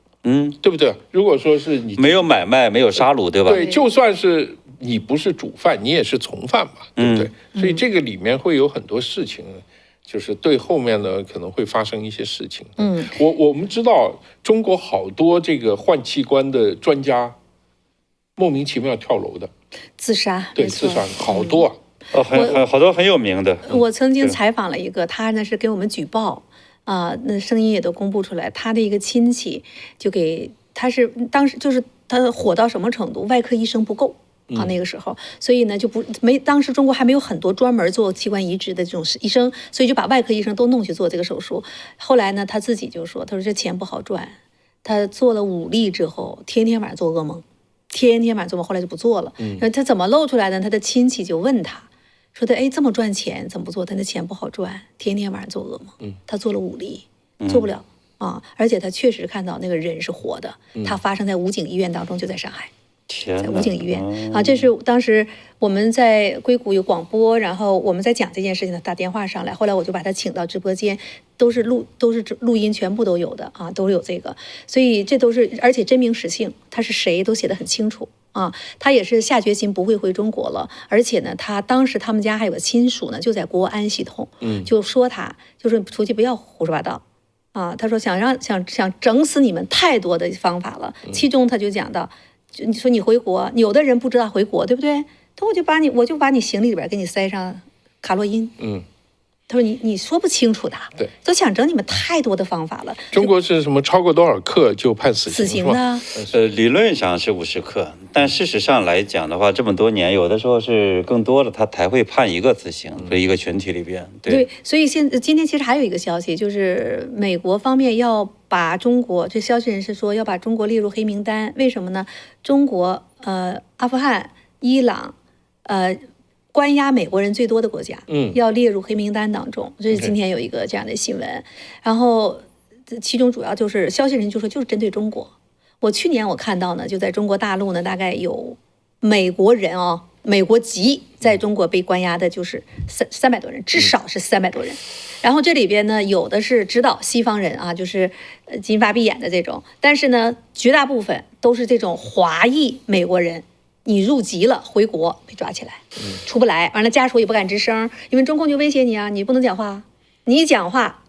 对不对？如果说是你没有买卖，没有杀戮，对吧？对，就算是你不是主犯，你也是从犯嘛，对不对？所以这个里面会有很多事情。就是对后面呢可能会发生一些事情。我们知道中国好多这个换器官的专家莫名其妙跳楼的自杀，对，自杀好多好多很有名的。我曾经采访了一个，他呢是给我们举报那声音也都公布出来，他的一个亲戚就给他是当时就是他火到什么程度，外科医生不够。那个时候，所以呢就当时中国还没有很多专门做器官移植的这种医生，所以就把外科医生都弄去做这个手术。后来呢，他自己就说，他说这钱不好赚，他做了5例之后，天天晚上做噩梦，天天晚上做噩梦，后来就不做了。他怎么露出来的？他的亲戚就问他，说的这么赚钱怎么不做？他那钱不好赚，天天晚上做噩梦。他做了5例，做不了。啊，而且他确实看到那个人是活的，他发生在武警医院当中，就在上海。在武警医院啊，这是当时我们在硅谷有广播，然后我们在讲这件事情，打电话上来，后来我就把他请到直播间，都是录音，全部都有的啊，都有这个，所以这都是而且真名实姓，他是谁都写得很清楚啊。他也是下决心不会回中国了，而且呢，他当时他们家还有个亲属呢，就在国安系统，就说他就是出去不要胡说八道。啊，他说想整死你们太多的方法了，其中他就讲到。你说你回国，有的人不知道回国，对不对？他我就把你行李里边给你塞上卡洛因。他说你说不清楚的，对，都想整你们太多的方法了。中国是什么超过多少克就判死刑的？理论上是50克，但事实上来讲的话，这么多年有的时候是更多的，他才会判一个死刑，在一个群体里边。对，所以今天其实还有一个消息，就是美国方面要把中国，这消息人士说要把中国列入黑名单，为什么呢？中国、阿富汗、伊朗、关押美国人最多的国家，要列入黑名单当中。这是今天有一个这样的新闻，然后其中主要就是消息人就说就是针对中国。我去年我看到呢，就在中国大陆呢，大概有美国人美国籍在中国被关押的就是300多人，至少是300多人。然后这里边呢，有的是指导西方人啊，就是金发碧眼的这种，但是呢，绝大部分都是这种华裔美国人。你入籍了，回国被抓起来，出不来，完了家属也不敢吱声，因为中共就威胁你啊，你不能讲话，你一讲话，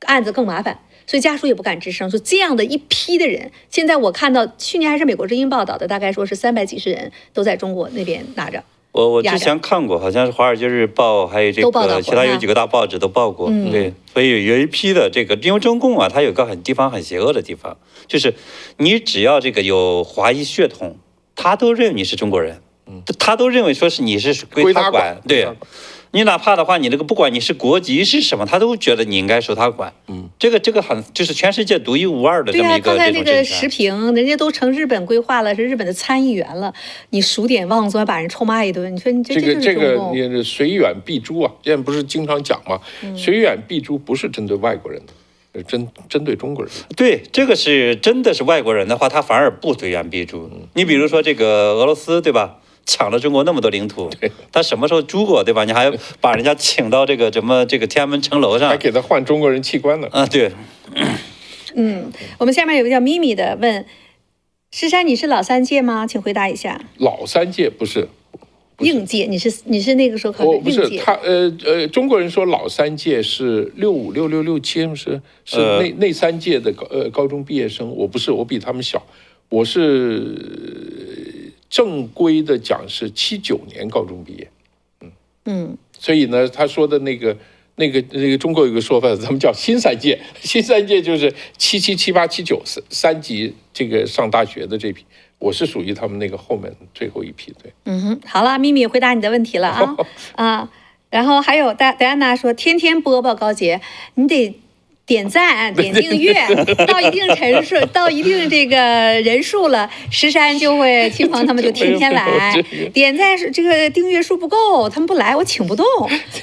案子更麻烦，所以家属也不敢吱声。说这样的一批的人，现在我看到去年还是美国之音报道的，大概说是300几十人都在中国那边拿着。我之前看过，好像是《华尔街日报》还有这个其他有几个大报纸都报过，对，所以有一批的这个，因为中共啊，它有个地方很邪恶的地方，就是你只要这个有华裔血统。他都认为你是中国人，他都认为说是你是归他管，对，你哪怕的话，你这个不管你是国籍是什么，他都觉得你应该受他管，这个很就是全世界独一无二的这么一个对啊，刚才那个时评，人家都成日本规划了，是日本的参议员了，你数典忘祖，还把人臭骂一顿，你说你这个你随远必诛啊，现在不是经常讲吗？随远必诛不是针对外国人的。针对中国人，对，这个是真的是外国人的话，他反而不随远必诛。你比如说这个俄罗斯，对吧？抢了中国那么多领土，他什么时候诛过，对吧？你还把人家请到这个天安门城楼上，还给他换中国人器官呢。啊，对。我们下面有个叫咪咪的问：石山，你是老3届吗？请回答一下。老3届不是。应届，你是那个时候考的应届。不是他中国人说老3届是65、66、67，是那3届的高中毕业生。我不是，我比他们小，我是正规的讲是79年高中毕业。所以呢，他说的那个中国有个说法，咱们叫新3届，新3届就是77、78、79 3级这个上大学的这批。我是属于他们那个后面最后一批，对。好了，咪咪回答你的问题了啊然后还有戴安娜说，天天播报高洁，你得点赞、点订阅，到一定这个人数了，石山就会亲朋他们就天天来。点赞这个订阅数不够，他们不来，我请不动。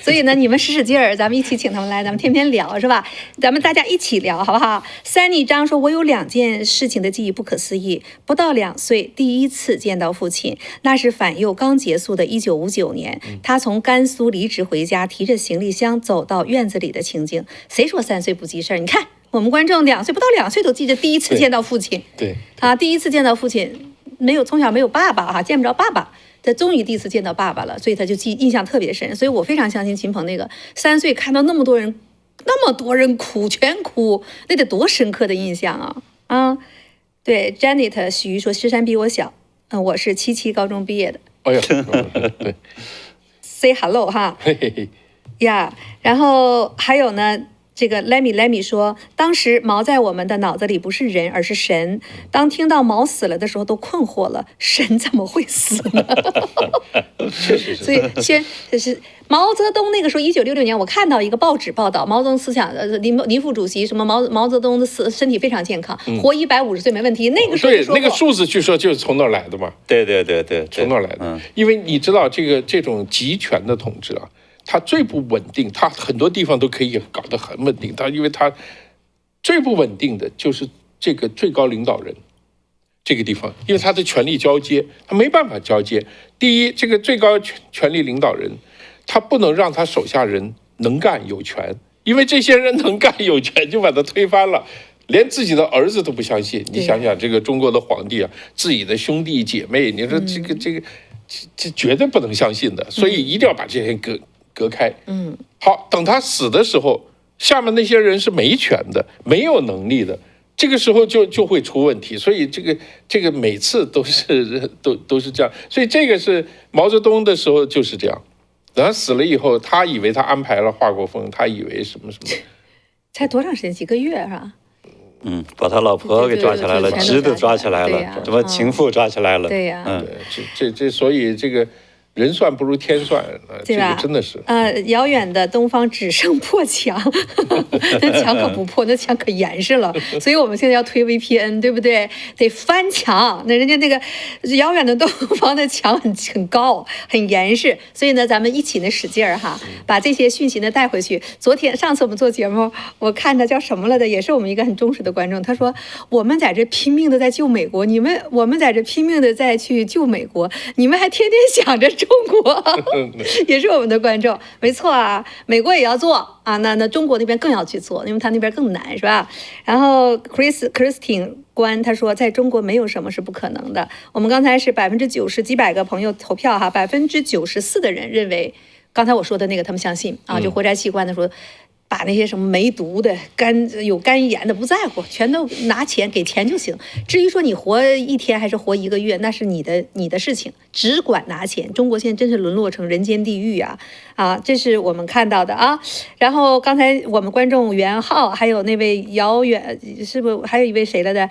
所以呢，你们使劲儿，咱们一起请他们来，咱们天天聊，是吧？咱们大家一起聊，好不好？Sunny张说，我有2件事情的记忆不可思议。不到2岁，第一次见到父亲，那是反右刚结束的1959年，他从甘肃离职回家，提着行李箱走到院子里的情景。谁说3岁不记事儿？你看我们观众不到2岁都记着第一次见到父亲。对第一次见到父亲，从小没有爸爸见不着爸爸，他终于第一次见到爸爸了，所以他就印象特别深。所以我非常相信秦鹏那个3岁看到那么多人哭，全哭，那得多深刻的印象啊！对 ，Janet 许瑜说，石山比我小，我是77高中毕业的。哎呀，对，say hello 哈，呀，然后还有呢。这个 Lemmy 说，当时毛在我们的脑子里不是人，而是神。当听到毛死了的时候，都困惑了，神怎么会死呢？确实是。所以就是毛泽东那个时候，1966年，我看到一个报纸报道，毛泽东思想林副主席什么毛泽东的身体非常健康，活150岁没问题。那个时候对那个数字据说就是从那儿来的嘛。对，从那儿来的。因为你知道这种集权的统治啊。它最不稳定，它很多地方都可以搞得很稳定。因为它最不稳定的就是这个最高领导人这个地方，因为他的权力交接，他没办法交接。第一，这个最高权力领导人，他不能让他手下人能干有权，因为这些人能干有权就把他推翻了。连自己的儿子都不相信，你想想这个中国的皇帝啊，自己的兄弟姐妹，你说这绝对不能相信的，所以一定要把这些人隔开。好，等他死的时候，下面那些人是没权的，没有能力的，这个时候就会出问题。所以这个每次都是这样，所以这个是毛泽东的时候就是这样。等他死了以后，他以为他安排了华国锋，他以为什么，才多长时间？几个月是吧？把他老婆给抓起来了，侄子抓起来了，什么情妇抓起来了，对呀，所以这个人算不如天算，这个真的是。遥远的东方只剩破墙，那墙可不破，那墙可严实了。所以我们现在要推 VPN， 对不对？得翻墙。那人家那个遥远的东方的墙很高，很严实。所以呢，咱们一起呢使劲儿哈，把这些讯息呢带回去。上次我们做节目，我看着叫什么了的，也是我们一个很忠实的观众，他说我们在这拼命的在救美国，我们在这拼命的在去救美国，你们还天天想着中国，也是我们的观众，没错啊，美国也要做啊，那中国那边更要去做，因为他那边更难，是吧？然后 Christine 关他说，在中国没有什么是不可能的。我们刚才是90%几百个朋友投票哈，94%的人认为，刚才我说的那个他们相信啊，就活摘器官的说。把那些什么梅毒的、有肝炎的不在乎，全都拿钱给钱就行。至于说你活1天还是活1个月，那是你的事情，只管拿钱。中国现在真是沦落成人间地狱啊！这是我们看到的啊。然后刚才我们观众袁浩，还有那位遥远，是不是还有一位谁来的？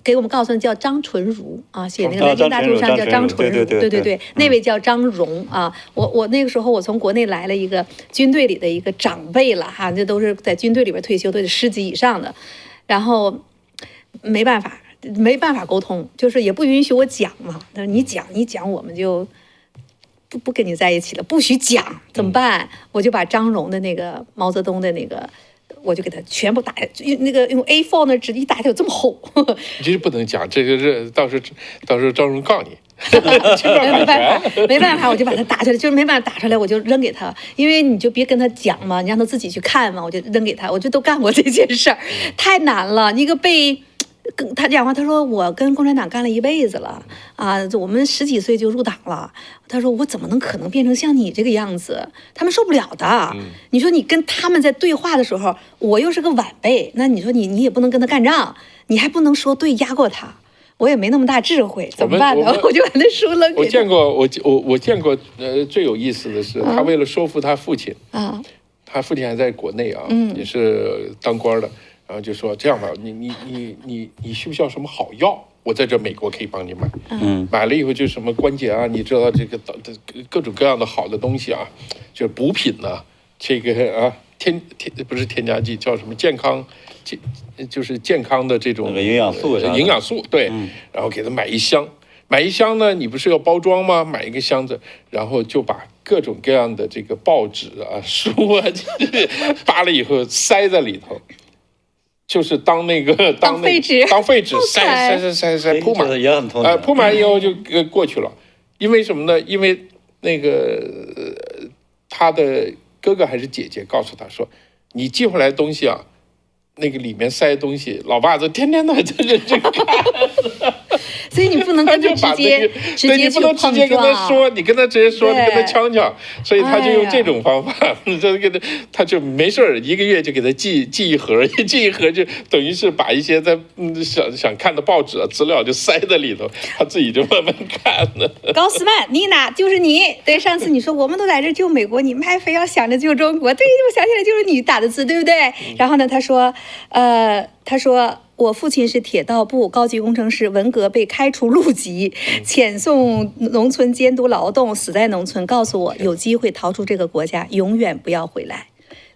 给我们告诉叫张纯如啊，写那个南京大屠杀叫张纯如，对，那位叫张荣啊。我那个时候我从国内来了一个军队里的一个长辈了哈，这都是在军队里边退休，都是师级以上的，然后没办法沟通，就是也不允许我讲嘛。他说你讲，我们就不跟你在一起了，不许讲，怎么办？我就把张荣的那个毛泽东的那个。我就给他全部打下，用 A4 那纸一打，它有这么厚。你这不能讲，这个是到时候张荣告你。没办法，我就把它打出来，就是没办法打出来，我就扔给他，因为你就别跟他讲嘛，你让他自己去看嘛，我就扔给他，我就都干过这件事儿，太难了。一个跟他讲话，他说我跟共产党干了1辈子了啊，我们10几岁就入党了。他说我怎么可能变成像你这个样子？他们受不了的。你说你跟他们在对话的时候，我又是个晚辈，那你说你也不能跟他干仗，你还不能说对压过他。我也没那么大智慧，怎么办呢？我就把那书扔给他。我见过，最有意思的是，他为了说服他父亲他父亲还在国内啊，也是当官的。然后就说这样吧，你需不需要什么好药？我在这美国可以帮你买。买了以后就什么关节啊，你知道这个各种各样的好的东西啊，就是补品呢、这个啊不是添加剂，叫什么健康，就是健康的这种那个营养素，营养素对。然后给他买一箱呢，你不是要包装吗？买一个箱子，然后就把各种各样的这个报纸啊、书啊，扒了以后塞在里头。就是当废纸塞铺满，也很痛。铺满以后就过去了。因为什么呢？因为那个他的哥哥还是姐姐告诉他说，你寄回来的东西啊，那个里面塞的东西，老爸都天天的在认真看。所以你不能跟他直接你不能直接跟他说，你跟他直接说，你跟他呛呛，所以他就用这种方法，他就没事儿1个月就给他寄一盒，寄一盒就等于是把一些他想看的报纸啊资料就塞在里头，他自己就慢慢看了。高斯曼，妮娜就是你。对，上次你说我们都在这救美国，你们还非要想着救中国。对，我想起来就是你打的字，对不对？然后呢，他说我父亲是铁道部高级工程师，文革被开除路籍，遣送农村监督劳动，死在农村。告诉我有机会逃出这个国家，永远不要回来。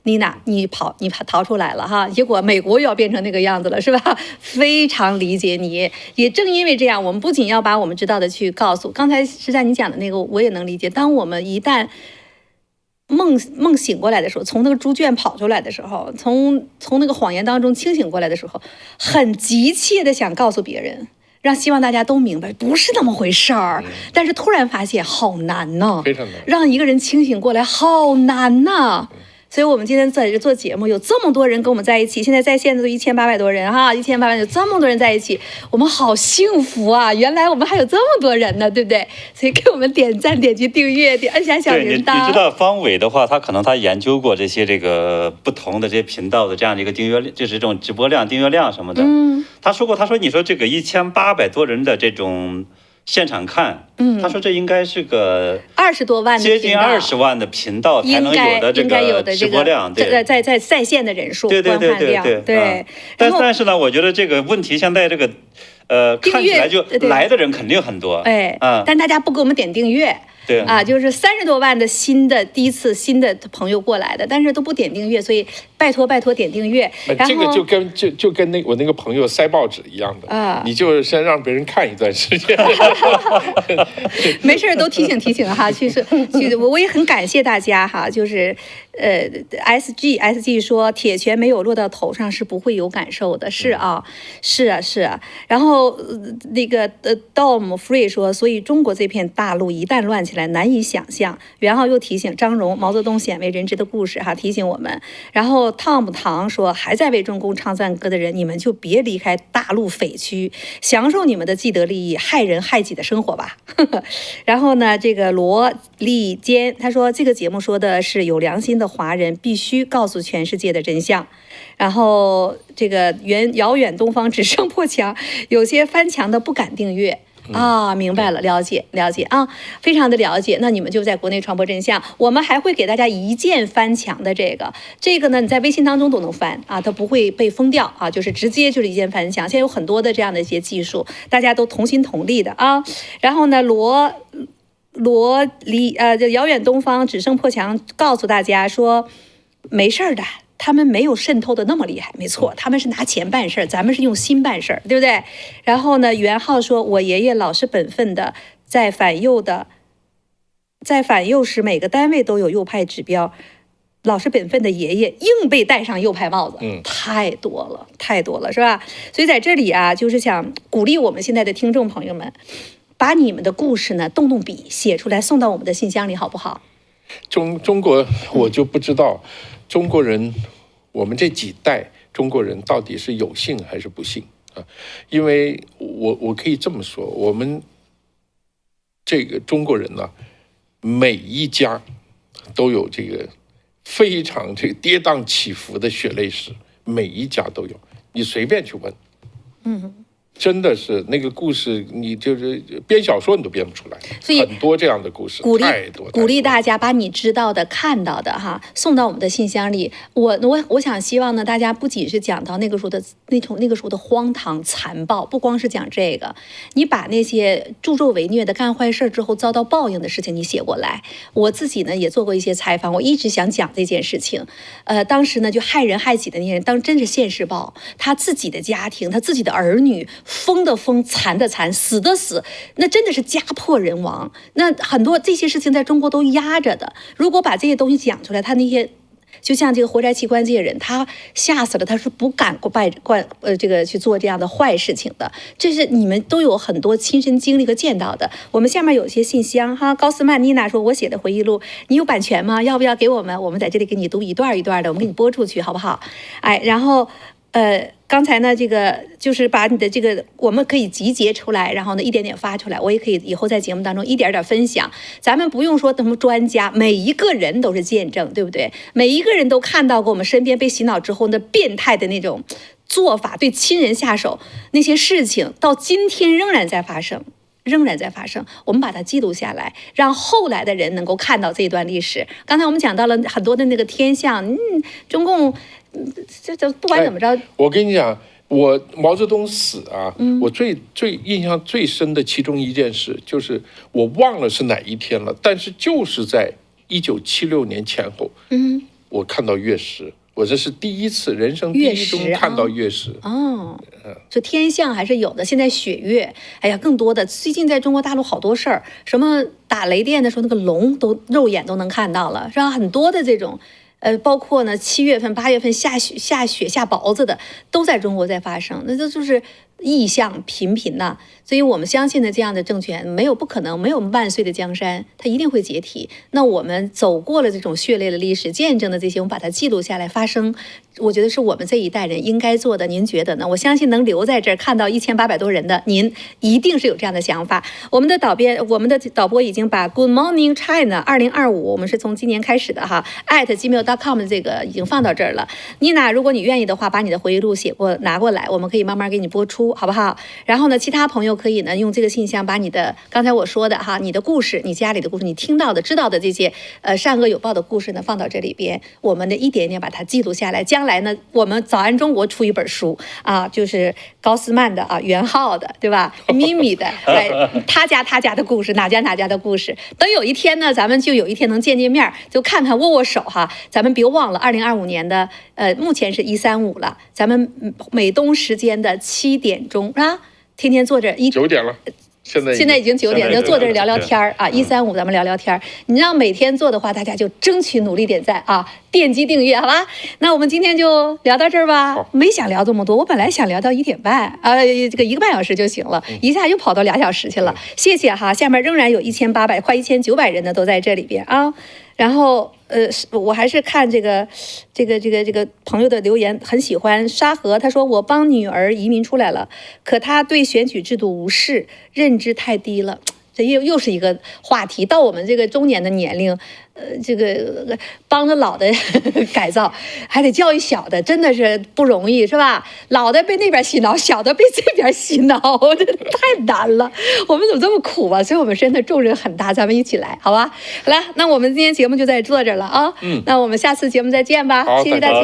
妮娜，你逃出来了哈，结果美国又要变成那个样子了，是吧？非常理解你，也正因为这样，我们不仅要把我们知道的去告诉。刚才实在你讲的那个，我也能理解。当我们一旦梦醒过来的时候，从那个猪圈跑出来的时候，从那个谎言当中清醒过来的时候，很急切的想告诉别人，希望大家都明白不是那么回事儿。但是突然发现好难呢，非常难，让一个人清醒过来好难呢。所以我们今天在这做节目，有这么多人跟我们在一起，现在在线的都1800多人哈，1800有这么多人在一起，我们好幸福啊！原来我们还有这么多人呢，对不对？所以给我们点赞、点击订阅、按下小铃铛。你知道方伟的话，他可能研究过这些不同的这些频道的这样的一个订阅，就是这种直播量、订阅量什么的。他说过，你说这个1800多人的这种现场看，他说这应该是个20多万的接近20万的频道才能有的这个直播量，对，在线的人数，对。但是呢，我觉得这个问题现在这个看起来就来的人肯定很多，但大家不给我们点订阅。对啊，就是30多万的第一次新的朋友过来的，但是都不点订阅，所以拜托点订阅。这个就跟我那个朋友塞报纸一样的啊，你就先让别人看一段时间。没事都提醒哈，我也很感谢大家哈，就是SG 说铁拳没有落到头上是不会有感受的，是啊。然后那个Dom Free 说，所以中国这片大陆一旦乱起来难以想象。元浩又提醒张荣毛泽东鲜为人知的故事哈，提醒我们。然后 Tom 唐说，还在为中共唱赞歌的人，你们就别离开大陆匪区，享受你们的既得利益，害人害己的生活吧。然后呢，这个罗丽坚他说，这个节目说的是有良心的华人必须告诉全世界的真相。然后这个遥远东方只剩破墙，有些翻墙的不敢订阅。明白了，了解啊，非常的了解。那你们就在国内传播真相，我们还会给大家一键翻墙的这个呢，你在微信当中都能翻啊，它不会被封掉啊，就是直接就是一键翻墙。现在有很多的这样的一些技术，大家都同心同力的啊。然后呢，这遥远东方只剩破墙告诉大家说，没事的。他们没有渗透的那么厉害，没错，他们是拿钱办事儿，咱们是用心办事儿，对不对？然后呢，元浩说，我爷爷老实本分的，在反右时，每个单位都有右派指标，老实本分的爷爷硬被戴上右派帽子，太多了，是吧？所以在这里啊，就是想鼓励我们现在的听众朋友们，把你们的故事呢动笔写出来，送到我们的信箱里，好不好？中国我就不知道。中国人，我们这几代中国人到底是有幸还是不幸啊？因为我可以这么说，我们这个中国人呢，每一家都有这个非常这个跌宕起伏的血泪史，每一家都有，你随便去问，真的是那个故事，你就是编小说你都编不出来，所以很多这样的故事，太多。鼓励大家把你知道的、看到的哈送到我们的信箱里。我想希望呢，大家不仅是讲到那个时候的那个时候的荒唐残暴，不光是讲这个，你把那些助纣为虐的、干坏事之后遭到报应的事情你写过来。我自己呢也做过一些采访，我一直想讲这件事情。当时呢就害人害己的那些人，真是现世报，他自己的家庭、他自己的儿女。疯的疯，残的残，死的死，那真的是家破人亡。那很多这些事情在中国都压着的。如果把这些东西讲出来，他那些就像这个活摘器官这些人，他吓死了，他是不敢去做这样的坏事情的。这是你们都有很多亲身经历和见到的。我们下面有些信箱哈，高斯曼妮娜说，我写的回忆录，你有版权吗？要不要给我们？我们在这里给你读一段一段的，我们给你播出去，好不好？然后刚才呢，这个就是把你的这个，我们可以集结出来，然后呢一点点发出来。我也可以以后在节目当中一点点分享。咱们不用说什么专家，每一个人都是见证，对不对？每一个人都看到过我们身边被洗脑之后那变态的那种做法，对亲人下手那些事情，到今天仍然在发生。我们把它记录下来，让后来的人能够看到这段历史。刚才我们讲到了很多的那个天象，中共这不管怎么着，我跟你讲，我毛泽东死啊，我最印象最深的其中一件事，就是我忘了是哪一天了，但是就是在1976年前后，我看到月食，我这是第一次，人生第一中看到月食。哦，说天象还是有的。现在雪月，哎呀，更多的最近在中国大陆好多事儿，什么打雷电的时候那个龙都肉眼都能看到了，是吧？很多的这种。包括呢，7月份、8月份下雪、下雹子的，都在中国在发生，那这就是异象频频呐。所以我们相信呢，这样的政权不可能没有万岁的江山，它一定会解体。那我们走过了这种血泪的历史，见证的这些，我们把它记录下来发生，我觉得是我们这一代人应该做的。您觉得呢？我相信能留在这儿看到1800多人的您，一定是有这样的想法。我们的导播已经把 Good Morning China 2025，我们是从今年开始的哈@gmail.com 的这个已经放到这儿了。妮娜，如果你愿意的话，把你的回忆录拿过来，我们可以慢慢给你播出，好不好？然后呢，其他朋友可以呢用这个信箱把你的刚才我说的哈，你的故事，你家里的故事，你听到的、知道的这些善恶有报的故事呢，放到这里边，我们呢一点点把它记录下来。将来呢，我们早安中国出一本书啊，就是高斯曼的啊，元昊的，对吧？咪咪的，他家的故事，哪家的故事。等有一天呢，咱们就有一天能见面，就看看握手哈。咱们别忘了2025年的目前是135了，咱们美东时间的7点钟啊。天天坐这9点了，现在已经9点，就坐这聊聊天啊。135咱们聊聊天，你让每天做的话，大家就争取努力点赞啊，点击订阅，好吧？那我们今天就聊到这儿吧。没想聊这么多，我本来想聊到1点半，这个1个半小时就行了，一下又跑到2小时去了。谢谢哈，下面仍然有1800快1900人呢都在这里边啊。然后我还是看这个朋友的留言，很喜欢沙河，他说我帮女儿移民出来了，可他对选举制度无视，认知太低了。这又是一个话题，到我们这个中年的年龄，这个帮着老的改造，还得教育小的，真的是不容易，是吧？老的被那边洗脑，小的被这边洗脑，这太难了。我们怎么这么苦啊？所以我们真的重任很大，咱们一起来，好吧？好了，那我们今天节目就在这儿了啊。那我们下次节目再见吧，谢谢大家。